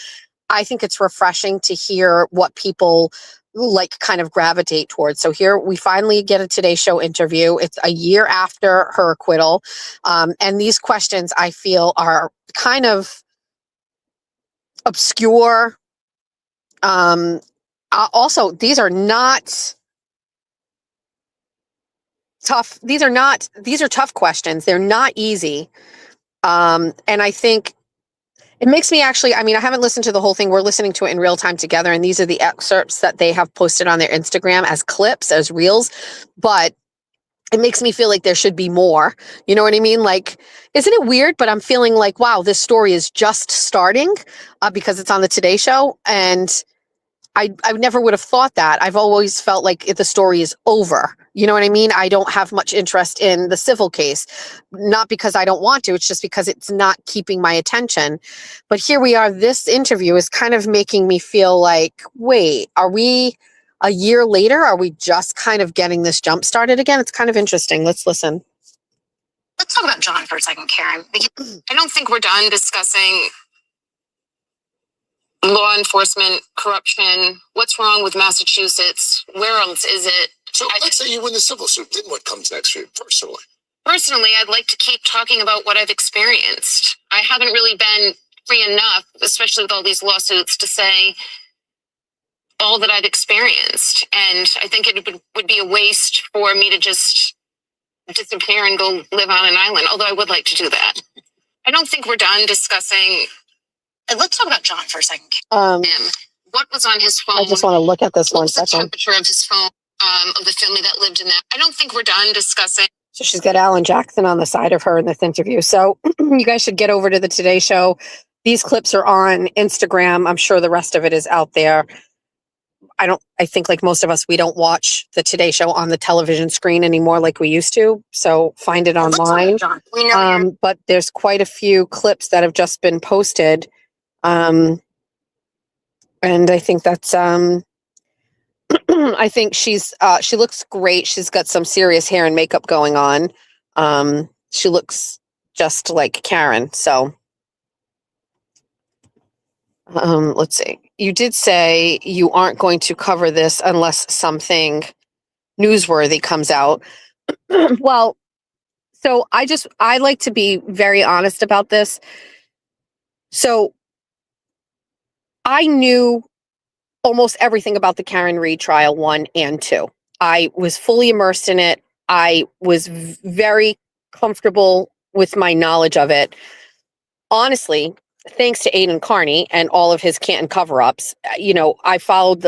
I think it's refreshing to hear what people like kind of gravitate towards. So here we finally get a Today Show interview. It's a year after her acquittal. And these questions I feel are kind of obscure. Also, these are not tough. These are tough questions. They're not easy. And I think it makes me actually, I mean, I haven't listened to the whole thing. We're listening to it in real time together. And these are the excerpts that they have posted on their Instagram as clips, as reels. But it makes me feel like there should be more. You know what I mean? Like, isn't it weird? But I'm feeling like, wow, this story is just starting because it's on the Today Show. And I never would have thought that. I've always felt like the story is over. You know what I mean? I don't have much interest in the civil case, not because I don't want to. It's just because it's not keeping my attention. But here we are. This interview is kind of making me feel like, wait, are we a year later? Are we just kind of getting this jump started again? It's kind of interesting. Let's listen. Let's talk about John for a second, Karen. Because I don't think we're done discussing law enforcement, corruption, what's wrong with Massachusetts, where else is it? So let's say you win the civil suit. Then what comes next for you personally? Personally, I'd like to keep talking about what I've experienced. I haven't really been free enough, especially with all these lawsuits, to say all that I've experienced. And I think it would be a waste for me to just disappear and go live on an island, although I would like to do that. I don't think we're done discussing. Let's talk about John for a second. What was on his phone? I just want to look at this What one was the second. temperature of his phone, of the family that lived in that? I don't think we're done discussing. So she's got Alan Jackson on the side of her in this interview. So you guys should get over to the Today Show. These clips are on Instagram. I'm sure the rest of it is out there. I think like most of us, we don't watch the Today Show on the television screen anymore like we used to. So find it online. We know But there's quite a few clips that have just been posted. And I think that's, I think she looks great. She's got some serious hair and makeup going on. She looks just like Karen. So, let's see. You did say you aren't going to cover this unless something newsworthy comes out. Well, so I like to be very honest about this. So I knew almost everything about the Karen Reed trial 1 and 2. I was fully immersed in it. I was very comfortable with my knowledge of it. Honestly, thanks to Aiden Carney and all of his Canton cover-ups, you know, I followed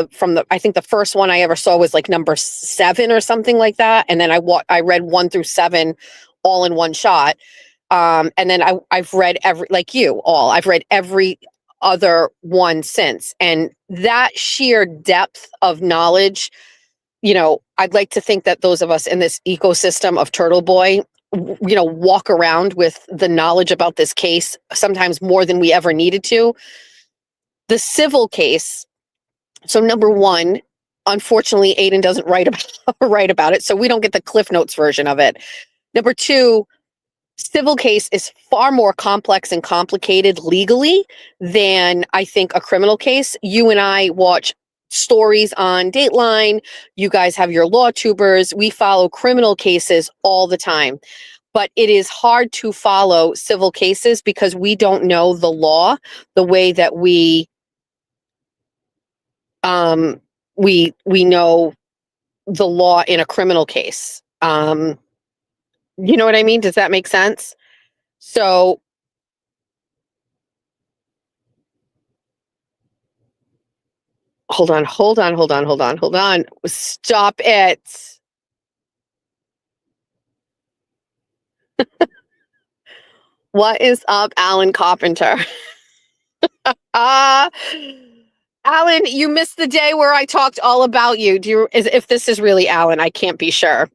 I think the first one I ever saw was like number 7 or something like that. And then I read 1 through 7 all in one shot. And then I've read I've read every other one since. And that sheer depth of knowledge, you know, I'd like to think that those of us in this ecosystem of Turtle Boy, you know, walk around with the knowledge about this case, sometimes more than we ever needed to. The civil case. So number 1, unfortunately, Aiden doesn't write about it. So we don't get the Cliff Notes version of it. Number 2, civil case is far more complex and complicated legally than I think a criminal case. You and I watch stories on Dateline. You guys have your law tubers. We follow criminal cases all the time. But it is hard to follow civil cases because we don't know the law the way that we know the law in a criminal case. You know what I mean? Does that make sense? So hold on. Stop it. What is up, Alan Carpenter? Uh, Alan, you missed the day where I talked all about you. If this is really Alan, I can't be sure.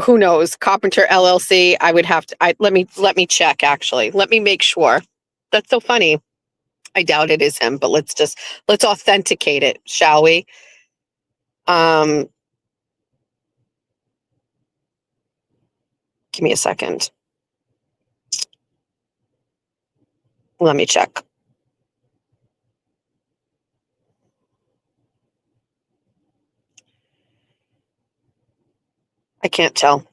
Who knows? Carpenter LLC. I would have to. Let me check. Actually, let me make sure. That's so funny. I doubt it is him, but let's authenticate it, shall we? Give me a second. Let me check. I can't tell.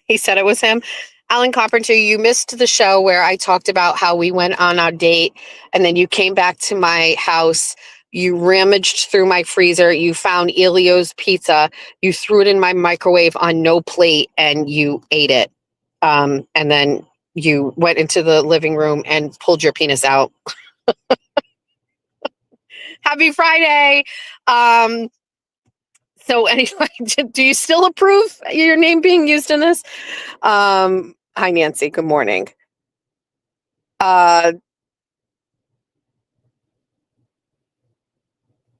He said it was him. Alan Carpenter, you missed the show where I talked about how we went on our date and then you came back to my house. You rummaged through my freezer. You found Elio's pizza. You threw it in my microwave on no plate and you ate it. And then you went into the living room and pulled your penis out. Happy Friday. So anyway, do you still approve your name being used in this? Hi, Nancy. Good morning.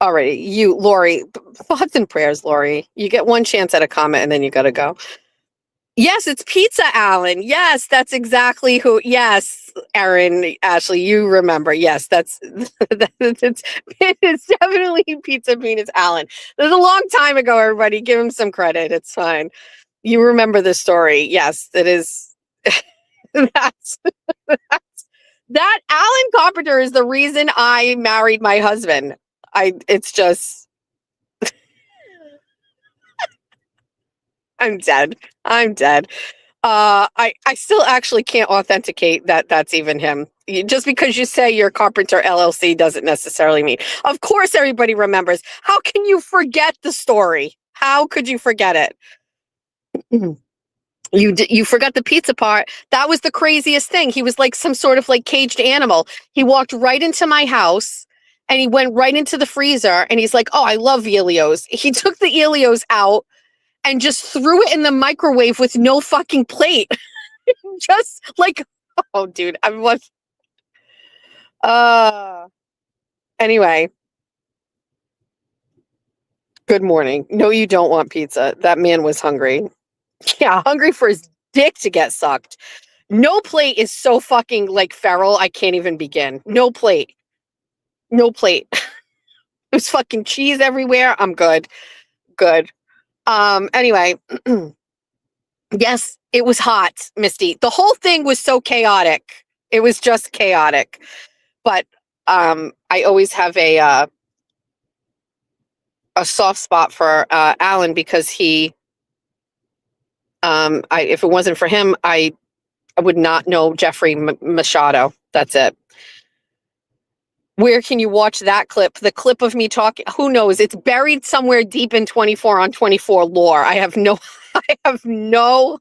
All right, you, Lori, thoughts and prayers, Lori. You get one chance at a comment and then you got to go. Yes, it's pizza, Alan. Yes, that's exactly who. Yes, Erin, Ashley, you remember. Yes, it's definitely Pizza Penis Alan. It was a long time ago, everybody. Give him some credit. It's fine. You remember the story. Yes, it is. That's that Alan Carpenter is the reason I married my husband. It's just I'm dead. I still actually can't authenticate that that's even him. Just because you say you're Carpenter LLC doesn't necessarily mean. Of course everybody remembers. How can you forget the story? How could you forget it? You forgot the pizza part. That was the craziest thing. He was like some sort of like caged animal. He walked right into my house and he went right into the freezer and he's like, "Oh, I love Elios." He took the Elios out and just threw it in the microwave with no fucking plate. Just like, oh dude, I was anyway. Good morning. No, you don't want pizza. That man was hungry. Yeah, hungry for his dick to get sucked. No plate is so fucking like feral. I can't even begin. No plate. There's fucking cheese everywhere. I'm good. Anyway, yes, it was hot, Misty. The whole thing was so chaotic. It was just chaotic. But I always have a soft spot for Alan because he if it wasn't for him, I would not know Jeffrey Machado. That's it. Where can you watch that clip? The clip of me talking, who knows? It's buried somewhere deep in 24 on 24 lore. I have no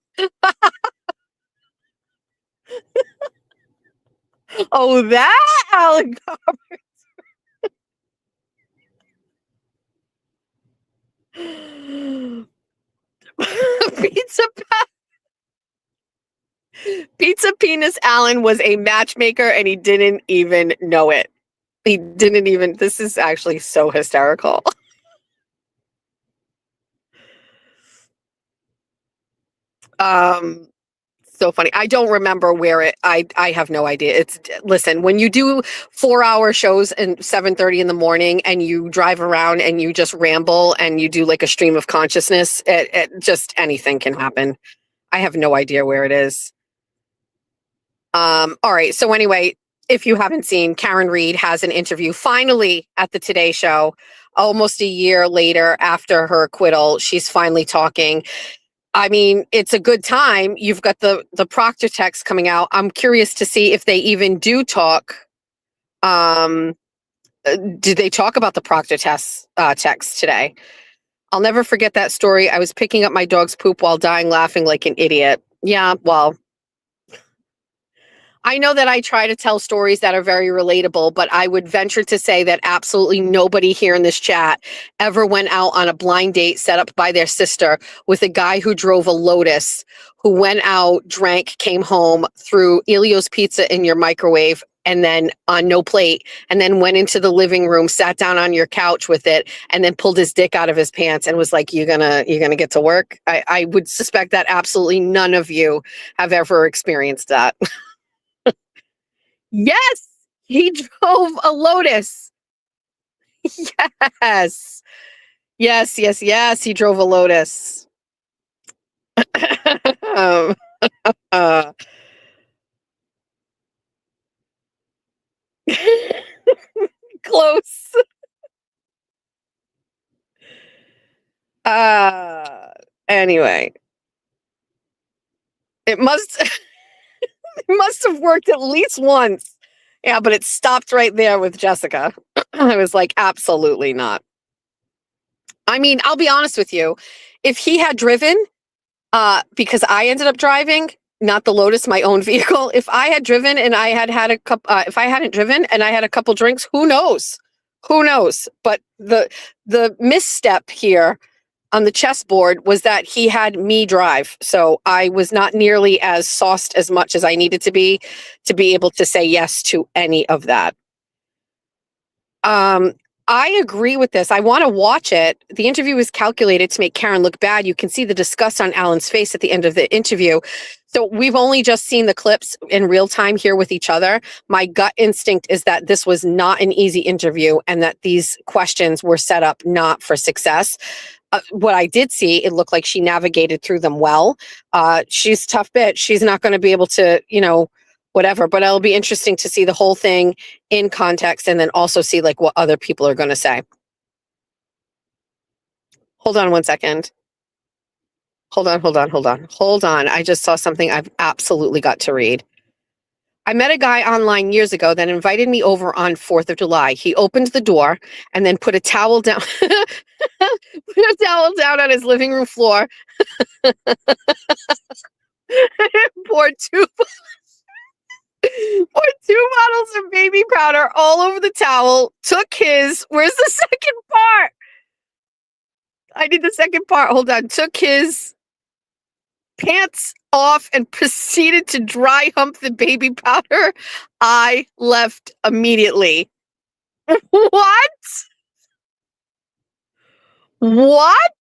Oh, that Alan Pizza Penis Alan was a matchmaker and he didn't even know it. This is actually so hysterical. So funny. I don't remember where I have no idea. Listen, when you do 4-hour shows and 7:30 in the morning and you drive around and you just ramble and you do like a stream of consciousness, it just anything can happen. I have no idea where it is. All right. So anyway, if you haven't seen, Karen Reed has an interview finally at the Today Show, almost a year later after her acquittal. She's finally talking. I mean, it's a good time. You've got the Proctor text coming out. I'm curious to see if they even do talk. Did they talk about the Proctor text today? I'll never forget that story. I was picking up my dog's poop while dying laughing like an idiot. Yeah, well, I know that I try to tell stories that are very relatable, but I would venture to say that absolutely nobody here in this chat ever went out on a blind date set up by their sister with a guy who drove a Lotus, who went out, drank, came home, threw Elio's pizza in your microwave and then on no plate, and then went into the living room, sat down on your couch with it, and then pulled his dick out of his pants and was like, you're gonna get to work? I would suspect that absolutely none of you have ever experienced that. Yes, he drove a Lotus. Yes. Yes, he drove a Lotus. uh, close. Anyway. It must have worked at least once. Yeah, but it stopped right there with Jessica. I was like, absolutely not. I mean, I'll be honest with you. If he had driven, because I ended up driving, not the Lotus, my own vehicle. If I had driven and I had a couple, if I hadn't driven and I had a couple drinks, who knows? Who knows? But the misstep here on the chessboard was that he had me drive. So I was not nearly as sauced as much as I needed to be able to say yes to any of that. I agree with this. I want to watch it. The interview is calculated to make Karen look bad. You can see the disgust on Alan's face at the end of the interview. So we've only just seen the clips in real time here with each other. My gut instinct is that this was not an easy interview and that these questions were set up not for success. What I did see, it looked like she navigated through them well. She's a tough bitch. She's not going to be able to, whatever, but it'll be interesting to see the whole thing in context and then also see like what other people are going to say. Hold on one second. Hold on. I just saw something I've absolutely got to read. I met a guy online years ago that invited me over on 4th of July. He opened the door and then put a towel down, on his living room floor. poured two bottles of baby powder all over the towel, took his, where's the second part? I need the second part. Hold on. Took his pants off and proceeded to dry hump the baby powder. I left immediately. What? What?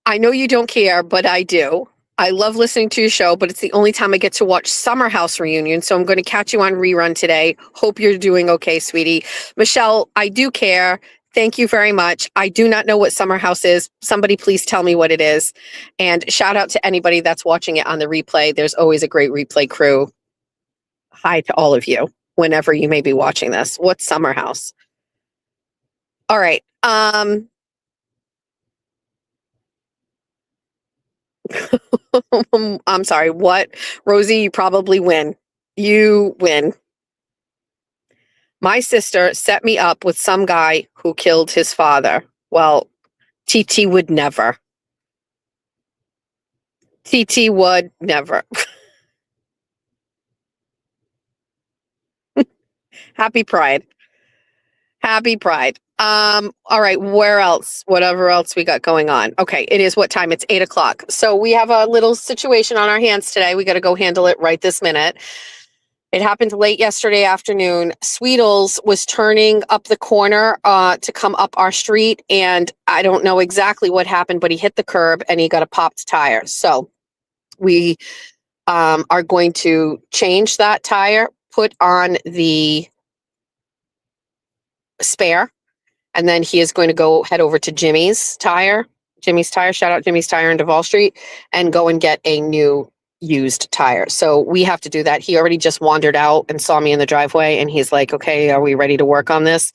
I know you don't care, but I do. I love listening to your show, but it's the only time I get to watch Summer House Reunion. So I'm going to catch you on rerun today. Hope you're doing okay, sweetie. Michelle, I do care. Thank you very much. I do not know what Summer House is. Somebody please tell me what it is. And shout out to anybody that's watching it on the replay. There's always a great replay crew. Hi to all of you, whenever you may be watching this. What's Summer House? All right. I'm sorry, what? Rosie, you probably win. You win. My sister set me up with some guy who killed his father. Well, TT would never. TT would never. Happy Pride. Happy Pride. All right, where else? Whatever else we got going on. Okay, it is what time? It's 8:00. So we have a little situation on our hands today. We got to go handle it right this minute. It happened late yesterday afternoon. Sweetles was turning up the corner to come up our street, and I don't know exactly what happened, but he hit the curb and he got a popped tire. So we are going to change that tire, put on the spare, and then he is going to go head over to Jimmy's tire Jimmy's Tire, shout out Jimmy's Tire in Duval Street, and go and get a new used tire. So we have to do that. He already just wandered out and saw me in the driveway, and he's like, okay, are we ready to work on this?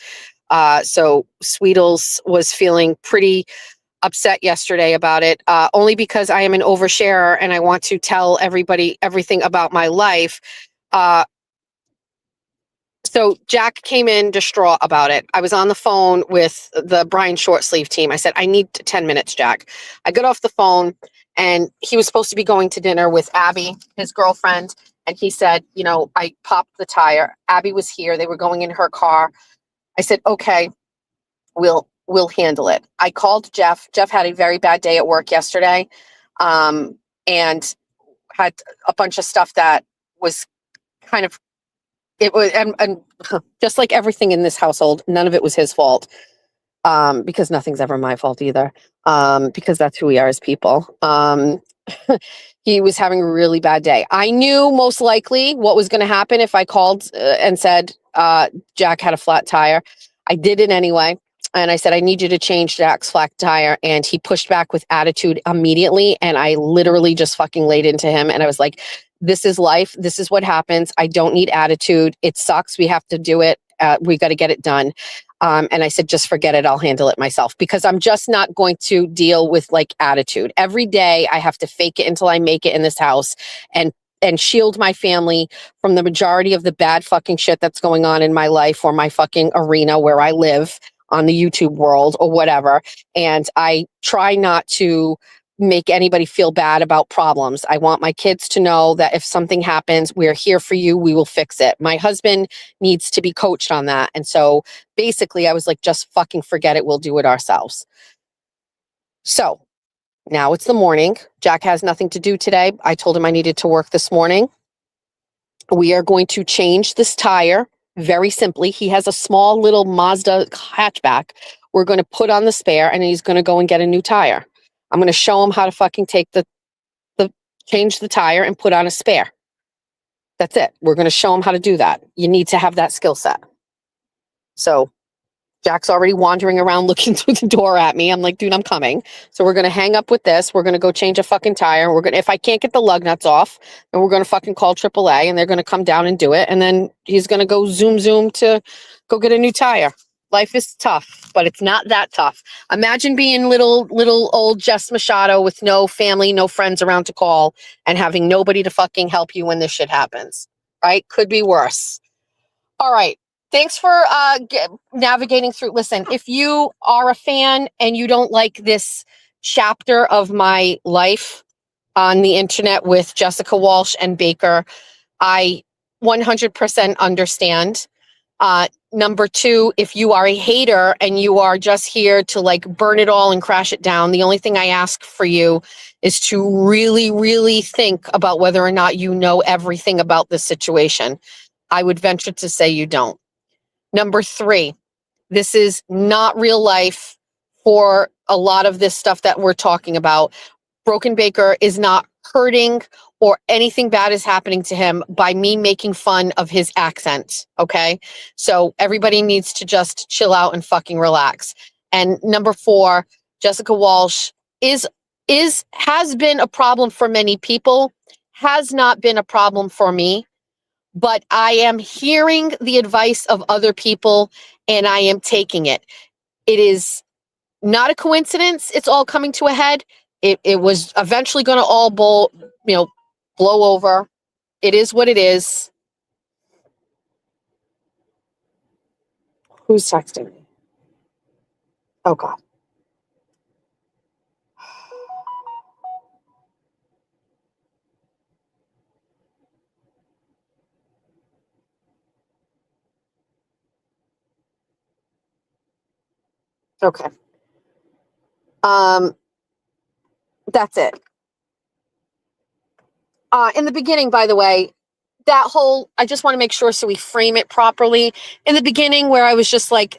So Sweetles was feeling pretty upset yesterday about it, only because I am an oversharer and I want to tell everybody everything about my life. So Jack came in distraught about it. I was on the phone with the Brian Shortsleeve team. I said, I need 10 minutes, Jack. I got off the phone and he was supposed to be going to dinner with Abby, his girlfriend. And he said, you know, I popped the tire. Abby was here. They were going in her car. I said, okay, we'll handle it. I called Jeff. Jeff had a very bad day at work yesterday, and had a bunch of stuff that was kind of, it was, and just like everything in this household, none of it was his fault, because nothing's ever my fault either, because that's who we are as people. He was having a really bad day. I knew most likely what was going to happen if I called and said Jack had a flat tire. I did it anyway. And I said, I need you to change Jack's flat tire. And he pushed back with attitude immediately. And I literally just fucking laid into him. And I was like, this is life. This is what happens. I don't need attitude. It sucks. We have to do it. We got to get it done. And I said, just forget it. I'll handle it myself, because I'm just not going to deal with like attitude. Every day I have to fake it until I make it in this house and shield my family from the majority of the bad fucking shit that's going on in my life or my fucking arena where I live on the YouTube world or whatever. And I try not to make anybody feel bad about problems. I want my kids to know that if something happens, we're here for you. We will fix it. My husband needs to be coached on that. And so basically I was like, just fucking forget it. We'll do it ourselves. So now it's the morning. Jack has nothing to do today. I told him I needed to work this morning. We are going to change this tire. Very simply, he has a small little Mazda hatchback. We're going to put on the spare and he's going to go and get a new tire. I'm going to show him how to fucking take change the tire and put on a spare. That's it. We're going to show him how to do that. You need to have that skill set. So Jack's already wandering around looking through the door at me. I'm like, dude, I'm coming. So we're going to hang up with this. We're going to go change a fucking tire. We're going to, if I can't get the lug nuts off, then we're going to fucking call AAA and they're going to come down and do it. And then he's going to go zoom to go get a new tire. Life is tough, but it's not that tough. Imagine being little old Jess Machado with no family, no friends around to call and having nobody to fucking help you when this shit happens, right? Could be worse. All right. Thanks for navigating through. Listen, if you are a fan and you don't like this chapter of my life on the internet with Jessica Walsh and Baker, I 100% understand. Number two, if you are a hater and you are just here to like burn it all and crash it down, the only thing I ask for you is to really, really think about whether or not you know everything about this situation. I would venture to say you don't. Number three, this is not real life for a lot of this stuff that we're talking about. Broken Baker is not hurting or anything bad is happening to him by me making fun of his accent. Okay. So everybody needs to just chill out and fucking relax. And number four, Jessica Walsh has been a problem for many people, has not been a problem for me. But I am hearing the advice of other people and I am taking it. It is not a coincidence. It's all coming to a head. It was eventually going to all blow over. It is what it is. Who's texting me? Oh God. Okay. That's it. In the beginning, by the way, I just want to make sure so we frame it properly. In the beginning where I was just like,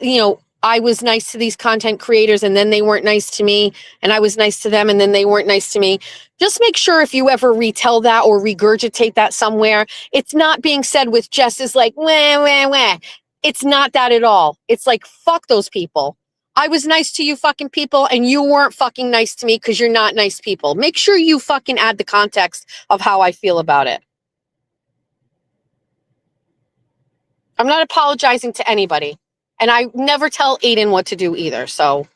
I was nice to these content creators and then they weren't nice to me and I was nice to them and then they weren't nice to me. Just make sure if you ever retell that or regurgitate that somewhere, it's not being said with just as like, wah, wah, wah. It's not that at all. It's like, fuck those people. I was nice to you fucking people and you weren't fucking nice to me because you're not nice people. Make sure you fucking add the context of how I feel about it. I'm not apologizing to anybody. And I never tell Aiden what to do either. So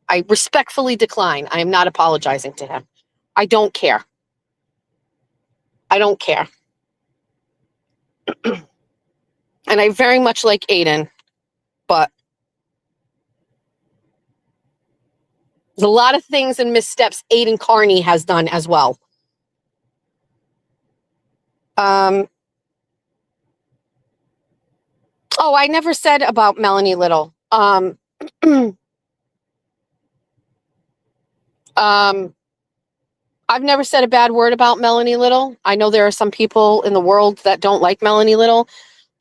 I respectfully decline. I am not apologizing to him. I don't care. I don't care. And I very much like Aiden, but there's a lot of things and missteps Aiden Carney has done as well. Oh, I never said about Melanie Little. I've never said a bad word about Melanie Little. I know there are some people in the world that don't like Melanie Little.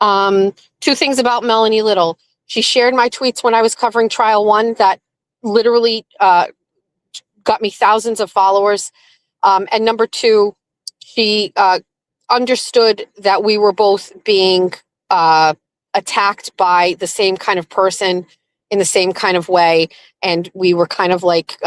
Two things about Melanie Little. She shared my tweets when I was covering trial one that literally got me thousands of followers. And number two, she understood that we were both being attacked by the same kind of person in the same kind of way. And we were kind of like,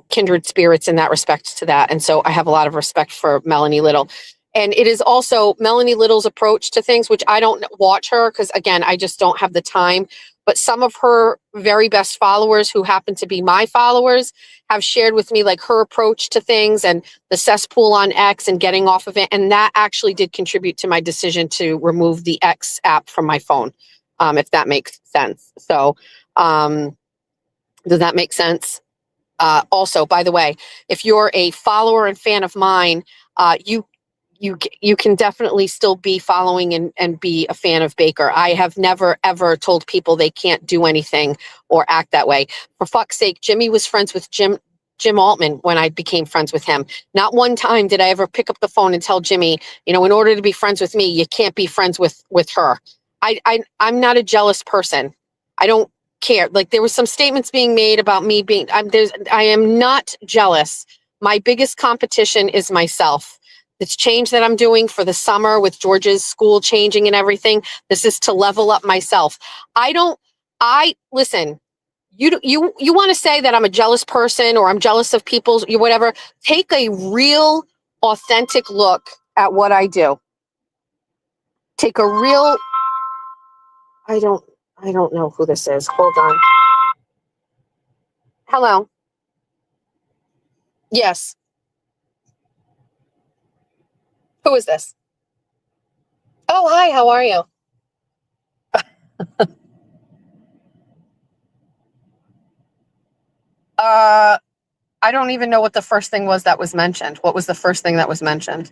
kindred spirits in that respect to that. And so I have a lot of respect for Melanie Little. And it is also Melanie Little's approach to things, which I don't watch her because, again, I just don't have the time. But some of her very best followers who happen to be my followers have shared with me like her approach to things and the cesspool on X and getting off of it. And that actually did contribute to my decision to remove the X app from my phone, if that makes sense. So does that make sense? Also, by the way, if you're a follower and fan of mine, you can definitely still be following and be a fan of Baker. I have never, ever told people they can't do anything or act that way. For fuck's sake, Jimmy was friends with Jim Altman when I became friends with him. Not one time did I ever pick up the phone and tell Jimmy, in order to be friends with me, you can't be friends with her. I'm not a jealous person. I don't care. Like there was some statements being made about me being, I am not jealous. My biggest competition is myself. This change that I'm doing for the summer with George's school changing and everything, this is to level up myself. Listen, you want to say that I'm a jealous person or I'm jealous of people's, whatever, take a real authentic look at what I do. Take a real, I don't know who this is. Hold on. Hello. Yes. Who is this? Oh, hi, how are you? I don't even know what the first thing was that was mentioned. What was the first thing that was mentioned?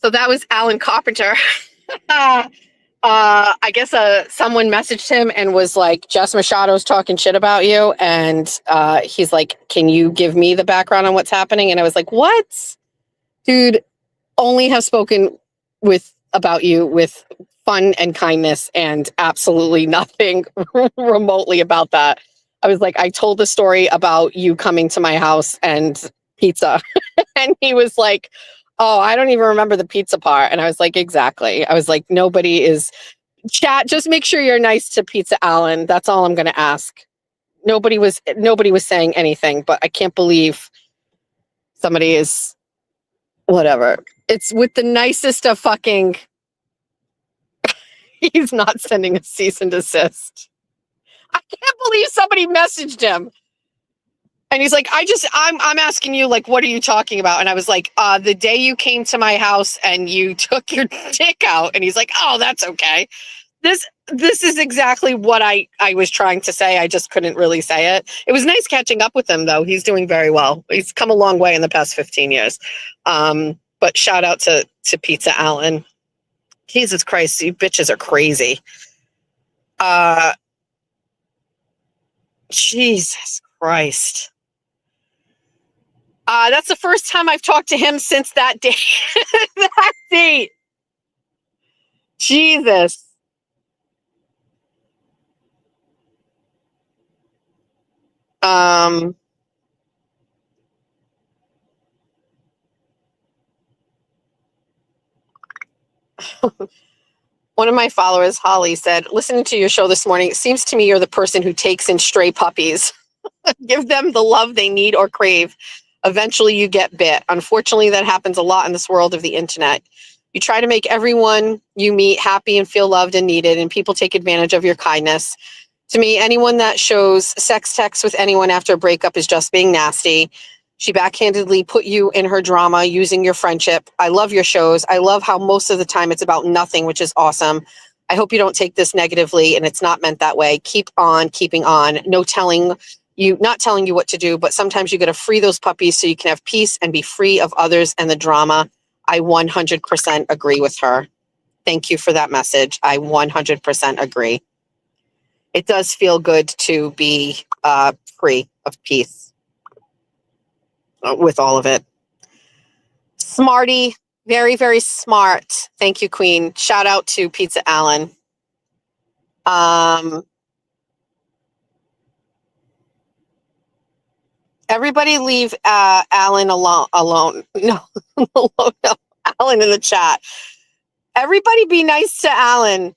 So that was Alan Carpenter. I guess someone messaged him and was like, Jess Machado's talking shit about you. And he's like, can you give me the background on what's happening? And I was like, what? Dude, only have spoken about you with fun and kindness and absolutely nothing remotely about that. I was like, I told the story about you coming to my house and pizza. And he was like, oh, I don't even remember the pizza part. And I was like, exactly. I was like, nobody is chat. Just make sure you're nice to Pizza Allen. That's all I'm going to ask. Nobody was saying anything, but I can't believe somebody is whatever. It's with the nicest of fucking, he's not sending a cease and desist. I can't believe somebody messaged him. And he's like, I'm asking you, like, what are you talking about? And I was like, the day you came to my house and you took your dick out. And he's like, oh, that's okay. This is exactly what I was trying to say. I just couldn't really say it. It was nice catching up with him, though. He's doing very well. He's come a long way in the past 15 years. But shout out to Pizza Allen. Jesus Christ, you bitches are crazy. Jesus Christ. That's the first time I've talked to him since that day. That date. Jesus. One of my followers, Holly, said, listening to your show this morning, it seems to me you're the person who takes in stray puppies. Give them the love they need or crave. Eventually you get bit. Unfortunately, that happens a lot in this world of the internet. You try to make everyone you meet happy and feel loved and needed, and people take advantage of your kindness. To me, anyone that shows sex text with anyone after a breakup is just being nasty. She backhandedly put you in her drama using your friendship. I love your shows. I love how most of the time it's about nothing, which is awesome. I hope you don't take this negatively, and it's not meant that way. Keep on keeping on. Not telling you what to do, but sometimes you got to free those puppies so you can have peace and be free of others and the drama. I 100% agree with her. Thank you for that message. I 100% agree. It does feel good to be free of peace with all of it. Smarty, very, very smart. Thank you, Queen. Shout out to Pizza Allen. Everybody leave Alan alone. No, no, Alan in the chat. Everybody be nice to Alan.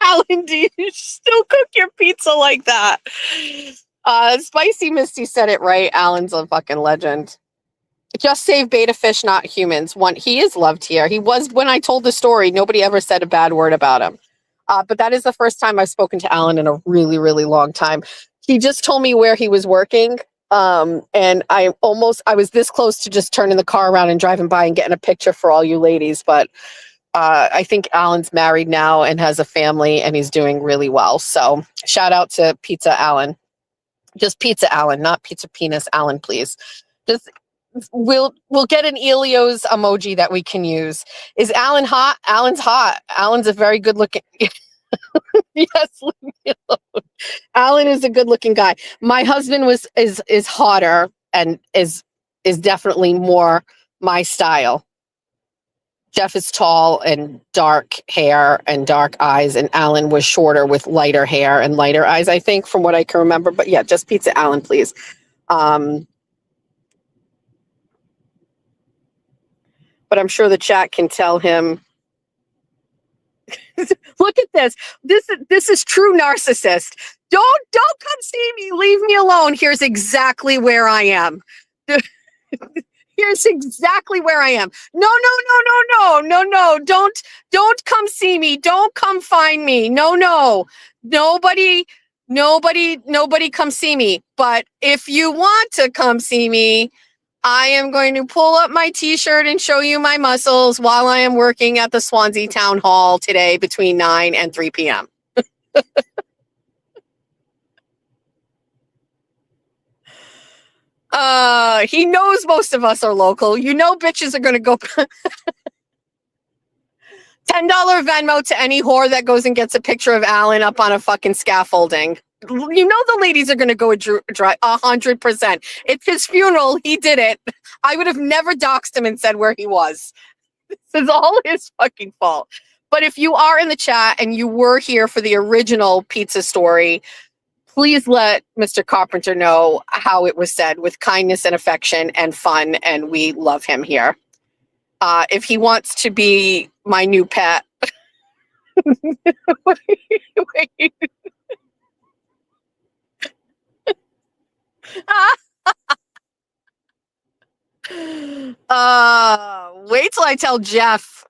Alan, do you still cook your pizza like that? Spicy Misty said it right. Alan's a fucking legend. Just save beta fish, not humans. He is loved here. He was, when I told the story, nobody ever said a bad word about him. But that is the first time I've spoken to Alan in a really, really long time. He just told me where he was working. And I was this close to just turning the car around and driving by and getting a picture for all you ladies. But I think Alan's married now and has a family, and he's doing really well. So shout out to Pizza Allen. Just Pizza Allen, not Pizza Penis Allen, please. Just we'll get an Elio's emoji that we can use. Is Alan hot? Alan's hot. Alan's a very good looking. Yes, leave me alone. Alan is a good looking guy. My husband is hotter and is definitely more my style. Jeff is tall and dark hair and dark eyes, and Alan was shorter with lighter hair and lighter eyes, I think, from what I can remember. But yeah, just Pizza Alan, please. But I'm sure the chat can tell him. Look at this. This is true narcissist. Don't come see me. Leave me alone. Here's exactly where I am. Here's exactly where I am. No. Don't come see me. Don't come find me. No. Nobody come see me. But if you want to come see me, I am going to pull up my t-shirt and show you my muscles while I am working at the Swansea Town Hall today between 9 and 3 p.m. He knows most of us are local. You know, bitches are going to go $10 Venmo to any whore that goes and gets a picture of Alan up on a fucking scaffolding. You know the ladies are going to go drive 100%. It's his funeral. He did it. I would have never doxed him and said where he was. This is all his fucking fault. But if you are in the chat and you were here for the original pizza story, please let Mr. Carpenter know how it was said with kindness and affection and fun, and we love him here. If he wants to be my new pet, wait. Wait till I tell Jeff.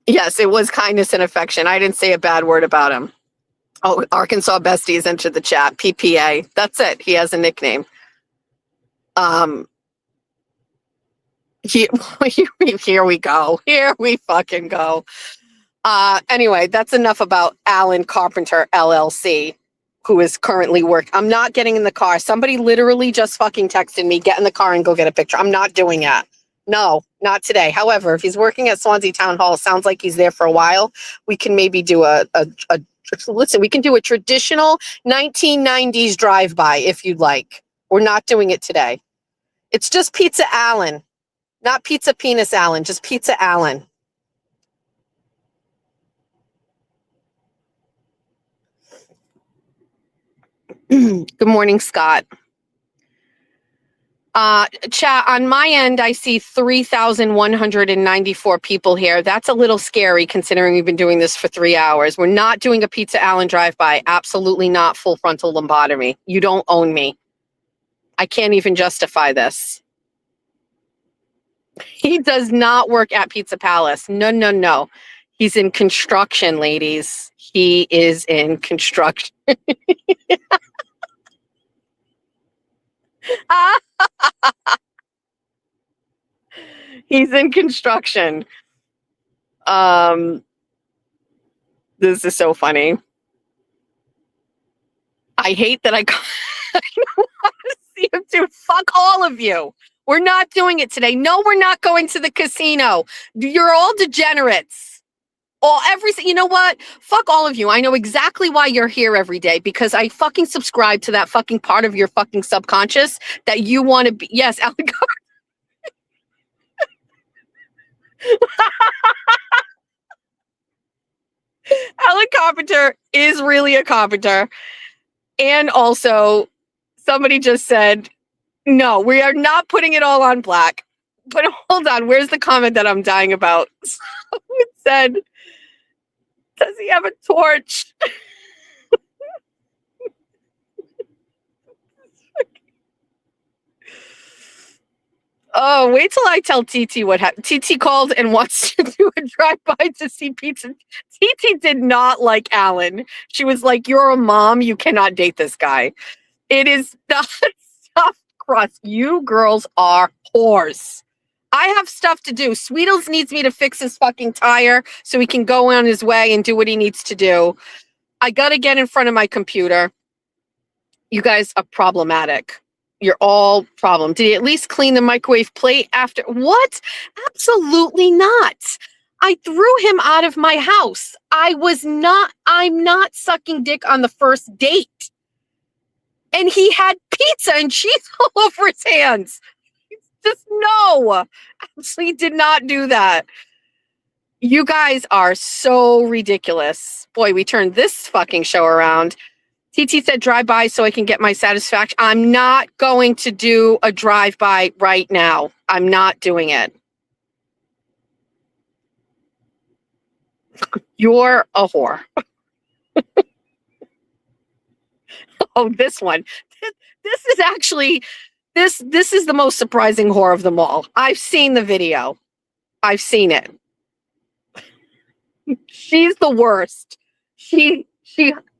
Yes, it was kindness and affection. I didn't say a bad word about him. Oh, Arkansas Besties entered the chat. PPA. That's it. He has a nickname. Here we go. Here we fucking go. Anyway, that's enough about Alan Carpenter LLC, who is currently working. I'm not getting in the car. Somebody literally just fucking texted me, get in the car and go get a picture. I'm not doing it. No, not today. However, if he's working at Swansea Town Hall, sounds like he's there for a while. We can maybe do listen, we can do a traditional 1990s drive-by if you'd like. We're not doing it today. It's just Pizza Alan, not Pizza Penis Alan, just Pizza Alan. Good morning, Scott. Chat, on my end, I see 3,194 people here. That's a little scary considering we've been doing this for 3 hours. We're not doing a Pizza Allen drive-by. Absolutely not full frontal lobotomy. You don't own me. I can't even justify this. He does not work at Pizza Palace. No, no, no. He's in construction, ladies. He is in construction. He's in construction. This is so funny. I hate that I don't want to see him too. Fuck all of you. We're not doing it today. No, we're not going to the casino. You're all degenerates. You know what? Fuck all of you. I know exactly why you're here every day, because I fucking subscribe to that fucking part of your fucking subconscious that you want to be. Yes, Alan Alan Carpenter is really a carpenter. And also, somebody just said, no, we are not putting it all on black. But hold on, where's the comment that I'm dying about? Someone said, does he have a torch? Oh, wait till I tell TT what happened. TT called and wants to do a drive-by to see pizza. TT did not like Alan. She was like, you're a mom. You cannot date this guy. It is not stuffed crust. You girls are whores. I have stuff to do. Sweetles needs me to fix his fucking tire so he can go on his way and do what he needs to do. I got to get in front of my computer. You guys are problematic. You're all problem. Did he at least clean the microwave plate after? What? Absolutely not. I threw him out of my house. I'm not sucking dick on the first date. And he had pizza and cheese all over his hands. Just no. Absolutely did not do that. You guys are so ridiculous. Boy, we turned this fucking show around. TT said drive-by so I can get my satisfaction. I'm not going to do a drive-by right now. I'm not doing it. You're a whore. Oh, this one. This is actually, this is the most surprising whore of them all. I've seen the video. I've seen it. She's the worst. She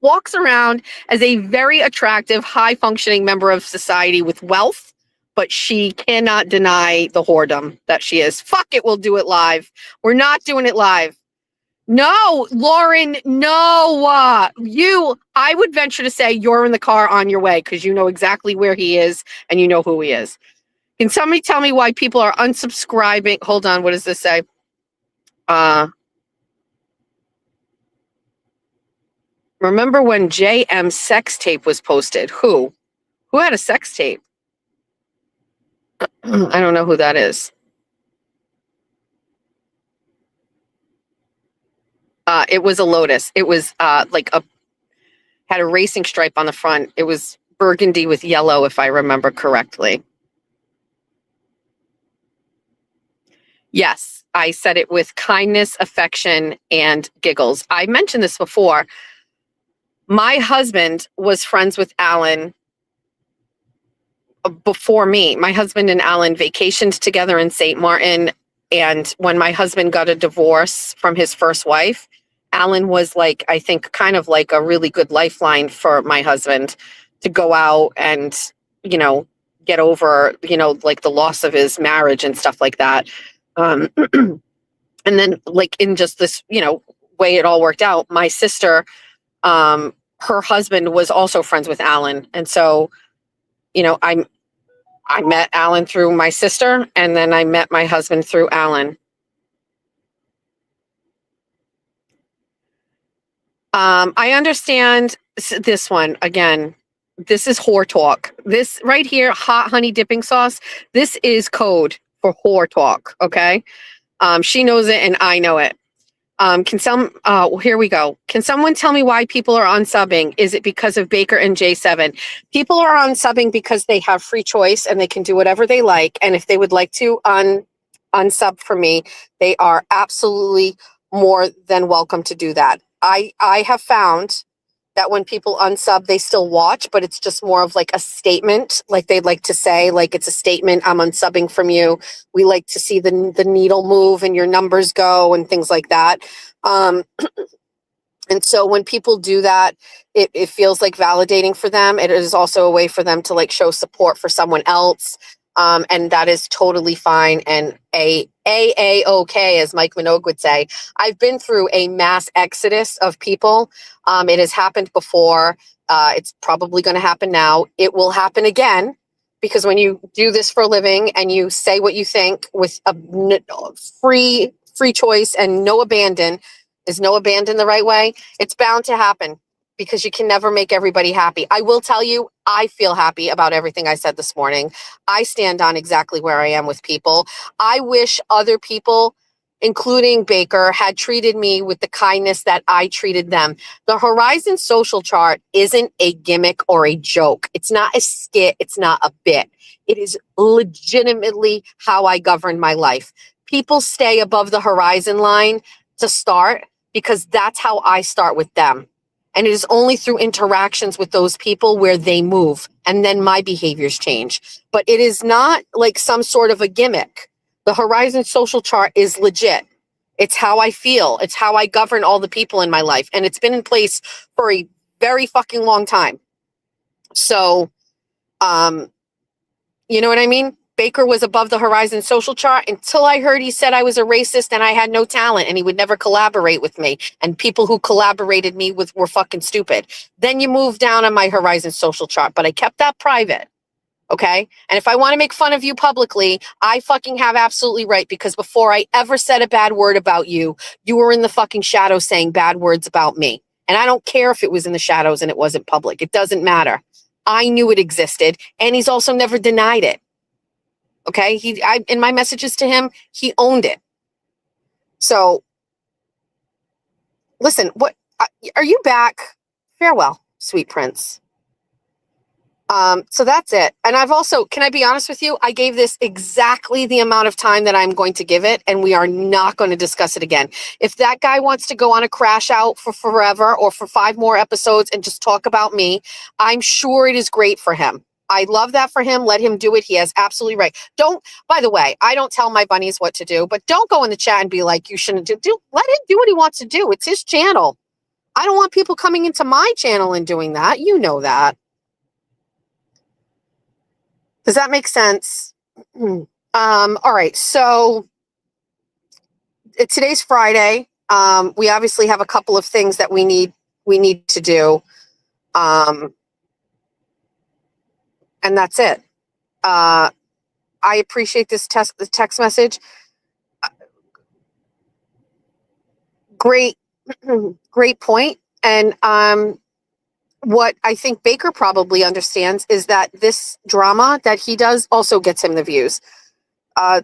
walks around as a very attractive, high-functioning member of society with wealth, but she cannot deny the whoredom that she is. Fuck it, we'll do it live. We're not doing it live. No, Lauren, no. I would venture to say you're in the car on your way because you know exactly where he is and you know who he is. Can somebody tell me why people are unsubscribing? Hold on, what does this say? Remember when JM's sex tape was posted? Who? Who had a sex tape? I don't know who that is. It was a Lotus. It was had a racing stripe on the front. It was burgundy with yellow, if I remember correctly. Yes, I said it with kindness, affection, and giggles. I mentioned this before. My husband was friends with Alan before me. My husband and Alan vacationed together in St. Martin. And when my husband got a divorce from his first wife, Alan was like, I think, kind of like a really good lifeline for my husband to go out and, get over, like the loss of his marriage and stuff like that. And then like in just this, way it all worked out, my sister, her husband was also friends with Alan. And so, I met Alan through my sister, and then I met my husband through Alan. I understand this one. Again, this is whore talk. This right here, hot honey dipping sauce, this is code for whore talk, okay? She knows it and I know it. Here we go. Can someone tell me why people are unsubbing? Is it because of Baker and J7? People are unsubbing because they have free choice and they can do whatever they like. And if they would like to unsub for me, they are absolutely more than welcome to do that. I have found that when people unsub, they still watch, but it's just more of like a statement. Like they'd like to say, like, it's a statement. I'm unsubbing from you. We like to see the needle move and your numbers go and things like that. And so when people do that, it feels like validating for them. It is also a way for them to like show support for someone else. And that is totally fine and okay, as Mike Minogue would say. I've been through a mass exodus of people. It has happened before. It's probably going to happen now. It will happen again because when you do this for a living and you say what you think with a free choice and no abandon, is no abandon the right way? It's bound to happen because you can never make everybody happy. I will tell you, I feel happy about everything I said this morning. I stand on exactly where I am with people. I wish other people, including Baker, had treated me with the kindness that I treated them. The Horizon social chart isn't a gimmick or a joke. It's not a skit. It's not a bit. It is legitimately how I govern my life. People stay above the horizon line to start because that's how I start with them. And it is only through interactions with those people where they move and then my behaviors change. But it is not like some sort of a gimmick. The Horizon social chart is legit. It's how I feel. It's how I govern all the people in my life. And it's been in place for a very fucking long time. So, you know what I mean? Baker was above the Horizon social chart until I heard he said I was a racist and I had no talent and he would never collaborate with me. And people who collaborated me with were fucking stupid. Then you move down on my Horizon social chart, but I kept that private. Okay. And if I want to make fun of you publicly, I fucking have absolutely right, because before I ever said a bad word about you, you were in the fucking shadows saying bad words about me. And I don't care if it was in the shadows and it wasn't public. It doesn't matter. I knew it existed and he's also never denied it. Okay. In my messages to him, he owned it. So listen, are you back? Farewell, sweet prince. So that's it. And I've also, can I be honest with you? I gave this exactly the amount of time that I'm going to give it, and we are not going to discuss it again. If that guy wants to go on a crash out for forever or for 5 more episodes and just talk about me, I'm sure it is great for him. I love that for him. Let him do it. He has absolutely right. By the way, I don't tell my bunnies what to do, but don't go in the chat and be like, you shouldn't do. Let him do what he wants to do. It's his channel. I don't want people coming into my channel and doing that. You know that. Does that make sense? All right. So today's Friday. We obviously have a couple of things that we need to do. And that's it. I appreciate this text message. Great, great point. And what I think Baker probably understands is that this drama that he does also gets him the views.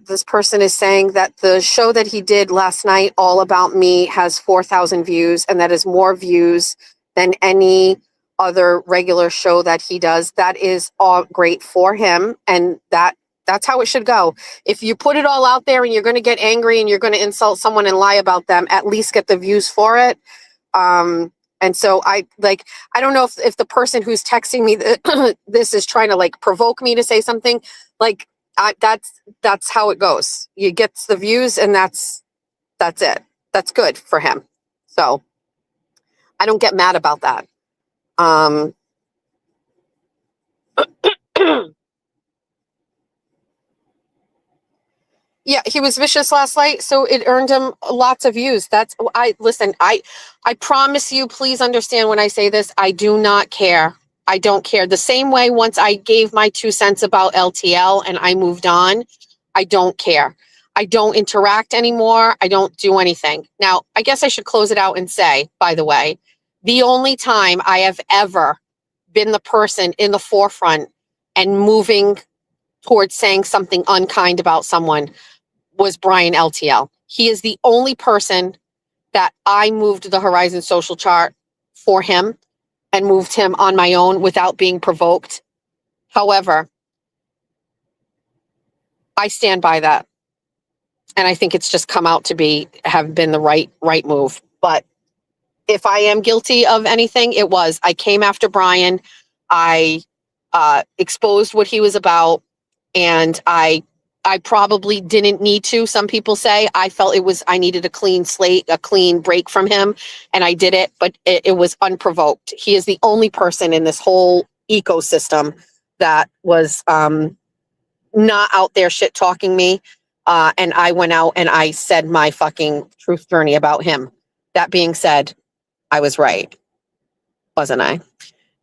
This person is saying that the show that he did last night, All About Me, has 4,000 views, and that is more views than any other regular show that he does. That is all great for him, and that's how it should go. If you put it all out there and you're going to get angry and you're going to insult someone and lie about them, at least get the views for it. And so I don't know if the person who's texting me this is trying to like provoke me to say something. Like that's how it goes. You get the views and that's it. That's good for him. So I don't get mad about that. Yeah, he was vicious last night, so it earned him lots of views. I promise you, please understand when I say this, I do not care. I don't care. The same way once I gave my 2 cents about LTL and I moved on, I don't care. I don't interact anymore. I don't do anything. Now, I guess I should close it out and say, by the way, the only time I have ever been the person in the forefront and moving towards saying something unkind about someone was Brian LTL. He is the only person that I moved the Horizon social chart for him and moved him on my own without being provoked. However, I stand by that. And I think it's just come out to have been the right move. But if I am guilty of anything, it was. I came after Brian. I exposed what he was about, and I probably didn't need to. Some people say I felt I needed a clean slate, a clean break from him, and I did it, but it was unprovoked. He is the only person in this whole ecosystem that was not out there shit talking me. And I went out and I said my fucking truth journey about him. That being said, I was right, wasn't I?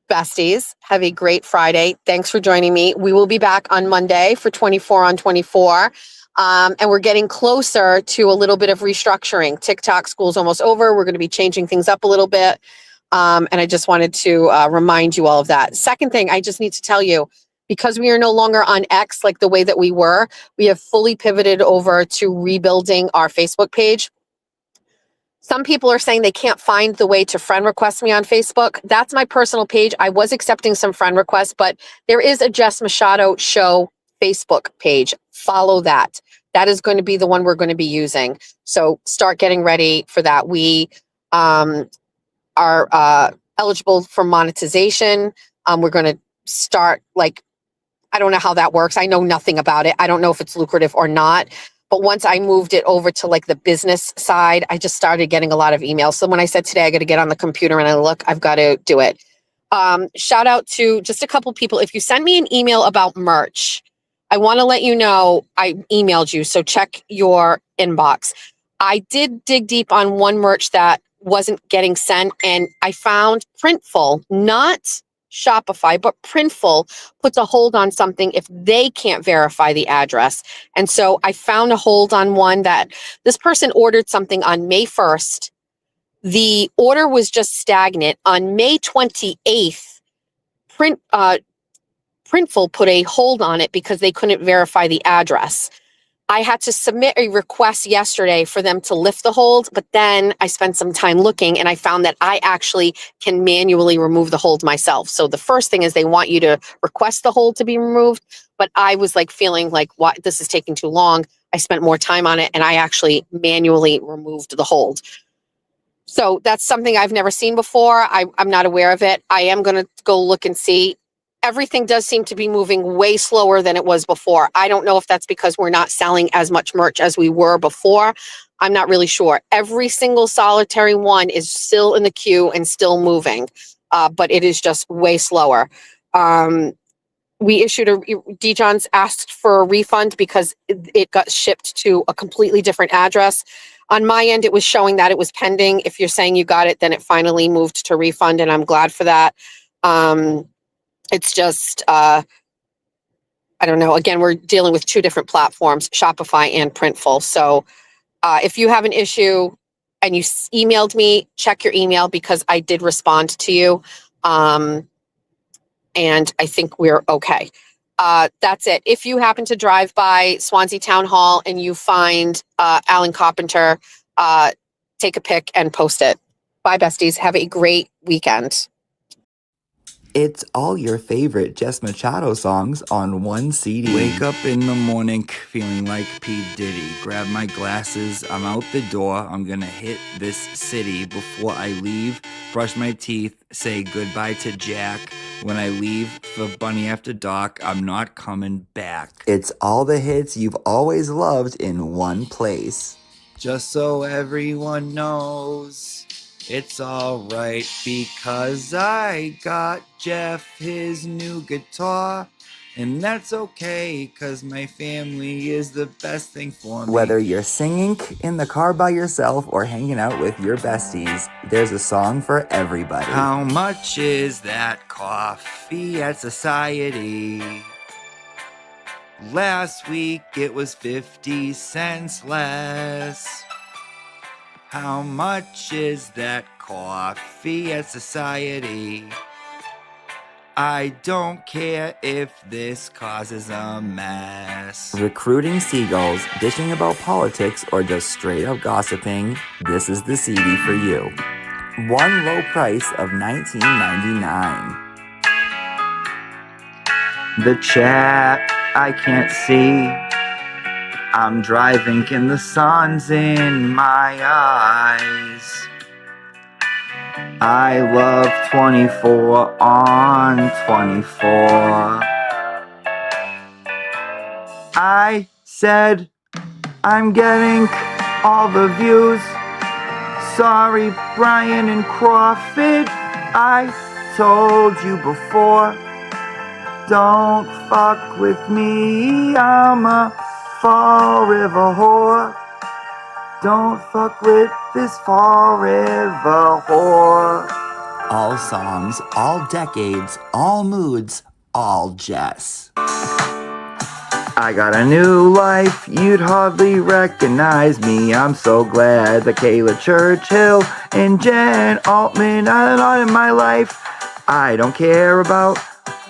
Besties, have a great Friday. Thanks for joining me. We will be back on Monday for 24 on 24. And we're getting closer to a little bit of restructuring. TikTok school's almost over. We're going to be changing things up a little bit. And I just wanted to remind you all of that. Second thing, I just need to tell you, because we are no longer on X like the way that we were, we have fully pivoted over to rebuilding our Facebook page. Some people are saying they can't find the way to friend request me on Facebook. That's my personal page. I was accepting some friend requests, but there is a Jess Machado Show Facebook page. Follow that. That is going to be the one we're going to be using. So start getting ready for that. We are eligible for monetization. We're going to start, I don't know how that works. I know nothing about it. I don't know if it's lucrative or not. But once I moved it over to the business side, I just started getting a lot of emails. So when I said today, I got to get on the computer and I've got to do it. Shout out to just a couple people. If you send me an email about merch, I want to let you know I emailed you. So check your inbox. I did dig deep on one merch that wasn't getting sent, and I found Printful, not Shopify, but Printful puts a hold on something if they can't verify the address. And so I found a hold on one that this person ordered something on May 1st. The order was just stagnant. On May 28th, Printful put a hold on it because they couldn't verify the address. I had to submit a request yesterday for them to lift the hold, but then I spent some time looking and I found that I actually can manually remove the hold myself. So the first thing is they want you to request the hold to be removed, but I was feeling what, this is taking too long. I spent more time on it and I actually manually removed the hold. So that's something I've never seen before. I'm not aware of it. I am going to go look and see. Everything does seem to be moving way slower than it was before. I don't know if that's because we're not selling as much merch as we were before. I'm not really sure. Every single solitary one is still in the queue and still moving, but it is just way slower. We issued Dijon's asked for a refund because it got shipped to a completely different address. On my end, it was showing that it was pending. If you're saying you got it, then it finally moved to refund, and I'm glad for that. It's just, I don't know. Again, we're dealing with two different platforms, Shopify and Printful. So if you have an issue and you emailed me, check your email because I did respond to you. And I think we're okay. That's it. If you happen to drive by Swansea Town Hall and you find Alan Carpenter, take a pic and post it. Bye, besties. Have a great weekend. It's all your favorite Jess Machado songs on one CD. Wake up in the morning feeling like P. Diddy. Grab my glasses, I'm out the door. I'm gonna hit this city. Before I leave, brush my teeth, say goodbye to Jack. When I leave for Bunny After Dark, I'm not coming back. It's all the hits you've always loved in one place. Just so everyone knows, it's alright because I got Jeff his new guitar. And that's okay, cause my family is the best thing for me. Whether you're singing in the car by yourself or hanging out with your besties, there's a song for everybody. How much is that coffee at Society? Last week it was 50 cents less. How much is that coffee at Society? I don't care if this causes a mess. Recruiting seagulls, dishing about politics, or just straight up gossiping, this is the CD for you. One low price of $19.99. The chat I can't see. I'm driving and the sun's in my eyes. I love 24 on 24. I said I'm getting all the views. Sorry, Brian and Crawford, I told you before. Don't fuck with me, I'm a Fall River whore. Don't fuck with this Fall River whore. All songs, all decades, all moods, all Jess. I got a new life, you'd hardly recognize me. I'm so glad that Kayla Churchill and Jen Altman are not in my life. I don't care about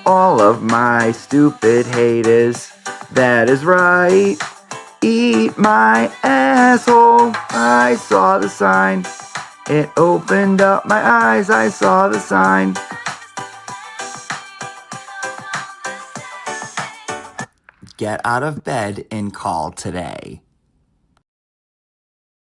all of my stupid haters. That is right. Eat my asshole. I saw the sign. It opened up my eyes. I saw the sign. Get out of bed and call today.